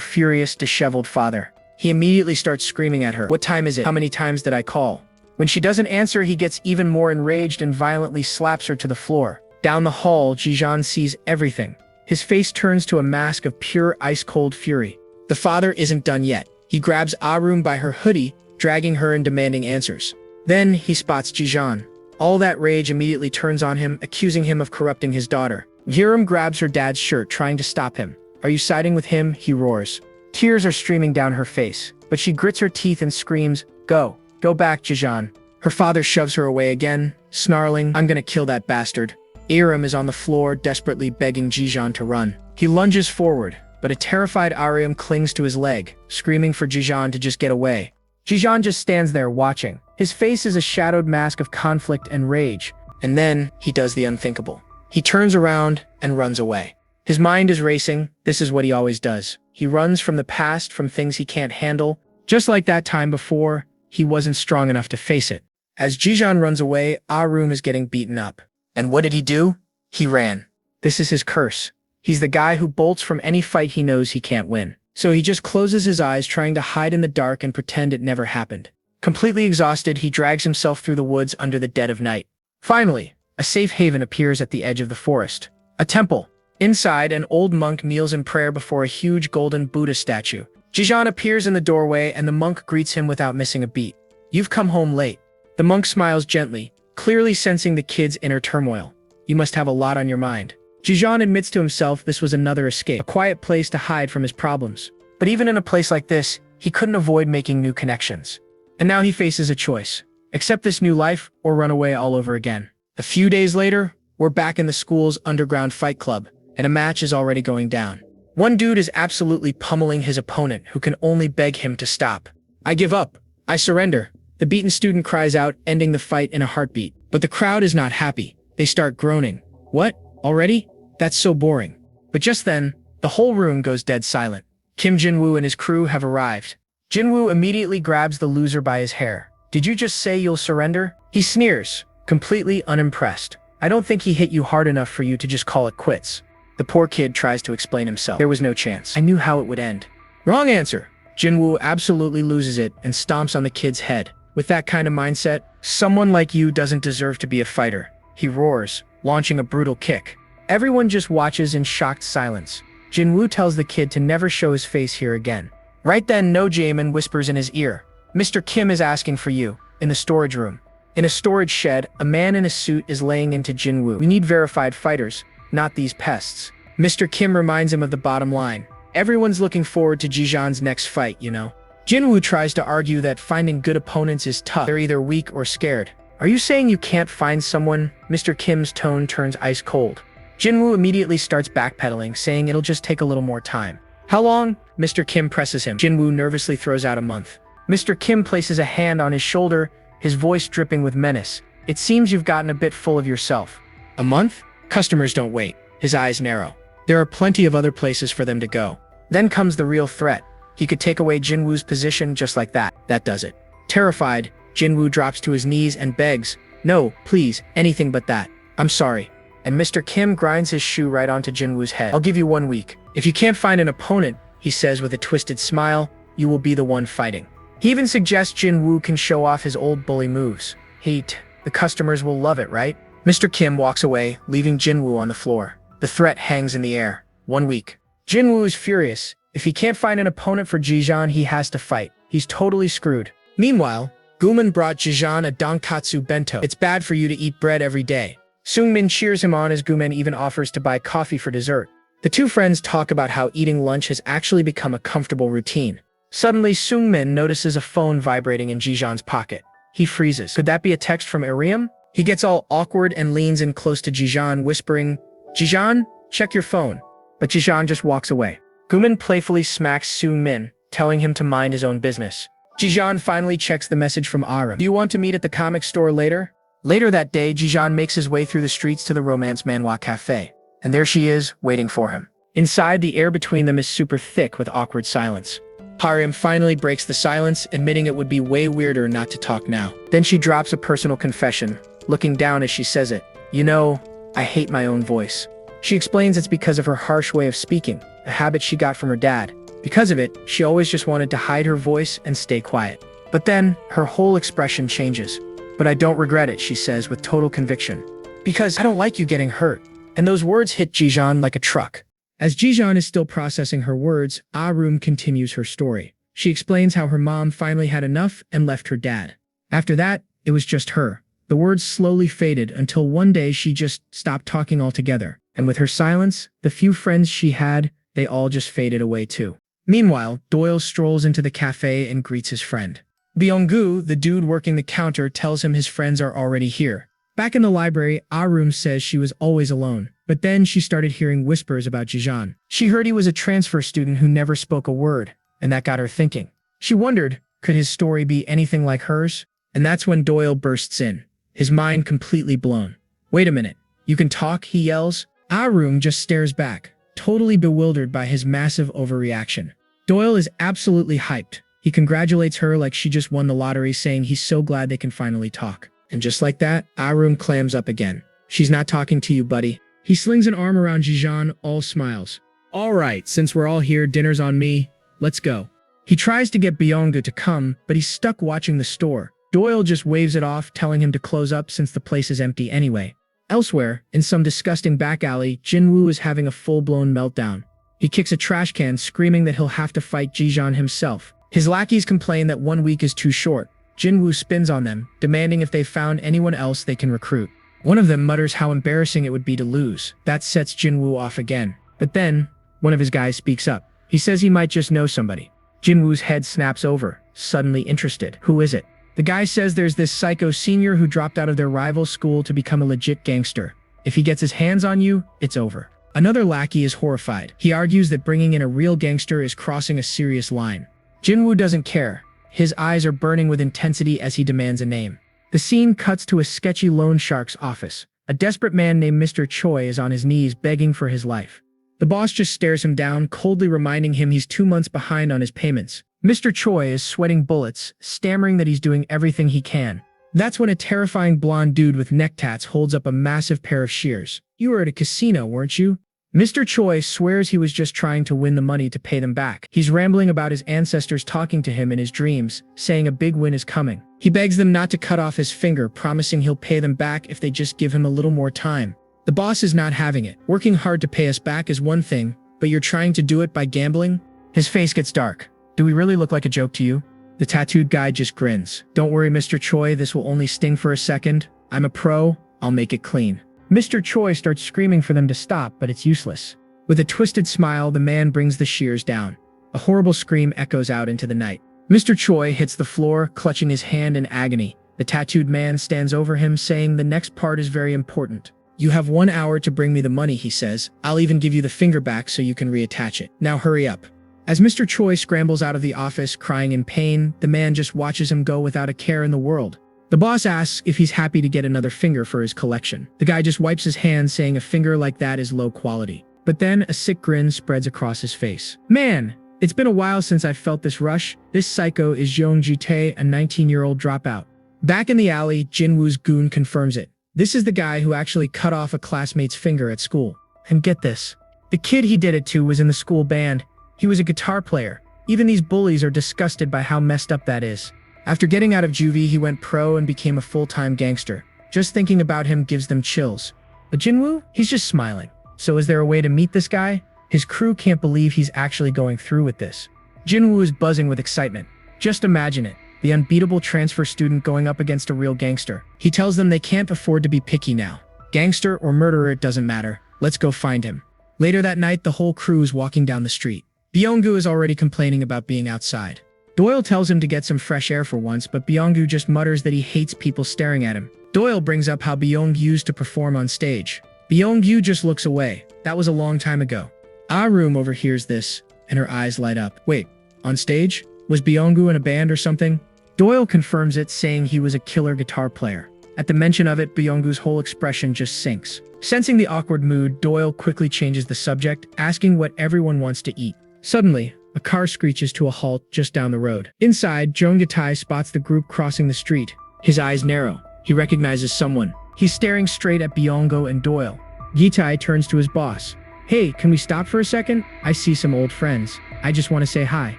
[SPEAKER 1] furious, disheveled father. He immediately starts screaming at her. What time is it? How many times did I call? When she doesn't answer, he gets even more enraged and violently slaps her to the floor. Down the hall, Jijan sees everything. His face turns to a mask of pure ice-cold fury. The father isn't done yet. He grabs Ariam by her hoodie, dragging her and demanding answers. Then he spots Jijan. All that rage immediately turns on him, accusing him of corrupting his daughter. Ariam grabs her dad's shirt, trying to stop him. Are you siding with him? He roars. Tears are streaming down her face, but she grits her teeth and screams, Go back, Jijan. Her father shoves her away again, snarling, I'm gonna kill that bastard. Ariam is on the floor, desperately begging Jijan to run. He lunges forward, but a terrified Ariam clings to his leg, screaming for Jijan to just get away. Jijan just stands there watching. His face is a shadowed mask of conflict and rage, and then he does the unthinkable. He turns around and runs away. His mind is racing. This is what he always does. He runs from the past, from things he can't handle. Just like that time before, he wasn't strong enough to face it. As Jijan runs away, Ariam is getting beaten up. And what did he do? He ran. This is his curse. He's the guy who bolts from any fight he knows he can't win. So he just closes his eyes, trying to hide in the dark and pretend it never happened. Completely exhausted, he drags himself through the woods under the dead of night. Finally, a safe haven appears at the edge of the forest. A temple. Inside, an old monk kneels in prayer before a huge golden Buddha statue. Jijan appears in the doorway and the monk greets him without missing a beat. You've come home late. The monk smiles gently, clearly sensing the kid's inner turmoil. You must have a lot on your mind. Jijan admits to himself this was another escape, a quiet place to hide from his problems. But even in a place like this, he couldn't avoid making new connections. And now he faces a choice. Accept this new life or run away all over again. A few days later, we're back in the school's underground fight club, and a match is already going down. One dude is absolutely pummeling his opponent, who can only beg him to stop. I give up. I surrender. The beaten student cries out, ending the fight in a heartbeat. But the crowd is not happy. They start groaning. What? Already? That's so boring. But just then, the whole room goes dead silent. Kim Jinwoo and his crew have arrived. Jinwoo immediately grabs the loser by his hair. Did you just say you'll surrender? He sneers, completely unimpressed. I don't think he hit you hard enough for you to just call it quits. The poor kid tries to explain himself. There was no chance. I knew how it would end. Wrong answer. Jinwoo absolutely loses it and stomps on the kid's head. With that kind of mindset, someone like you doesn't deserve to be a fighter. He roars, launching a brutal kick. Everyone just watches in shocked silence. Jinwoo tells the kid to never show his face here again. Right then, No Jaemin whispers in his ear, Mr. Kim is asking for you, in the storage room. In a storage shed, a man in a suit is laying into Jinwoo. We need verified fighters, not these pests. Mr. Kim reminds him of the bottom line. Everyone's looking forward to Jijan's next fight, you know. Jinwoo tries to argue that finding good opponents is tough. They're either weak or scared. Are you saying you can't find someone? Mr. Kim's tone turns ice cold. Jinwoo immediately starts backpedaling, saying it'll just take a little more time. How long? Mr. Kim presses him. Jinwoo nervously throws out a month. Mr. Kim places a hand on his shoulder, his voice dripping with menace. It seems you've gotten a bit full of yourself. A month? Customers don't wait. His eyes narrow. There are plenty of other places for them to go. Then comes the real threat. He could take away Jinwoo's position just like that. That does it. Terrified, Jinwoo drops to his knees and begs, "No, please, anything but that. I'm sorry." And Mr. Kim grinds his shoe right onto Jinwoo's head. "I'll give you 1 week. If you can't find an opponent," he says with a twisted smile, "you will be the one fighting." He even suggests Jinwoo can show off his old bully moves. The customers will love it, right? Mr. Kim walks away, leaving Jinwoo on the floor. The threat hangs in the air. 1 week. Jinwoo is furious. If he can't find an opponent for Jijan, he has to fight. He's totally screwed. Meanwhile, Guman brought Jijan a donkatsu bento. It's bad for you to eat bread every day. Seungmin cheers him on as Guman even offers to buy coffee for dessert. The two friends talk about how eating lunch has actually become a comfortable routine. Suddenly, Seungmin notices a phone vibrating in Jijan's pocket. He freezes. Could that be a text from Ariam? He gets all awkward and leans in close to Jijan, whispering, "Jijan, check your phone." But Jijan just walks away. Guman playfully smacks Seungmin, telling him to mind his own business. Jijan finally checks the message from Aram. "Do you want to meet at the comic store later?" Later that day, Jijan makes his way through the streets to the romance manhwa cafe. And there she is, waiting for him. Inside, the air between them is super thick with awkward silence. Aram finally breaks the silence, admitting it would be way weirder not to talk now. Then she drops a personal confession, looking down as she says it. "You know, I hate my own voice." She explains it's because of her harsh way of speaking, a habit she got from her dad. Because of it, she always just wanted to hide her voice and stay quiet. But then, her whole expression changes. "But I don't regret it," she says with total conviction. "Because I don't like you getting hurt." And those words hit Jijan like a truck. As Jijan is still processing her words, Arum continues her story. She explains how her mom finally had enough and left her dad. After that, it was just her. The words slowly faded until one day she just stopped talking altogether. And with her silence, the few friends she had, they all just faded away too. Meanwhile, Doyle strolls into the cafe and greets his friend. Byung-gu, the dude working the counter, tells him his friends are already here. Back in the library, Arum says she was always alone, but then she started hearing whispers about Jijan. She heard he was a transfer student who never spoke a word, and that got her thinking. She wondered, could his story be anything like hers? And that's when Doyle bursts in, his mind completely blown. "Wait a minute, you can talk?" he yells. Arum just stares back, totally bewildered by his massive overreaction. Doyle is absolutely hyped. He congratulates her like she just won the lottery, saying he's so glad they can finally talk. And just like that, Arum clams up again. "She's not talking to you, buddy." He slings an arm around Jijan, all smiles. "All right, since we're all here, dinner's on me. Let's go." He tries to get Byung-gu to come, but he's stuck watching the store. Doyle just waves it off, telling him to close up since the place is empty anyway. Elsewhere, in some disgusting back alley, Jinwoo is having a full-blown meltdown. He kicks a trash can, screaming that he'll have to fight Jijan himself. His lackeys complain that 1 week is too short. Jinwoo spins on them, demanding if they've found anyone else they can recruit. One of them mutters how embarrassing it would be to lose. That sets Jinwoo off again. But then, one of his guys speaks up. He says he might just know somebody. Jinwoo's head snaps over, suddenly interested. Who is it? The guy says there's this psycho senior who dropped out of their rival school to become a legit gangster. If he gets his hands on you, it's over. Another lackey is horrified. He argues that bringing in a real gangster is crossing a serious line. Jinwoo doesn't care. His eyes are burning with intensity as he demands a name. The scene cuts to a sketchy loan shark's office. A desperate man named Mr. Choi is on his knees begging for his life. The boss just stares him down, coldly reminding him he's 2 months behind on his payments. Mr. Choi is sweating bullets, stammering that he's doing everything he can. That's when a terrifying blonde dude with neck tats holds up a massive pair of shears. "You were at a casino, weren't you?" Mr. Choi swears he was just trying to win the money to pay them back. He's rambling about his ancestors talking to him in his dreams, saying a big win is coming. He begs them not to cut off his finger, promising he'll pay them back if they just give him a little more time. The boss is not having it. "Working hard to pay us back is one thing, but you're trying to do it by gambling?" His face gets dark. "Do we really look like a joke to you?" The tattooed guy just grins. "Don't worry, Mr. Choi, this will only sting for a second. I'm a pro. I'll make it clean." Mr. Choi starts screaming for them to stop, but it's useless. With a twisted smile, the man brings the shears down. A horrible scream echoes out into the night. Mr. Choi hits the floor, clutching his hand in agony. The tattooed man stands over him, saying the next part is very important. You have 1 hour to bring me the money, he says. I'll even give you the finger back so you can reattach it. Now hurry up. As Mr. Choi scrambles out of the office, crying in pain, the man just watches him go without a care in the world. The boss asks if he's happy to get another finger for his collection. The guy just wipes his hand, saying a finger like that is low quality. But then a sick grin spreads across his face. Man, it's been a while since I felt this rush. This psycho is Young Ji-tae, a 19-year-old dropout. Back in the alley, Jinwoo's goon confirms it. This is the guy who actually cut off a classmate's finger at school. And get this, the kid he did it to was in the school band. He was a guitar player. Even these bullies are disgusted by how messed up that is. After getting out of juvie, he went pro and became a full-time gangster. Just thinking about him gives them chills. But Jinwoo? He's just smiling. So is there a way to meet this guy? His crew can't believe he's actually going through with this. Jinwoo is buzzing with excitement. Just imagine it. The unbeatable transfer student going up against a real gangster. He tells them they can't afford to be picky now. Gangster or murderer, it doesn't matter. Let's go find him. Later that night, the whole crew is walking down the street. Byung-gu is already complaining about being outside. Doyle tells him to get some fresh air for once, but Byung-gu just mutters that he hates people staring at him. Doyle brings up how Byung-gu used to perform on stage. Byung-gu just looks away. That was a long time ago. Ah-room overhears this, and her eyes light up. Wait, on stage? Was Byung-gu in a band or something? Doyle confirms it, saying he was a killer guitar player. At the mention of it, Byung-gu's whole expression just sinks. Sensing the awkward mood, Doyle quickly changes the subject, asking what everyone wants to eat. Suddenly, a car screeches to a halt just down the road. Inside, Jung Gi-tae spots the group crossing the street. His eyes narrow. He recognizes someone. He's staring straight at Byung-gu and Doyle. Gi-tae turns to his boss. Hey, can we stop for a second? I see some old friends. I just want to say hi.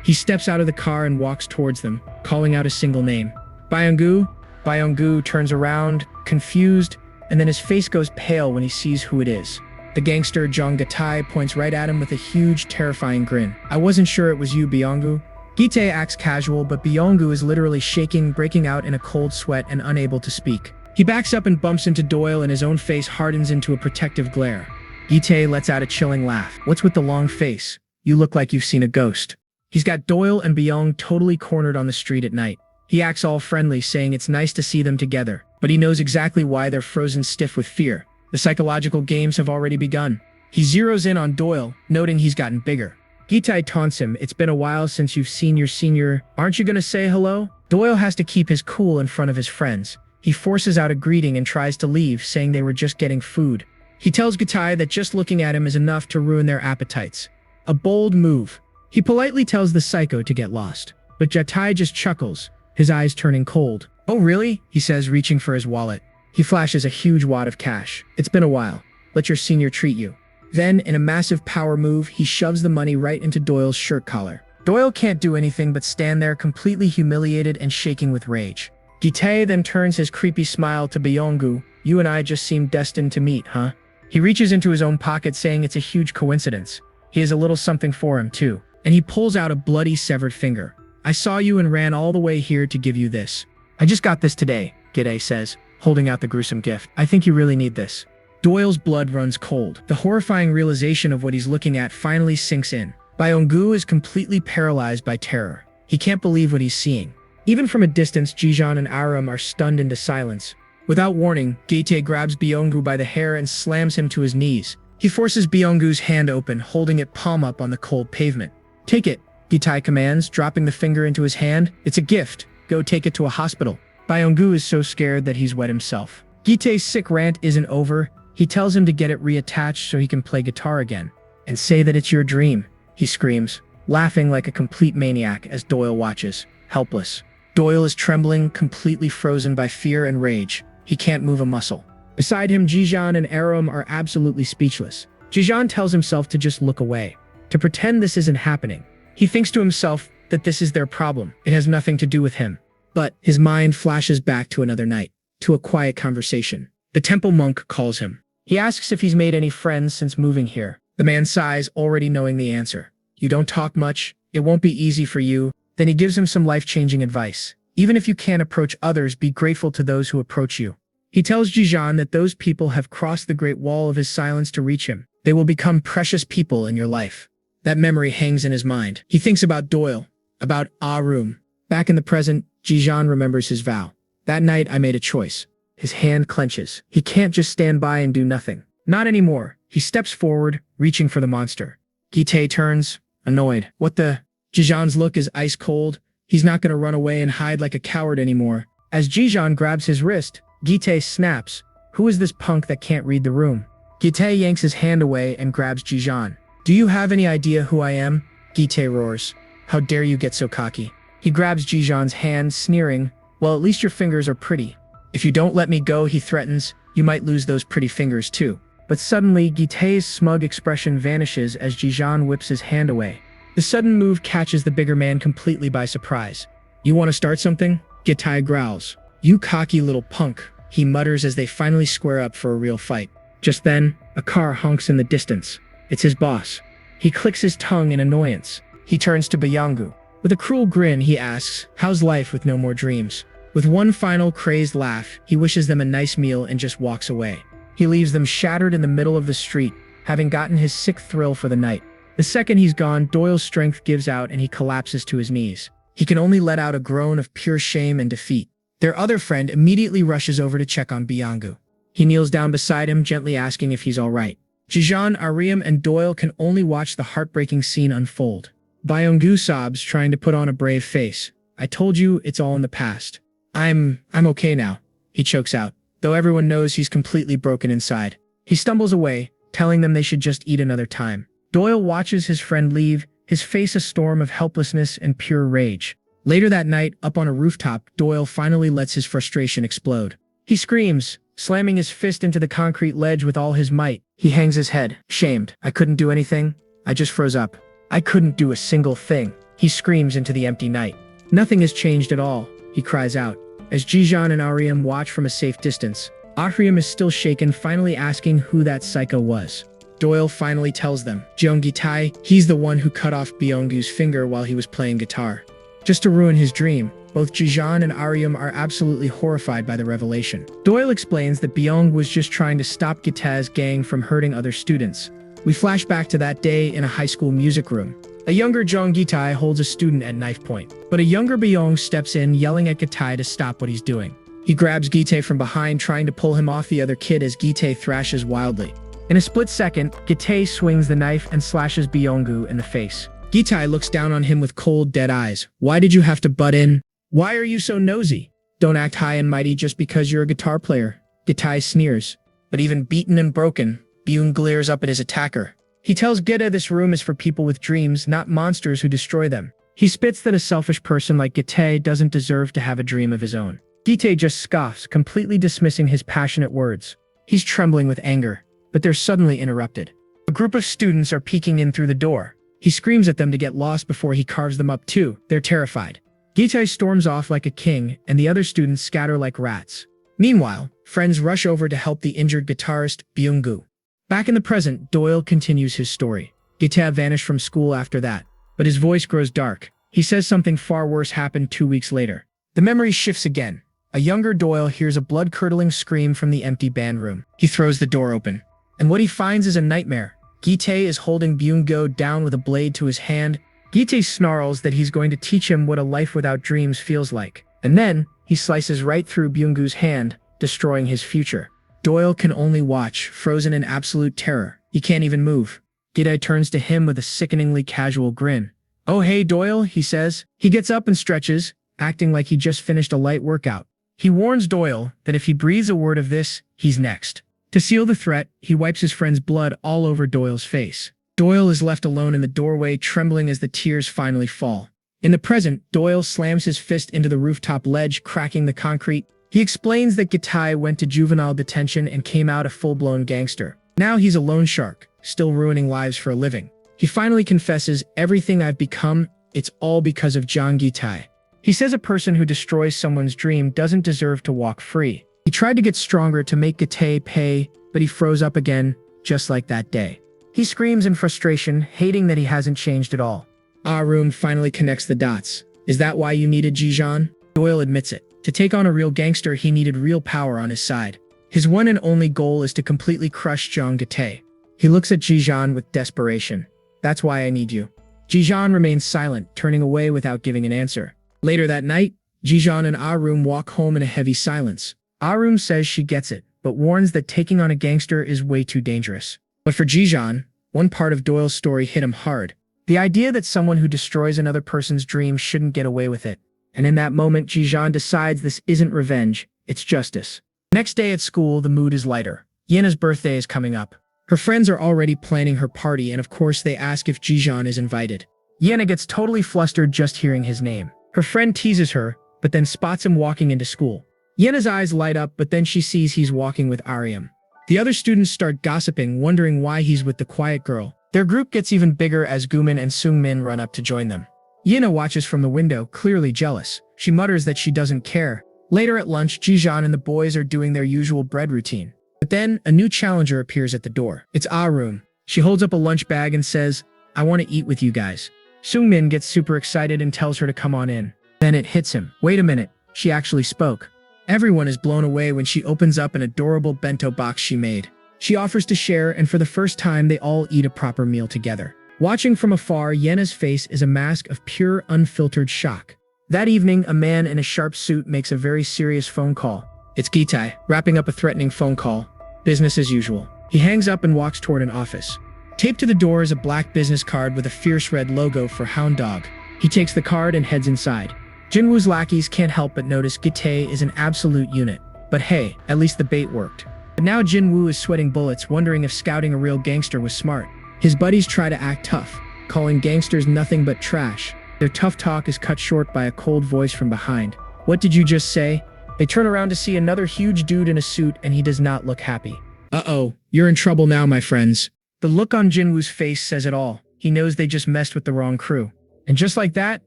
[SPEAKER 1] He steps out of the car and walks towards them, calling out a single name. Byung-gu? Byung-gu turns around, confused, and then his face goes pale when he sees who it is. The gangster Jung Gi-tae points right at him with a huge, terrifying grin. I wasn't sure it was you, Byung-gu. Gi-tae acts casual, but Byung-gu is literally shaking, breaking out in a cold sweat and unable to speak. He backs up and bumps into Doyle, and his own face hardens into a protective glare. Gi-tae lets out a chilling laugh. What's with the long face? You look like you've seen a ghost. He's got Doyle and Byung totally cornered on the street at night. He acts all friendly, saying it's nice to see them together, but he knows exactly why they're frozen stiff with fear. The psychological games have already begun. He zeroes in on Doyle, noting he's gotten bigger. Gi-tae taunts him, it's been a while since you've seen your senior. Aren't you gonna say hello? Doyle has to keep his cool in front of his friends. He forces out a greeting and tries to leave, saying they were just getting food. He tells Gi-tae that just looking at him is enough to ruin their appetites. A bold move. He politely tells the psycho to get lost, but Gi-tae just chuckles, his eyes turning cold. Oh really? He says, reaching for his wallet. He flashes a huge wad of cash. It's been a while. Let your senior treat you. Then, in a massive power move, he shoves the money right into Doyle's shirt collar. Doyle can't do anything but stand there completely humiliated and shaking with rage. Gi-tae then turns his creepy smile to Byung-gu. You and I just seem destined to meet, huh? He reaches into his own pocket, saying it's a huge coincidence. He has a little something for him, too. And he pulls out a bloody severed finger. I saw you and ran all the way here to give you this. I just got this today, Gi-tae says, holding out the gruesome gift. I think you really need this. Doyle's blood runs cold. The horrifying realization of what he's looking at finally sinks in. Byung-gu is completely paralyzed by terror. He can't believe what he's seeing. Even from a distance, Jijeon and Aram are stunned into silence. Without warning, Gi-tae grabs Byung-gu by the hair and slams him to his knees. He forces Byung-gu's hand open, holding it palm up on the cold pavement. Take it, Gi-tae commands, dropping the finger into his hand. It's a gift. Go take it to a hospital. Byung-gu is so scared that he's wet himself. Gi-tae's sick rant isn't over. He tells him to get it reattached so he can play guitar again. And say that it's your dream, he screams, laughing like a complete maniac as Doyle watches, helpless. Doyle is trembling, completely frozen by fear and rage. He can't move a muscle. Beside him, Jijeon and Aram are absolutely speechless. Jijeon tells himself to just look away, to pretend this isn't happening. He thinks to himself that this is their problem. It has nothing to do with him. But his mind flashes back to another night, to a quiet conversation. The temple monk calls him. He asks if he's made any friends since moving here. The man sighs, already knowing the answer. You don't talk much. It won't be easy for you. Then he gives him some life-changing advice. Even if you can't approach others, be grateful to those who approach you. He tells Jijeon that those people have crossed the great wall of his silence to reach him. They will become precious people in your life. That memory hangs in his mind. He thinks about Doyle. About room. Back in the present, Jijan remembers his vow. That night I made a choice. His hand clenches. He can't just stand by and do nothing. Not anymore. He steps forward, reaching for the monster. Gitae turns, annoyed. What the? Jijan's look is ice cold. He's not gonna run away and hide like a coward anymore. As Jijan grabs his wrist, Gitae snaps. Who is this punk that can't read the room? Gitae yanks his hand away and grabs Jijan. Do you have any idea who I am? Gitae roars. How dare you get so cocky? He grabs Jijan's hand, sneering. Well, at least your fingers are pretty. If you don't let me go, he threatens, you might lose those pretty fingers too. But suddenly, Gitae's smug expression vanishes as Jijan whips his hand away. The sudden move catches the bigger man completely by surprise. You want to start something? Gitae growls. You cocky little punk, he mutters as they finally square up for a real fight. Just then, a car honks in the distance. It's his boss. He clicks his tongue in annoyance. He turns to Bayangu. With a cruel grin, he asks, how's life with no more dreams? With one final crazed laugh, he wishes them a nice meal and just walks away. He leaves them shattered in the middle of the street, having gotten his sixth thrill for the night. The second he's gone, Doyle's strength gives out and he collapses to his knees. He can only let out a groan of pure shame and defeat. Their other friend immediately rushes over to check on Bayangu. He kneels down beside him, gently asking if he's all right. Jijan, Ariam, and Doyle can only watch the heartbreaking scene unfold. Bayangu sobs, trying to put on a brave face. I told you, it's all in the past. I'm okay now, he chokes out, though everyone knows he's completely broken inside. He stumbles away, telling them they should just eat another time. Doyle watches his friend leave, his face a storm of helplessness and pure rage. Later that night, up on a rooftop, Doyle finally lets his frustration explode. He screams, slamming his fist into the concrete ledge with all his might. He hangs his head, shamed. I couldn't do anything. I just froze up. I couldn't do a single thing. He screams into the empty night. Nothing has changed at all, he cries out. As Jijan and Ariam watch from a safe distance, Ariam is still shaken, finally asking who that psycho was. Doyle finally tells them, Jeonggi-tae, he's the one who cut off Byung-gu's finger while he was playing guitar. Just to ruin his dream, both Jijan and Ariam are absolutely horrified by the revelation. Doyle explains that Byung was just trying to stop Gitae's gang from hurting other students. We flash back to that day in a high school music room. A younger Jeonggi-tae holds a student at knife point, but a younger Byung steps in, yelling at Gitae to stop what he's doing. He grabs Gitae from behind, trying to pull him off the other kid as Gitae thrashes wildly. In a split second, Gitae swings the knife and slashes Byung-gu in the face. Gitae looks down on him with cold, dead eyes. Why did you have to butt in? Why are you so nosy? Don't act high and mighty just because you're a guitar player. Gitae sneers. But even beaten and broken, Byung glares up at his attacker. He tells Gita this room is for people with dreams, not monsters who destroy them. He spits that a selfish person like Gitae doesn't deserve to have a dream of his own. Gitae just scoffs, completely dismissing his passionate words. He's trembling with anger, but they're suddenly interrupted. A group of students are peeking in through the door. He screams at them to get lost before he carves them up too. They're terrified. Gitae storms off like a king, and the other students scatter like rats. Meanwhile, friends rush over to help the injured guitarist, Byung-gu. Back in the present, Doyle continues his story. Gitae vanished from school after that, but his voice grows dark. He says something far worse happened 2 weeks later. The memory shifts again. A younger Doyle hears a blood-curdling scream from the empty band room. He throws the door open, and what he finds is a nightmare. Gitae is holding Byung-gu down with a blade to his hand. Gitae snarls that he's going to teach him what a life without dreams feels like. And then, he slices right through Byung-gu's hand, destroying his future. Doyle can only watch, frozen in absolute terror. He can't even move. Gitae turns to him with a sickeningly casual grin. Oh hey Doyle, he says. He gets up and stretches, acting like he just finished a light workout. He warns Doyle that if he breathes a word of this, he's next. To seal the threat, he wipes his friend's blood all over Doyle's face. Doyle is left alone in the doorway, trembling as the tears finally fall. In the present, Doyle slams his fist into the rooftop ledge, cracking the concrete. He explains that Gitae went to juvenile detention and came out a full-blown gangster. Now he's a loan shark, still ruining lives for a living. He finally confesses, everything I've become, it's all because of Jeonggi-tae. He says a person who destroys someone's dream doesn't deserve to walk free. He tried to get stronger to make Gitae pay, but he froze up again, just like that day. He screams in frustration, hating that he hasn't changed at all. Arun finally connects the dots. Is that why you needed Jijan? Doyle admits it. To take on a real gangster, he needed real power on his side. His one and only goal is to completely crush Jeonggi-tae. He looks at Jijan with desperation. That's why I need you. Jijeon remains silent, turning away without giving an answer. Later that night, Jijeon and Arum walk home in a heavy silence. Arum says she gets it, but warns that taking on a gangster is way too dangerous. But for Jijeon, one part of Doyle's story hit him hard. The idea that someone who destroys another person's dream shouldn't get away with it. And in that moment, Jijeon decides this isn't revenge, it's justice. Next day at school, the mood is lighter. Yena's birthday is coming up. Her friends are already planning her party, and of course they ask if Jijeon is invited. Yena gets totally flustered just hearing his name. Her friend teases her, but then spots him walking into school. Yena's eyes light up, but then she sees he's walking with Aryam. The other students start gossiping, wondering why he's with the quiet girl. Their group gets even bigger as Gumin and Sungmin run up to join them. Yena watches from the window, clearly jealous. She mutters that she doesn't care. Later at lunch, Jijeon and the boys are doing their usual bread routine. But then, a new challenger appears at the door. It's Arum. She holds up a lunch bag and says, "I want to eat with you guys." Sungmin gets super excited and tells her to come on in. Then it hits him. Wait a minute, she actually spoke. Everyone is blown away when she opens up an adorable bento box she made. She offers to share, and for the first time they all eat a proper meal together. Watching from afar, Yena's face is a mask of pure, unfiltered shock. That evening, a man in a sharp suit makes a very serious phone call. It's Gitai, wrapping up a threatening phone call. Business as usual. He hangs up and walks toward an office. Taped to the door is a black business card with a fierce red logo for Hound Dog. He takes the card and heads inside. Jinwoo's lackeys can't help but notice Gitai is an absolute unit. But hey, at least the bait worked. But now Jinwoo is sweating bullets, wondering if scouting a real gangster was smart. His buddies try to act tough, calling gangsters nothing but trash. Their tough talk is cut short by a cold voice from behind. "What did you just say?" They turn around to see another huge dude in a suit, and he does not look happy. "Uh-oh, you're in trouble now, my friends." The look on Jinwoo's face says it all. He knows they just messed with the wrong crew. And just like that,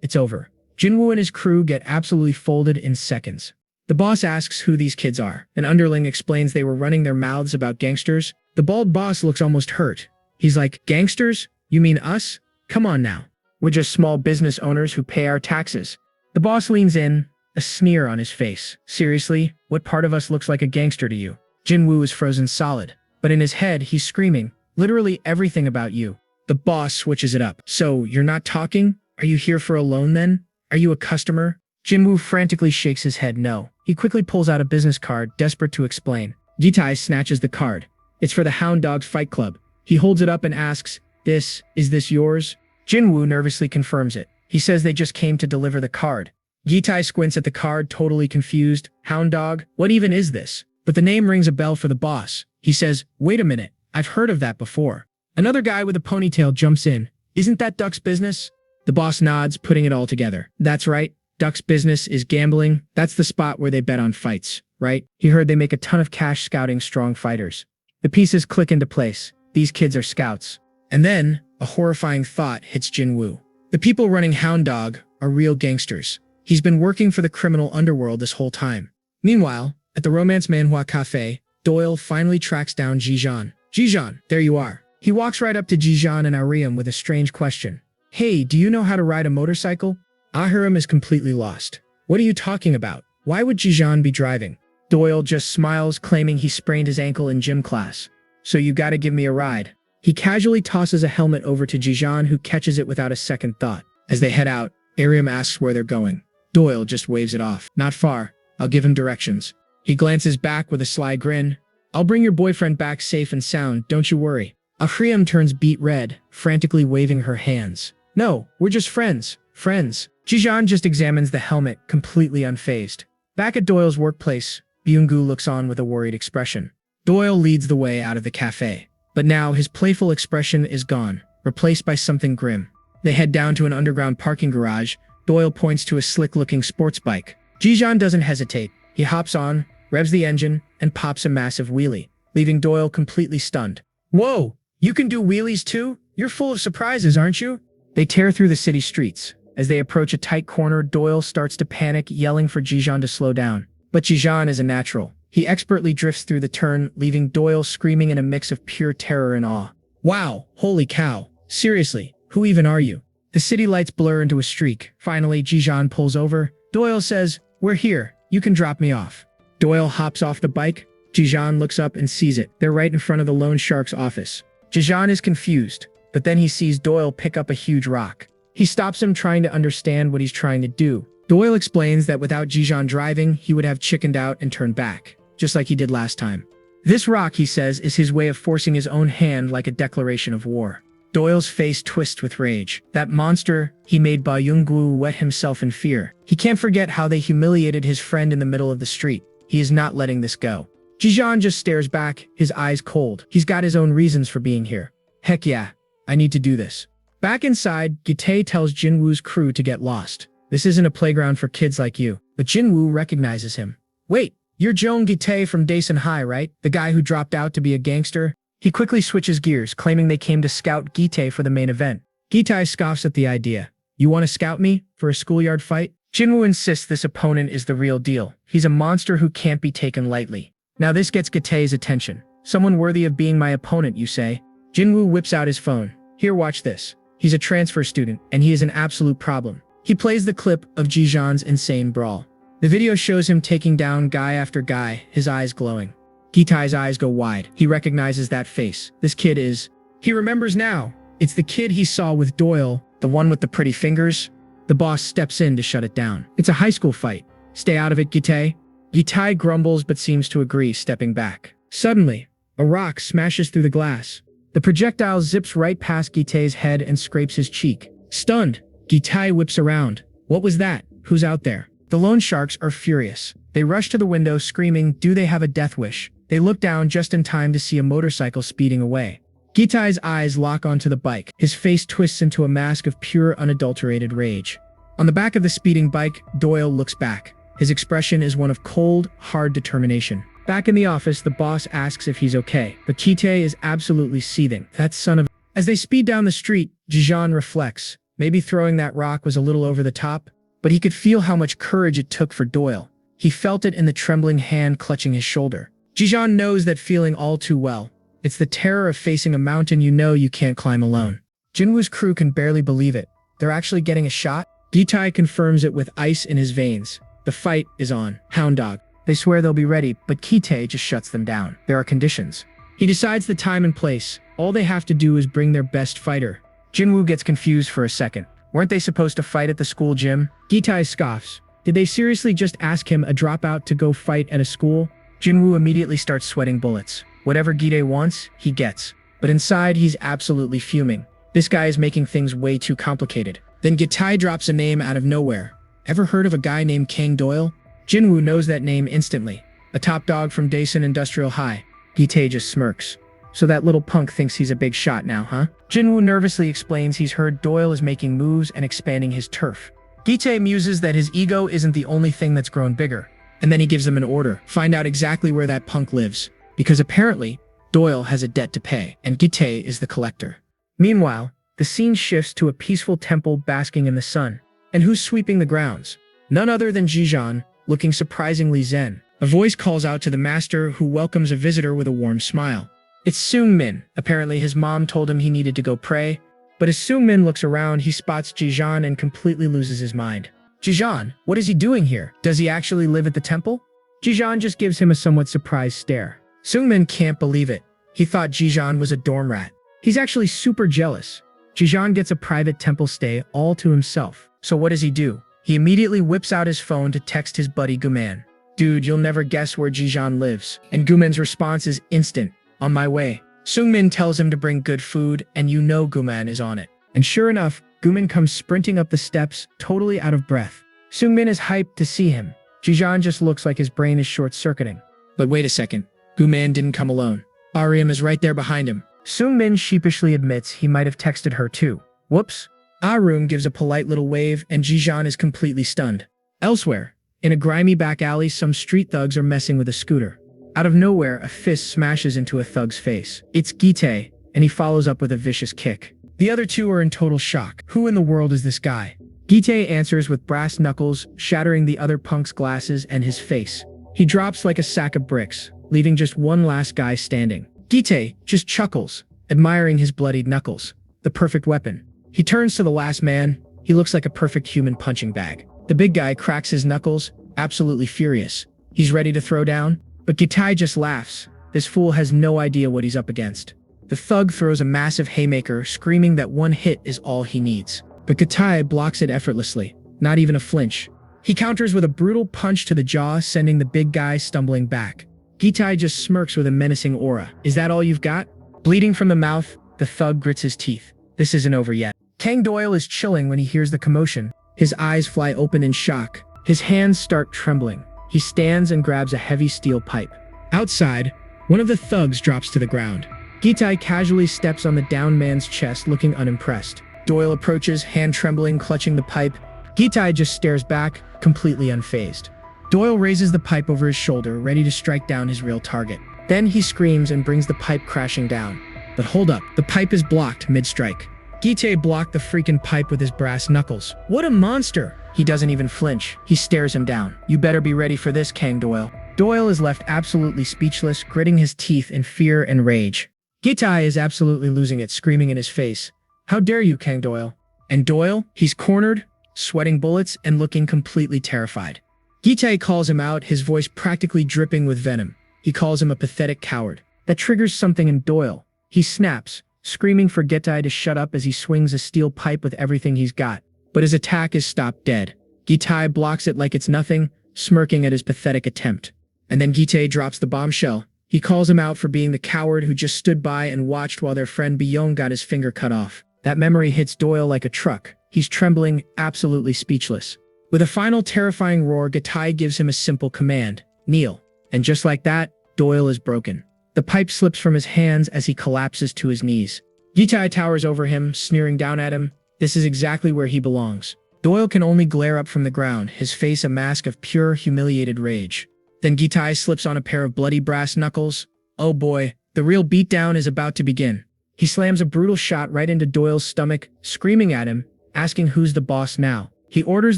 [SPEAKER 1] it's over. Jinwoo and his crew get absolutely folded in seconds. The boss asks who these kids are. An underling explains they were running their mouths about gangsters. The bald boss looks almost hurt. He's like, "Gangsters? You mean us? Come on now. We're just small business owners who pay our taxes." The boss leans in, a sneer on his face. "Seriously? What part of us looks like a gangster to you?" Jinwoo is frozen solid. But in his head, he's screaming, "Literally everything about you." The boss switches it up. "So, you're not talking? Are you here for a loan then? Are you a customer?" Jinwoo frantically shakes his head no. He quickly pulls out a business card, desperate to explain. Gitai snatches the card. It's for the Hound Dogs Fight Club. He holds it up and asks, Is this yours?" Jinwoo nervously confirms it. He says they just came to deliver the card. Gitai squints at the card, totally confused. "Hound Dog? What even is this?" But the name rings a bell for the boss. He says, "Wait a minute, I've heard of that before." Another guy with a ponytail jumps in. "Isn't that Duck's business?" The boss nods, putting it all together. "That's right. Duck's business is gambling. That's the spot where they bet on fights, right? He heard they make a ton of cash scouting strong fighters." The pieces click into place. These kids are scouts. And then, a horrifying thought hits Jinwoo. The people running Hound Dog are real gangsters. He's been working for the criminal underworld this whole time. Meanwhile, at the Romance Manhwa cafe, Doyle finally tracks down Jijeon. "Jijeon, there you are." He walks right up to Jijeon and Aryam with a strange question. "Hey, do you know how to ride a motorcycle?" Aryam is completely lost. "What are you talking about? Why would Jijeon be driving?" Doyle just smiles, claiming he sprained his ankle in gym class. "So you gotta give me a ride." He casually tosses a helmet over to Jijeon, who catches it without a second thought. As they head out, Aryam asks where they're going. Doyle just waves it off. "Not far. I'll give him directions." He glances back with a sly grin. "I'll bring your boyfriend back safe and sound, don't you worry." Aryam turns beet red, frantically waving her hands. "No, we're just friends. Friends." Jijeon just examines the helmet, completely unfazed. Back at Doyle's workplace, Byung-gu looks on with a worried expression. Doyle leads the way out of the cafe. But now his playful expression is gone, replaced by something grim. They head down to an underground parking garage. Doyle points to a slick-looking sports bike. Jijeon doesn't hesitate. He hops on, revs the engine, and pops a massive wheelie, leaving Doyle completely stunned. "Whoa! You can do wheelies too? You're full of surprises, aren't you?" They tear through the city streets. As they approach a tight corner, Doyle starts to panic, yelling for Jijeon to slow down. But Jijeon is a natural. He expertly drifts through the turn, leaving Doyle screaming in a mix of pure terror and awe. "Wow, holy cow. Seriously, who even are you?" The city lights blur into a streak. Finally, Jijeon pulls over. Doyle says, "We're here. You can drop me off." Doyle hops off the bike. Jijeon looks up and sees it. They're right in front of the loan shark's office. Jijeon is confused. but then he sees Doyle pick up a huge rock. He stops him, trying to understand what he's trying to do. Doyle explains that without Jijan driving, he would have chickened out and turned back, just like he did last time. This rock, he says, is his way of forcing his own hand like a declaration of war. Doyle's face twists with rage. That monster he made Ba Younggu wet himself in fear. He can't forget how they humiliated his friend in the middle of the street. He is not letting this go. Jijan just stares back, his eyes cold. He's got his own reasons for being here. Heck yeah, I need to do this. Back inside, Gitae tells Jinwoo's crew to get lost. This isn't a playground for kids like you. But Jinwoo recognizes him. Wait, you're Joan Gitae from Daesun High, right? The guy who dropped out to be a gangster? He quickly switches gears, claiming they came to scout Gitae for the main event. Gitae scoffs at the idea. You want to scout me for a schoolyard fight? Jinwoo insists this opponent is the real deal. He's a monster who can't be taken lightly. Now this gets Gitae's attention. Someone worthy of being my opponent, you say? Jinwoo whips out his phone. Here, watch this. He's a transfer student, and he is an absolute problem. He plays the clip of Jijan's insane brawl. The video shows him taking down guy after guy, his eyes glowing. Gitae's eyes go wide. He recognizes that face. This kid is... He remembers now. It's the kid he saw with Doyle, the one with the pretty fingers. The boss steps in to shut it down. It's a high school fight. Stay out of it, Gitae. Gitae grumbles but seems to agree, stepping back. Suddenly, a rock smashes through the glass. The projectile zips right past Gitae's head and scrapes his cheek. Stunned, Gitae whips around. What was that? Who's out there? The loan sharks are furious. They rush to the window, screaming, do they have a death wish? They look down just in time to see a motorcycle speeding away. Gitae's eyes lock onto the bike. His face twists into a mask of pure, unadulterated rage. On the back of the speeding bike, Doyle looks back. His expression is one of cold, hard determination. Back in the office, the boss asks if he's okay, but Gitae is absolutely seething. That son of... As they speed down the street, Jijan reflects. Maybe throwing that rock was a little over the top, but he could feel how much courage it took for Doyle. He felt it in the trembling hand clutching his shoulder. Jijan knows that feeling all too well. It's the terror of facing a mountain you know you can't climb alone. Jinwoo's crew can barely believe it. They're actually getting a shot? Gitae confirms it with ice in his veins. The fight is on. Hound dog. They swear they'll be ready, but Gitae just shuts them down. There are conditions. He decides the time and place. All they have to do is bring their best fighter. Jinwoo gets confused for a second. Weren't they supposed to fight at the school gym? Gitae scoffs. Did they seriously just ask him, a dropout, to go fight at a school? Jinwoo immediately starts sweating bullets. Whatever Gitae wants, he gets. But inside, he's absolutely fuming. This guy is making things way too complicated. Then Gitae drops a name out of nowhere. Ever heard of a guy named Kang Doyle? Jinwoo knows that name instantly. A top dog from Daesun Industrial High. Gitae just smirks. So that little punk thinks he's a big shot now, huh? Jinwoo nervously explains he's heard Doyle is making moves and expanding his turf. Gitae muses that his ego isn't the only thing that's grown bigger. And then he gives them an order. Find out exactly where that punk lives. Because apparently, Doyle has a debt to pay, and Gitae is the collector. Meanwhile, the scene shifts to a peaceful temple basking in the sun. And who's sweeping the grounds? None other than Jijan, looking surprisingly zen. A voice calls out to the master, who welcomes a visitor with a warm smile. It's Seung-min. Apparently his mom told him he needed to go pray. But as Seung-min looks around, he spots Jijan and completely loses his mind. Jijan, what is he doing here? Does he actually live at the temple? Jijan just gives him a somewhat surprised stare. Seung-min can't believe it. He thought Jijan was a dorm rat. He's actually super jealous. Jijan gets a private temple stay all to himself. So what does he do? He immediately whips out his phone to text his buddy Guman. Dude, you'll never guess where Jijan lives. And Guman's response is instant. On my way. Seung-min tells him to bring good food, and you know Guman is on it. And sure enough, Guman comes sprinting up the steps, totally out of breath. Seung-min is hyped to see him. Jijan just looks like his brain is short-circuiting. But wait a second. Guman didn't come alone. Ariam is right there behind him. Seung-min sheepishly admits he might have texted her too. Whoops. Arum gives a polite little wave, and Jijan is completely stunned. Elsewhere, in a grimy back alley, some street thugs are messing with a scooter. Out of nowhere, a fist smashes into a thug's face. It's Gitae, and he follows up with a vicious kick. The other two are in total shock. Who in the world is this guy? Gitae answers with brass knuckles, shattering the other punk's glasses and his face. He drops like a sack of bricks, leaving just one last guy standing. Gitae just chuckles, admiring his bloodied knuckles. The perfect weapon. He turns to the last man. He looks like a perfect human punching bag. The big guy cracks his knuckles, absolutely furious. He's ready to throw down, but Gitae just laughs. This fool has no idea what he's up against. The thug throws a massive haymaker, screaming that one hit is all he needs. But Gitai blocks it effortlessly, not even a flinch. He counters with a brutal punch to the jaw, sending the big guy stumbling back. Gitai just smirks with a menacing aura. Is that all you've got? Bleeding from the mouth, the thug grits his teeth. This isn't over yet. Kang Doyle is chilling when he hears the commotion. His eyes fly open in shock. His hands start trembling. He stands and grabs a heavy steel pipe. Outside, one of the thugs drops to the ground. Gitai casually steps on the downed man's chest, looking unimpressed. Doyle approaches, hand trembling, clutching the pipe. Gitai just stares back, completely unfazed. Doyle raises the pipe over his shoulder, ready to strike down his real target. Then he screams and brings the pipe crashing down. But hold up, the pipe is blocked mid-strike. Gitai blocked the freaking pipe with his brass knuckles. What a monster! He doesn't even flinch. He stares him down. You better be ready for this, Kang Doyle. Doyle is left absolutely speechless, gritting his teeth in fear and rage. Gitai is absolutely losing it, screaming in his face. How dare you, Kang Doyle? And Doyle, he's cornered, sweating bullets and looking completely terrified. Gitai calls him out, his voice practically dripping with venom. He calls him a pathetic coward. That triggers something in Doyle. He snaps, screaming for Gitai to shut up as he swings a steel pipe with everything he's got. But his attack is stopped dead. Gitai blocks it like it's nothing, smirking at his pathetic attempt. And then Gitai drops the bombshell. He calls him out for being the coward who just stood by and watched while their friend Byung got his finger cut off. That memory hits Doyle like a truck. He's trembling, absolutely speechless. With a final terrifying roar, Gitai gives him a simple command: kneel. And just like that, Doyle is broken. The pipe slips from his hands as he collapses to his knees. Gitai towers over him, sneering down at him. This is exactly where he belongs. Doyle can only glare up from the ground, his face a mask of pure, humiliated rage. Then Gitai slips on a pair of bloody brass knuckles. Oh boy, the real beatdown is about to begin. He slams a brutal shot right into Doyle's stomach, screaming at him, asking who's the boss now. He orders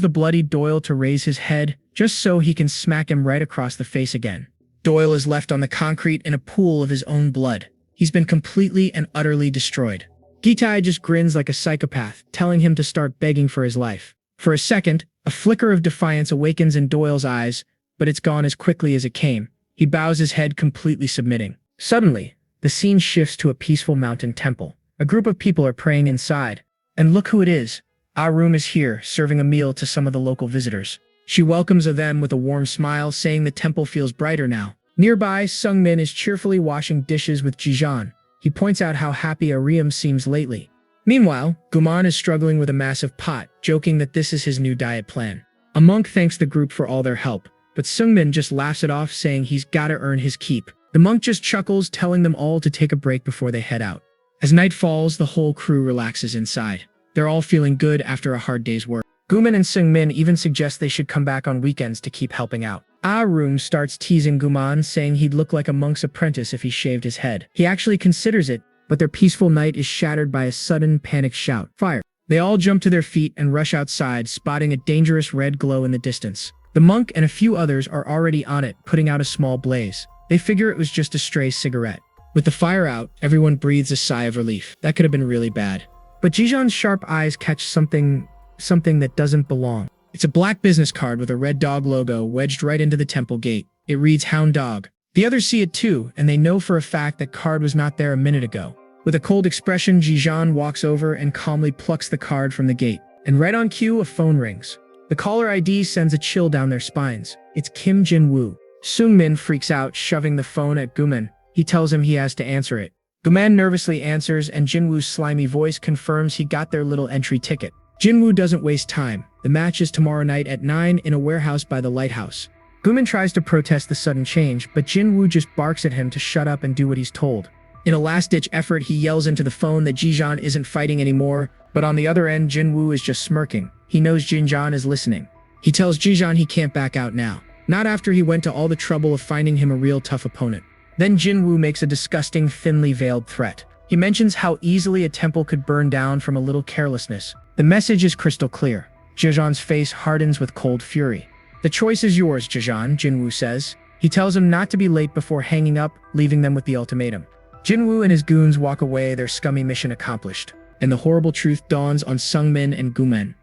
[SPEAKER 1] the bloodied Doyle to raise his head, just so he can smack him right across the face again. Doyle is left on the concrete in a pool of his own blood. He's been completely and utterly destroyed. Gitai just grins like a psychopath, telling him to start begging for his life. For a second, a flicker of defiance awakens in Doyle's eyes, but it's gone as quickly as it came. He bows his head, completely submitting. Suddenly, the scene shifts to a peaceful mountain temple. A group of people are praying inside. And look who it is. Arum is here, serving a meal to some of the local visitors. She welcomes them with a warm smile, saying the temple feels brighter now. Nearby, Sungmin is cheerfully washing dishes with Jijan. He points out how happy Ariam seems lately. Meanwhile, Guman is struggling with a massive pot, joking that this is his new diet plan. A monk thanks the group for all their help, but Sungmin just laughs it off, saying he's gotta earn his keep. The monk just chuckles, telling them all to take a break before they head out. As night falls, the whole crew relaxes inside. They're all feeling good after a hard day's work. Guman and Sungmin even suggest they should come back on weekends to keep helping out. Arum starts teasing Guman, saying he'd look like a monk's apprentice if he shaved his head. He actually considers it, but their peaceful night is shattered by a sudden panicked shout. Fire! They all jump to their feet and rush outside, spotting a dangerous red glow in the distance. The monk and a few others are already on it, putting out a small blaze. They figure it was just a stray cigarette. With the fire out, everyone breathes a sigh of relief. That could have been really bad. But Jijan's sharp eyes catch something that doesn't belong. It's a black business card with a red dog logo wedged right into the temple gate. It reads Hound Dog. The others see it too, and they know for a fact that card was not there a minute ago. With a cold expression, Jijan walks over and calmly plucks the card from the gate. And right on cue, a phone rings. The caller ID sends a chill down their spines. It's Kim Jin-woo. Sungmin freaks out, shoving the phone at Guman. He tells him he has to answer it. Guman nervously answers, and Jinwoo's slimy voice confirms he got their little entry ticket. Jinwoo doesn't waste time. The match is tomorrow night at 9 in a warehouse by the lighthouse. Guman tries to protest the sudden change, but Jinwoo just barks at him to shut up and do what he's told. In a last-ditch effort, he yells into the phone that Jijan isn't fighting anymore, but on the other end, Jinwoo is just smirking. He knows Jinjan is listening. He tells Jijan he can't back out now. Not after he went to all the trouble of finding him a real tough opponent. Then Jinwoo makes a disgusting, thinly veiled threat. He mentions how easily a temple could burn down from a little carelessness. The message is crystal clear. Jijan's face hardens with cold fury. The choice is yours, Jijan, Jinwoo says. He tells him not to be late before hanging up, leaving them with the ultimatum. Jinwoo and his goons walk away, their scummy mission accomplished. And the horrible truth dawns on Sungmin and Guman.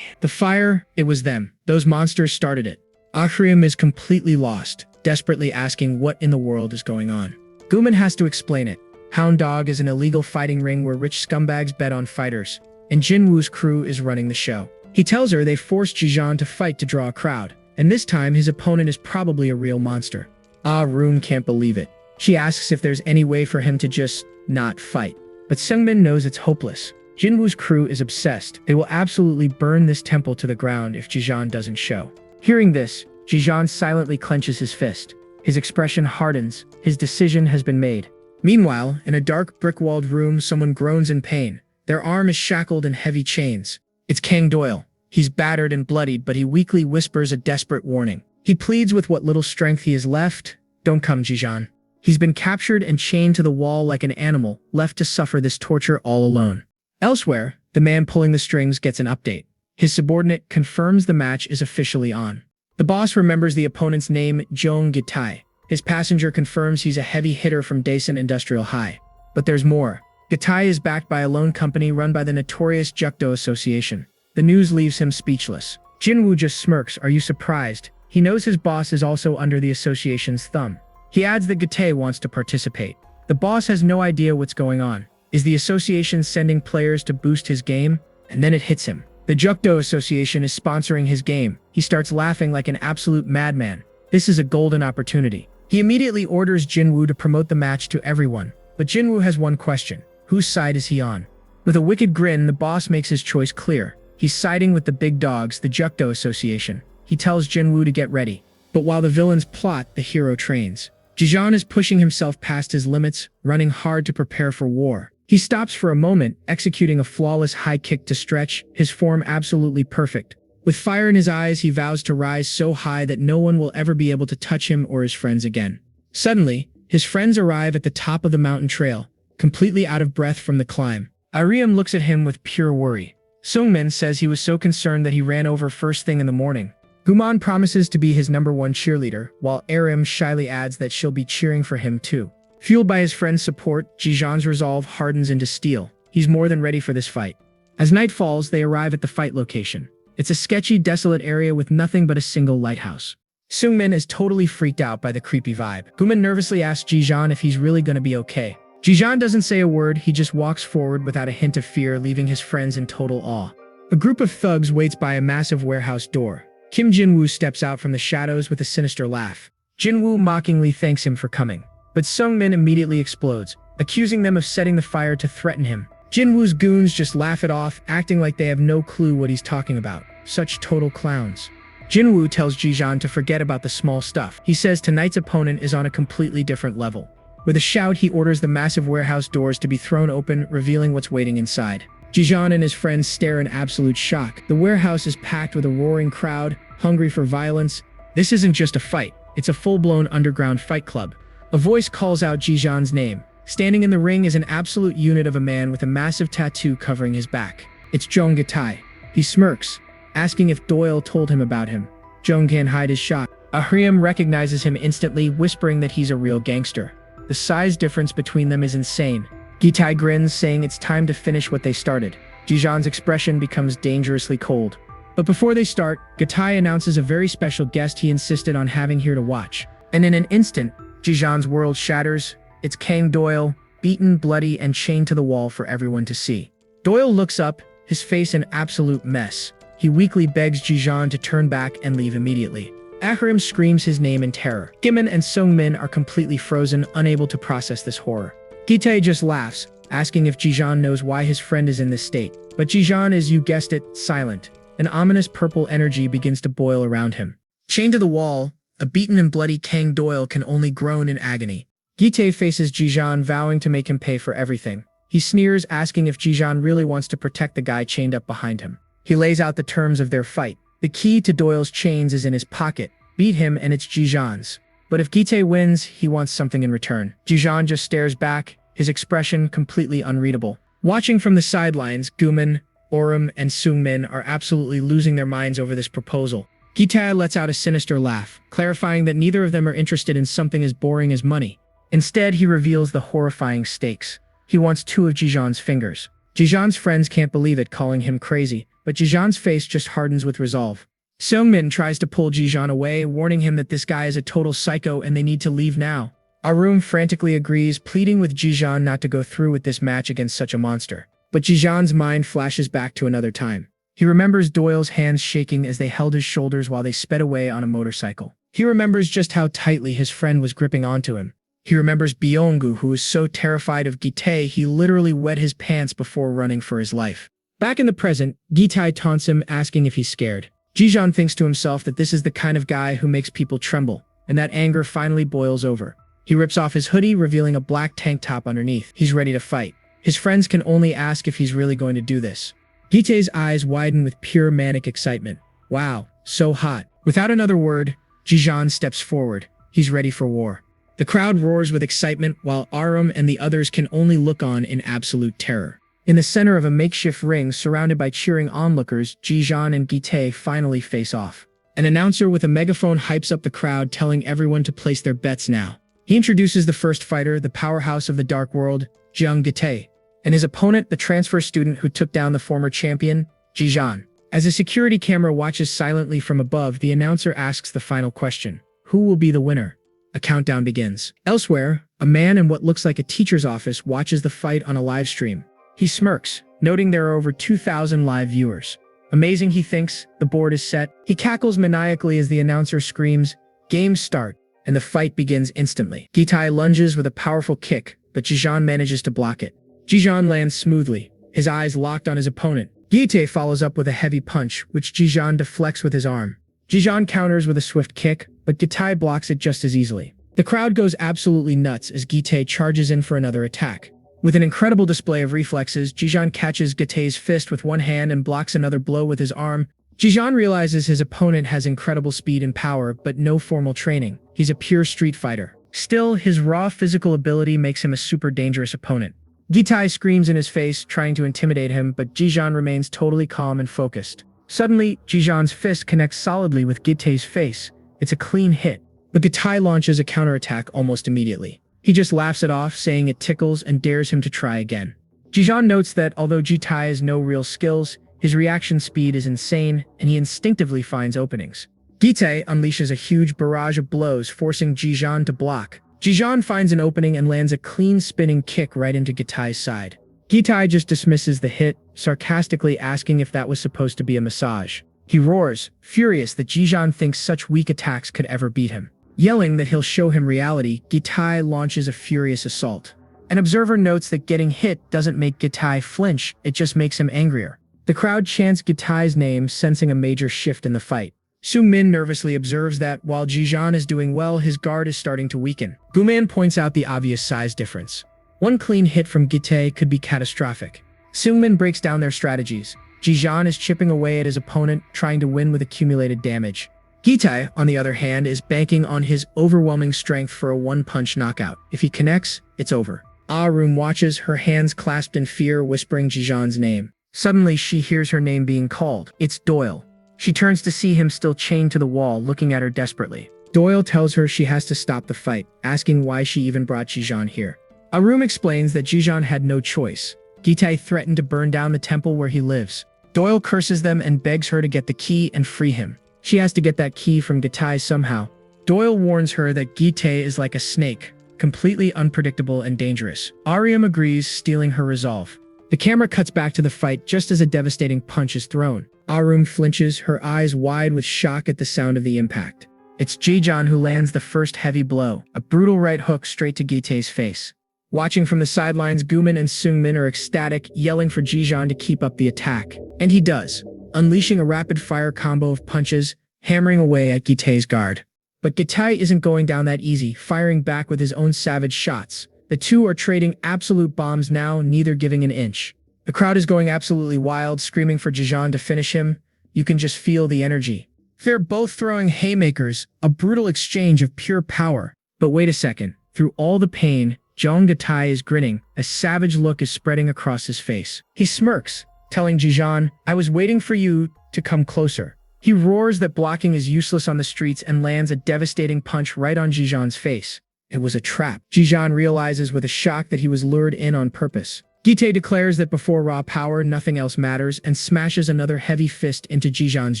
[SPEAKER 1] The fire, it was them. Those monsters started it. Ahriam is completely lost, desperately asking what in the world is going on. Guman has to explain it. Hound Dog is an illegal fighting ring where rich scumbags bet on fighters, and Jinwoo's crew is running the show. He tells her they forced Jijan to fight to draw a crowd, and this time his opponent is probably a real monster. Rune can't believe it. She asks if there's any way for him to just not fight. But Seungmin knows it's hopeless. Jinwoo's crew is obsessed. They will absolutely burn this temple to the ground if Jijan doesn't show. Hearing this, Jijan silently clenches his fist. His expression hardens. His decision has been made. Meanwhile, in a dark brick-walled room, someone groans in pain. Their arm is shackled in heavy chains. It's Kang Doyle. He's battered and bloodied, but he weakly whispers a desperate warning. He pleads with what little strength he has left. Don't come, Jijan. He's been captured and chained to the wall like an animal, left to suffer this torture all alone. Elsewhere, the man pulling the strings gets an update. His subordinate confirms the match is officially on. The boss remembers the opponent's name, Jong Gitai. His passenger confirms he's a heavy hitter from Daesan Industrial High. But there's more. Gitai is backed by a loan company run by the notorious Jukdo Association. The news leaves him speechless. Jinwoo just smirks. Are you surprised? He knows his boss is also under the association's thumb. He adds that Gitai wants to participate. The boss has no idea what's going on. Is the association sending players to boost his game? And then it hits him. The Jukdo Association is sponsoring his game. He starts laughing like an absolute madman. This is a golden opportunity. He immediately orders Jinwoo to promote the match to everyone. But Jinwoo has one question. Whose side is he on? With a wicked grin, the boss makes his choice clear. He's siding with the big dogs, the Jukdo Association. He tells Jinwoo to get ready. But while the villains plot, the hero trains. Jijan is pushing himself past his limits, running hard to prepare for war. He stops for a moment, executing a flawless high kick to stretch, his form absolutely perfect. With fire in his eyes, he vows to rise so high that no one will ever be able to touch him or his friends again. Suddenly, his friends arrive at the top of the mountain trail, completely out of breath from the climb. Ariam looks at him with pure worry. Seungmin says he was so concerned that he ran over first thing in the morning. Guman promises to be his #1 cheerleader, while Arim shyly adds that she'll be cheering for him too. Fueled by his friend's support, Jijan's resolve hardens into steel. He's more than ready for this fight. As night falls, they arrive at the fight location. It's a sketchy, desolate area with nothing but a single lighthouse. Seungmin is totally freaked out by the creepy vibe. Guman nervously asks Jijan if he's really gonna be okay. Jijan doesn't say a word, he just walks forward without a hint of fear, leaving his friends in total awe. A group of thugs waits by a massive warehouse door. Kim Jinwoo steps out from the shadows with a sinister laugh. Jinwoo mockingly thanks him for coming. But Seungmin immediately explodes, accusing them of setting the fire to threaten him. Jinwoo's goons just laugh it off, acting like they have no clue what he's talking about. Such total clowns. Jinwoo tells Jijan to forget about the small stuff. He says tonight's opponent is on a completely different level. With a shout, he orders the massive warehouse doors to be thrown open, revealing what's waiting inside. Jijan and his friends stare in absolute shock. The warehouse is packed with a roaring crowd, hungry for violence. This isn't just a fight, it's a full-blown underground fight club. A voice calls out Jijan's name. Standing in the ring is an absolute unit of a man with a massive tattoo covering his back. It's Jong Gitai. He smirks, asking if Doyle told him about him. Jong can't hide his shock. Ahriam recognizes him instantly, whispering that he's a real gangster. The size difference between them is insane. Gitai grins, saying it's time to finish what they started. Jijan's expression becomes dangerously cold. But before they start, Gitai announces a very special guest he insisted on having here to watch. And in an instant, Jijan's world shatters. It's Kang Doyle, beaten, bloody, and chained to the wall for everyone to see. Doyle looks up, his face an absolute mess. He weakly begs Jijan to turn back and leave immediately. Ahrim screams his name in terror. Gimin and Seungmin are completely frozen, unable to process this horror. Gitai just laughs, asking if Jijan knows why his friend is in this state. But Jijan is, you guessed it, silent. An ominous purple energy begins to boil around him. Chained to the wall, a beaten and bloody Kang Doyle can only groan in agony. Gitai faces Jijan, vowing to make him pay for everything. He sneers, asking if Jijan really wants to protect the guy chained up behind him. He lays out the terms of their fight. The key to Doyle's chains is in his pocket. Beat him and it's Jijan's. But if Gitai wins, he wants something in return. Jijan just stares back, his expression completely unreadable. Watching from the sidelines, Guman, Orim, and Seungmin are absolutely losing their minds over this proposal. Gitai lets out a sinister laugh, clarifying that neither of them are interested in something as boring as money. Instead, he reveals the horrifying stakes. He wants 2 of Jijan's fingers. Jijan's friends can't believe it, calling him crazy, but Jijan's face just hardens with resolve. Seungmin tries to pull Jijan away, warning him that this guy is a total psycho and they need to leave now. Arum frantically agrees, pleading with Jijan not to go through with this match against such a monster. But Jijan's mind flashes back to another time. He remembers Doyle's hands shaking as they held his shoulders while they sped away on a motorcycle. He remembers just how tightly his friend was gripping onto him. He remembers Byonggu, who was so terrified of Gitae he literally wet his pants before running for his life. Back in the present, Gitae taunts him, asking if he's scared. Jijan thinks to himself that this is the kind of guy who makes people tremble, and that anger finally boils over. He rips off his hoodie, revealing a black tank top underneath. He's ready to fight. His friends can only ask if he's really going to do this. Gitae's eyes widen with pure manic excitement. Wow, so hot. Without another word, Jijan steps forward. He's ready for war. The crowd roars with excitement, while Arum and the others can only look on in absolute terror. In the center of a makeshift ring, surrounded by cheering onlookers, Jijan and Gitae finally face off. An announcer with a megaphone hypes up the crowd, telling everyone to place their bets now. He introduces the first fighter, the powerhouse of the Dark World, Jiang Gitae, and his opponent, the transfer student who took down the former champion, Jijan. As a security camera watches silently from above, the announcer asks the final question. Who will be the winner? A countdown begins. Elsewhere, a man in what looks like a teacher's office watches the fight on a live stream. He smirks, noting there are over 2,000 live viewers. Amazing, he thinks. The board is set. He cackles maniacally as the announcer screams, "Game start," and the fight begins instantly. Gitae lunges with a powerful kick, but Jijan manages to block it. Jijan lands smoothly, his eyes locked on his opponent. Gitae follows up with a heavy punch, which Jijan deflects with his arm. Jijan counters with a swift kick, but Gitae blocks it just as easily. The crowd goes absolutely nuts as Gitae charges in for another attack. With an incredible display of reflexes, Jijan catches Gitae's fist with one hand and blocks another blow with his arm. Jijan realizes his opponent has incredible speed and power, but no formal training. He's a pure street fighter. Still, his raw physical ability makes him a super dangerous opponent. Gitae screams in his face, trying to intimidate him, but Jijan remains totally calm and focused. Suddenly, Jijan's fist connects solidly with Gitae's face. It's a clean hit, but Gitae launches a counterattack almost immediately. He just laughs it off, saying it tickles, and dares him to try again. Jijan notes that although Gitae has no real skills, his reaction speed is insane, and he instinctively finds openings. Gitae unleashes a huge barrage of blows, forcing Jijan to block. Jijan finds an opening and lands a clean spinning kick right into Gitae's side. Gitae just dismisses the hit, sarcastically asking if that was supposed to be a massage. He roars, furious that Jijan thinks such weak attacks could ever beat him. Yelling that he'll show him reality, Gitae launches a furious assault. An observer notes that getting hit doesn't make Gitae flinch, it just makes him angrier. The crowd chants Gitae's name, sensing a major shift in the fight. Seung-min nervously observes that, while Jijan is doing well, his guard is starting to weaken. Guman points out the obvious size difference. One clean hit from Gitae could be catastrophic. Seung-min breaks down their strategies. Jijan is chipping away at his opponent, trying to win with accumulated damage. Gitae, on the other hand, is banking on his overwhelming strength for a one-punch knockout. If he connects, it's over. Arum watches, her hands clasped in fear, whispering Jijan's name. Suddenly, she hears her name being called. It's Doyle. She turns to see him still chained to the wall, looking at her desperately. Doyle tells her she has to stop the fight, asking why she even brought Jijan here. Arum explains that Jijan had no choice. Gitae threatened to burn down the temple where he lives. Doyle curses them and begs her to get the key and free him. She has to get that key from Gitae somehow. Doyle warns her that Gitae is like a snake, completely unpredictable and dangerous. Arum agrees, stealing her resolve. The camera cuts back to the fight just as a devastating punch is thrown. Arum flinches, her eyes wide with shock at the sound of the impact. It's Jijan who lands the first heavy blow, a brutal right hook straight to Gitae's face. Watching from the sidelines, Guman and Seung-min are ecstatic, yelling for Jijan to keep up the attack. And he does, unleashing a rapid-fire combo of punches, hammering away at Gitae's guard. But Gitae isn't going down that easy, firing back with his own savage shots. The two are trading absolute bombs now, neither giving an inch. The crowd is going absolutely wild, screaming for Jijan to finish him. You can just feel the energy. They're both throwing haymakers, a brutal exchange of pure power. But wait a second. Through all the pain, Jeong Gitae is grinning. A savage look is spreading across his face. He smirks, telling Jijan, "I was waiting for you to come closer." He roars that blocking is useless on the streets and lands a devastating punch right on Jijan's face. It was a trap. Jijan realizes with a shock that he was lured in on purpose. Gitae declares that before raw power, nothing else matters, and smashes another heavy fist into Jijan's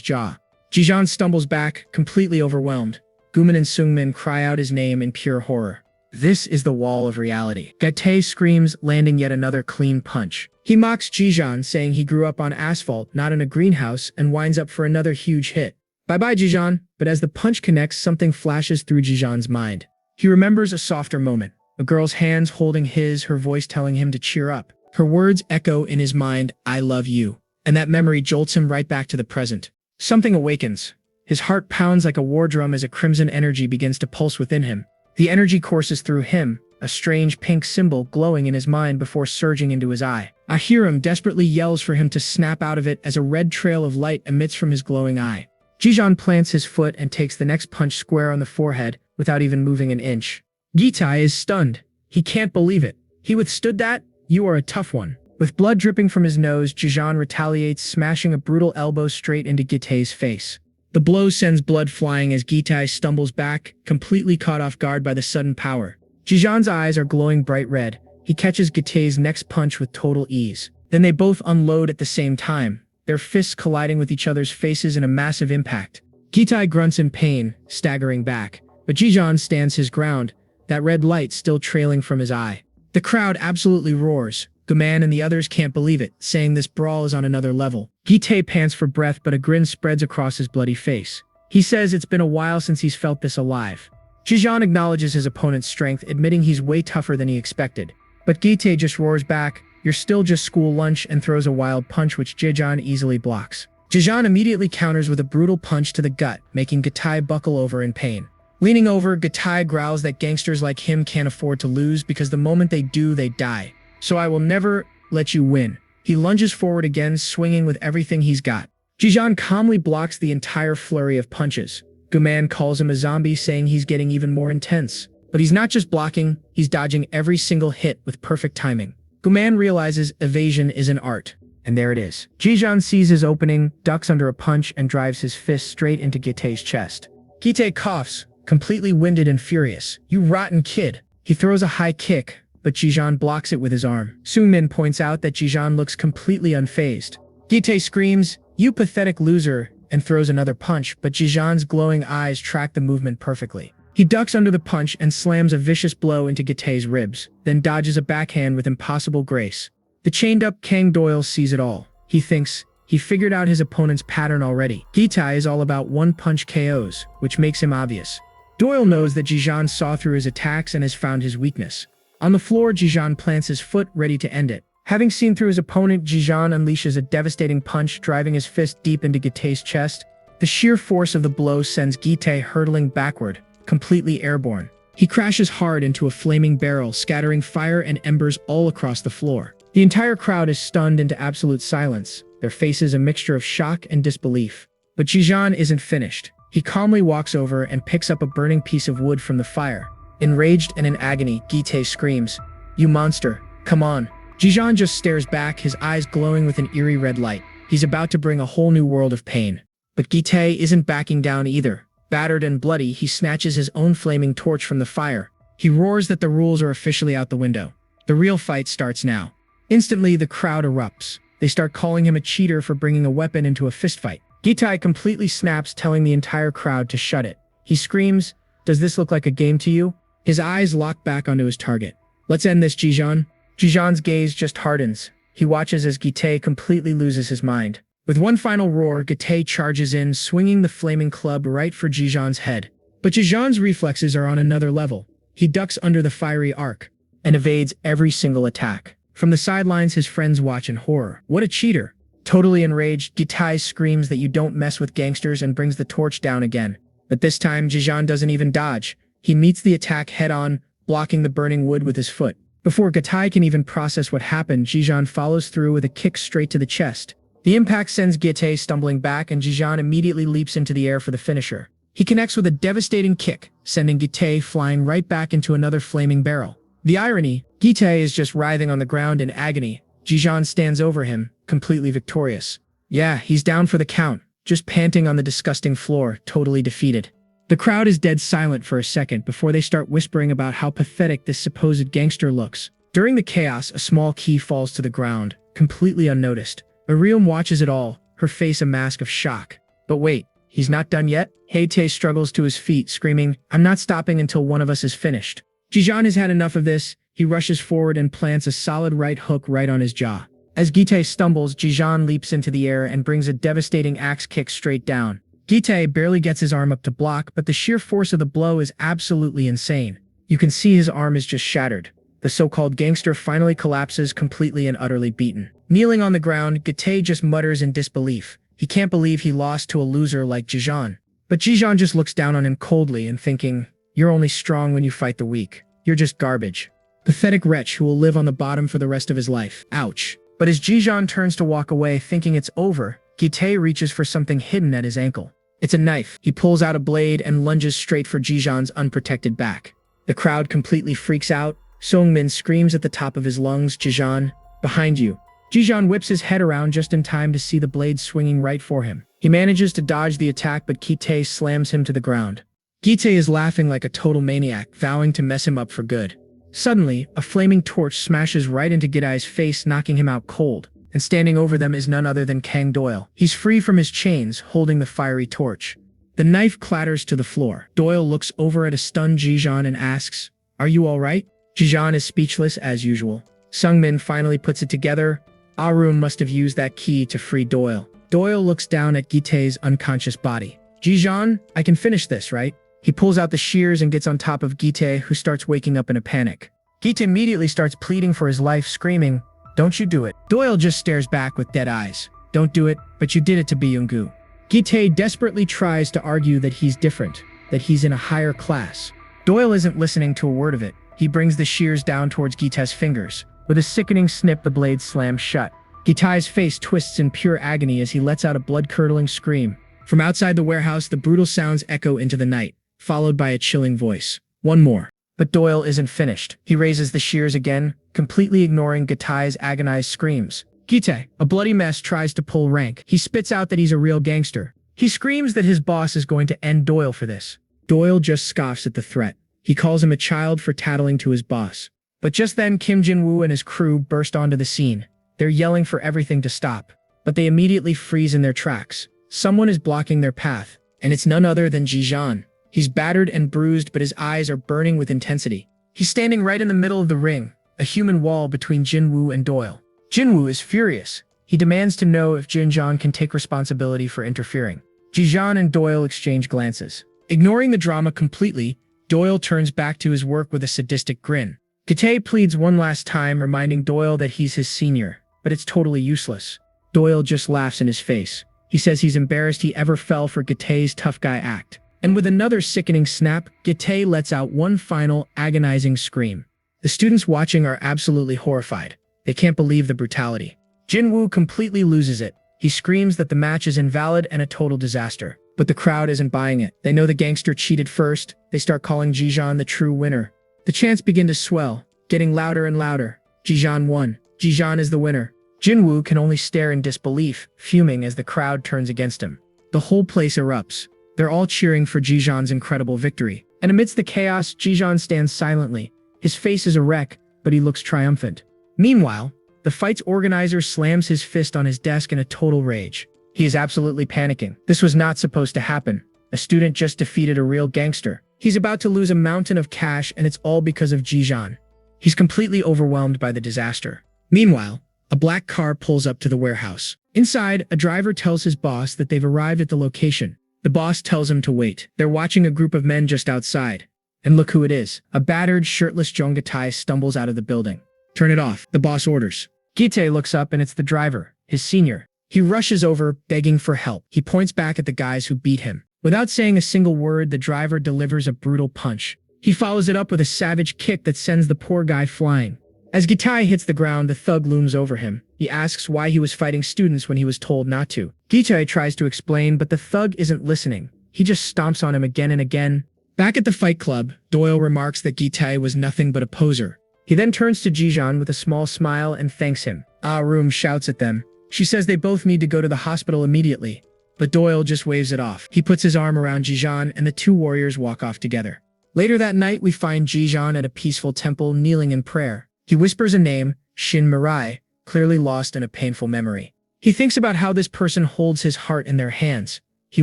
[SPEAKER 1] jaw. Jijan stumbles back, completely overwhelmed. Guman and Seung-min cry out his name in pure horror. This is the wall of reality. Gate screams, landing yet another clean punch. He mocks Jijan, saying he grew up on asphalt, not in a greenhouse, and winds up for another huge hit. Bye-bye, Jijan. But as the punch connects, something flashes through Jijan's mind. He remembers a softer moment. A girl's hands holding his, her voice telling him to cheer up. Her words echo in his mind, I love you. And that memory jolts him right back to the present. Something awakens. His heart pounds like a war drum as a crimson energy begins to pulse within him. The energy courses through him, a strange pink symbol glowing in his mind before surging into his eye. Ahiram desperately yells for him to snap out of it as a red trail of light emits from his glowing eye. Jijan plants his foot and takes the next punch square on the forehead without even moving an inch. Gitai is stunned. He can't believe it. He withstood that? You are a tough one. With blood dripping from his nose, Jijan retaliates, smashing a brutal elbow straight into Gitai's face. The blow sends blood flying as Gitai stumbles back, completely caught off guard by the sudden power. Jijan's eyes are glowing bright red. He catches Gitai's next punch with total ease. Then they both unload at the same time, their fists colliding with each other's faces in a massive impact. Gitai grunts in pain, staggering back, but Jijan stands his ground, that red light still trailing from his eye. The crowd absolutely roars. Guman and the others can't believe it, saying this brawl is on another level. Gitai pants for breath, but a grin spreads across his bloody face. He says it's been a while since he's felt this alive. Jijan acknowledges his opponent's strength, admitting he's way tougher than he expected. But Gitai just roars back, you're still just school lunch, and throws a wild punch which Jijan easily blocks. Jijan immediately counters with a brutal punch to the gut, making Gitai buckle over in pain. Leaning over, Gitai growls that gangsters like him can't afford to lose because the moment they do, they die. So I will never let you win. He lunges forward again, swinging with everything he's got. Jijan calmly blocks the entire flurry of punches. Guman calls him a zombie, saying he's getting even more intense. But he's not just blocking, he's dodging every single hit with perfect timing. Guman realizes evasion is an art. And there it is. Jijan sees his opening, ducks under a punch, and drives his fist straight into Gitai's chest. Gitai coughs, completely winded and furious. You rotten kid. He throws a high kick, but Jijan blocks it with his arm. Sungmin points out that Jijan looks completely unfazed. Gitai screams, you pathetic loser, and throws another punch, but Jijan's glowing eyes track the movement perfectly. He ducks under the punch and slams a vicious blow into Gitai's ribs, then dodges a backhand with impossible grace. The chained-up Kang Doyle sees it all. He thinks he figured out his opponent's pattern already. Gitai is all about one-punch KOs, which makes him obvious. Doyle knows that Jijan saw through his attacks and has found his weakness. On the floor, Jijan plants his foot, ready to end it. Having seen through his opponent, Jijan unleashes a devastating punch, driving his fist deep into Gitai's chest. The sheer force of the blow sends Gitai hurtling backward, completely airborne. He crashes hard into a flaming barrel, scattering fire and embers all across the floor. The entire crowd is stunned into absolute silence, their faces a mixture of shock and disbelief. But Jijan isn't finished. He calmly walks over and picks up a burning piece of wood from the fire. Enraged and in agony, Gitai screams, you monster, come on. Jijan just stares back, his eyes glowing with an eerie red light. He's about to bring a whole new world of pain. But Gitai isn't backing down either. Battered and bloody, he snatches his own flaming torch from the fire. He roars that the rules are officially out the window. The real fight starts now. Instantly, the crowd erupts. They start calling him a cheater for bringing a weapon into a fistfight. Gitai completely snaps, telling the entire crowd to shut it. He screams, does this look like a game to you? His eyes lock back onto his target. Let's end this, Jijan. Jijan's gaze just hardens. He watches as Gitai completely loses his mind. With one final roar, Gitai charges in, swinging the flaming club right for Jijan's head. But Jijan's reflexes are on another level. He ducks under the fiery arc and evades every single attack. From the sidelines, his friends watch in horror. What a cheater! Totally enraged, Gitai screams that you don't mess with gangsters and brings the torch down again. But this time, Jijan doesn't even dodge. He meets the attack head-on, blocking the burning wood with his foot. Before Gitai can even process what happened, Jijan follows through with a kick straight to the chest. The impact sends Gitai stumbling back, and Jijan immediately leaps into the air for the finisher. He connects with a devastating kick, sending Gitai flying right back into another flaming barrel. The irony, Gitai is just writhing on the ground in agony. Jijan stands over him, completely victorious. Yeah, he's down for the count, just panting on the disgusting floor, totally defeated. The crowd is dead silent for a second before they start whispering about how pathetic this supposed gangster looks. During the chaos, a small key falls to the ground, completely unnoticed. Miriam watches it all, her face a mask of shock. But wait, he's not done yet? Haite struggles to his feet, screaming, I'm not stopping until one of us is finished. Jijan has had enough of this. He rushes forward and plants a solid right hook right on his jaw. As Gite stumbles, Jijan leaps into the air and brings a devastating axe kick straight down. Gite barely gets his arm up to block, but the sheer force of the blow is absolutely insane. You can see his arm is just shattered. The so-called gangster finally collapses, completely and utterly beaten. Kneeling on the ground, Gite just mutters in disbelief. He can't believe he lost to a loser like Jijan. But Jijan just looks down on him coldly and thinking, "You're only strong when you fight the weak. You're just garbage. Pathetic wretch who will live on the bottom for the rest of his life." Ouch. But as Jijan turns to walk away, thinking it's over, Gite reaches for something hidden at his ankle. It's a knife. He pulls out a blade and lunges straight for Jijan's unprotected back. The crowd completely freaks out. Songmin screams at the top of his lungs, "Jijan, behind you." Jijan whips his head around just in time to see the blade swinging right for him. He manages to dodge the attack, but Gite slams him to the ground. Gite is laughing like a total maniac, vowing to mess him up for good. Suddenly, a flaming torch smashes right into Gite's face, knocking him out cold. And standing over them is none other than Kang Doyle. He's free from his chains, holding the fiery torch. The knife clatters to the floor. Doyle looks over at a stunned Jijan and asks, "Are you all right?" Jijan is speechless as usual. Sungmin finally puts it together. Arun must have used that key to free Doyle. Doyle looks down at Gite's unconscious body. "Jijan, I can finish this, right?" He pulls out the shears and gets on top of Gite, who starts waking up in a panic. Gite immediately starts pleading for his life, screaming, "Don't you do it." Doyle just stares back with dead eyes. "Don't do it, but you did it to Byung-gu." Gite desperately tries to argue that he's different, that he's in a higher class. Doyle isn't listening to a word of it. He brings the shears down towards Gite's fingers. With a sickening snip, the blade slams shut. Gite's face twists in pure agony as he lets out a blood-curdling scream. From outside the warehouse, the brutal sounds echo into the night, followed by a chilling voice. "One more." But Doyle isn't finished. He raises the shears again, completely ignoring Gite's agonized screams. Gite, a bloody mess, tries to pull rank. He spits out that he's a real gangster. He screams that his boss is going to end Doyle for this. Doyle just scoffs at the threat. He calls him a child for tattling to his boss. But just then, Kim Jin-woo and his crew burst onto the scene. They're yelling for everything to stop. But they immediately freeze in their tracks. Someone is blocking their path, and it's none other than Jijan. He's battered and bruised, but his eyes are burning with intensity. He's standing right in the middle of the ring, a human wall between Jin-woo and Doyle. Jin-woo is furious. He demands to know if Jijan can take responsibility for interfering. Jijan and Doyle exchange glances. Ignoring the drama completely, Doyle turns back to his work with a sadistic grin. Gite pleads one last time, reminding Doyle that he's his senior, but it's totally useless. Doyle just laughs in his face. He says he's embarrassed he ever fell for Gite's tough guy act. And with another sickening snap, Gite lets out one final, agonizing scream. The students watching are absolutely horrified. They can't believe the brutality. Jin-woo completely loses it. He screams that the match is invalid and a total disaster. But the crowd isn't buying it. They know the gangster cheated first. They start calling Jijan the true winner. The chants begin to swell, getting louder and louder. Jijan won. Jijan is the winner. Jin-woo can only stare in disbelief, fuming as the crowd turns against him. The whole place erupts. They're all cheering for Jijan's incredible victory. And amidst the chaos, Jijan stands silently. His face is a wreck, but he looks triumphant. Meanwhile, the fight's organizer slams his fist on his desk in a total rage. He is absolutely panicking. This was not supposed to happen. A student just defeated a real gangster. He's about to lose a mountain of cash, and it's all because of Jijan. He's completely overwhelmed by the disaster. Meanwhile, a black car pulls up to the warehouse. Inside, a driver tells his boss that they've arrived at the location. The boss tells him to wait. They're watching a group of men just outside. And look who it is. A battered, shirtless Jong Gite stumbles out of the building. "Turn it off," the boss orders. Gite looks up and it's the driver, his senior. He rushes over, begging for help. He points back at the guys who beat him. Without saying a single word, the driver delivers a brutal punch. He follows it up with a savage kick that sends the poor guy flying. As Gite hits the ground, the thug looms over him. He asks why he was fighting students when he was told not to. Gite tries to explain, but the thug isn't listening. He just stomps on him again and again. Back at the fight club, Doyle remarks that Gite was nothing but a poser. He then turns to Jijan with a small smile and thanks him. Room shouts at them. She says they both need to go to the hospital immediately, but Doyle just waves it off. He puts his arm around Jijan and the two warriors walk off together. Later that night, we find Jijan at a peaceful temple kneeling in prayer. He whispers a name, Shin Mirai, clearly lost in a painful memory. He thinks about how this person holds his heart in their hands. He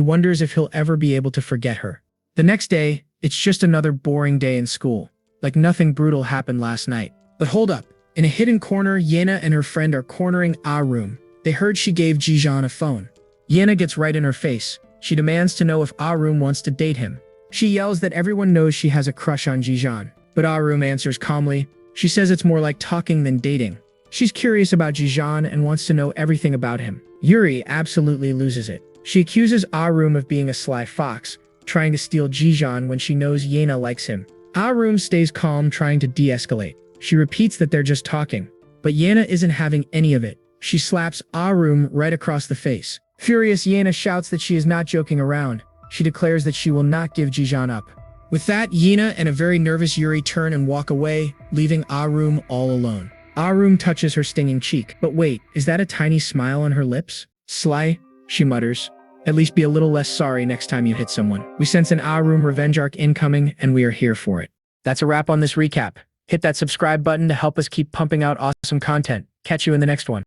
[SPEAKER 1] wonders if he'll ever be able to forget her. The next day, it's just another boring day in school. like nothing brutal happened last night. But hold up. In a hidden corner, Yena and her friend are cornering Ah-room. They heard she gave Jijan a phone. Yena gets right in her face. She demands to know if Ah-room wants to date him. She yells that everyone knows she has a crush on Jijan. But Ah-room answers calmly. She says it's more like talking than dating. She's curious about Jijan and wants to know everything about him. Yuri absolutely loses it. She accuses Ah-room of being a sly fox, trying to steal Jijan when she knows Yena likes him. Ah-room stays calm, trying to de-escalate. She repeats that they're just talking. But Yena isn't having any of it. She slaps Ah-room right across the face. Furious, Yena shouts that she is not joking around. She declares that she will not give Jijan up. With that, Yena and a very nervous Yuri turn and walk away, leaving Ah-room all alone. Ah-room touches her stinging cheek. But wait, is that a tiny smile on her lips? Sly, she mutters. At least be a little less sorry next time you hit someone. We sense an Ah-room revenge arc incoming, and we are here for it. That's a wrap on this recap. Hit that subscribe button to help us keep pumping out awesome content. Catch you in the next one.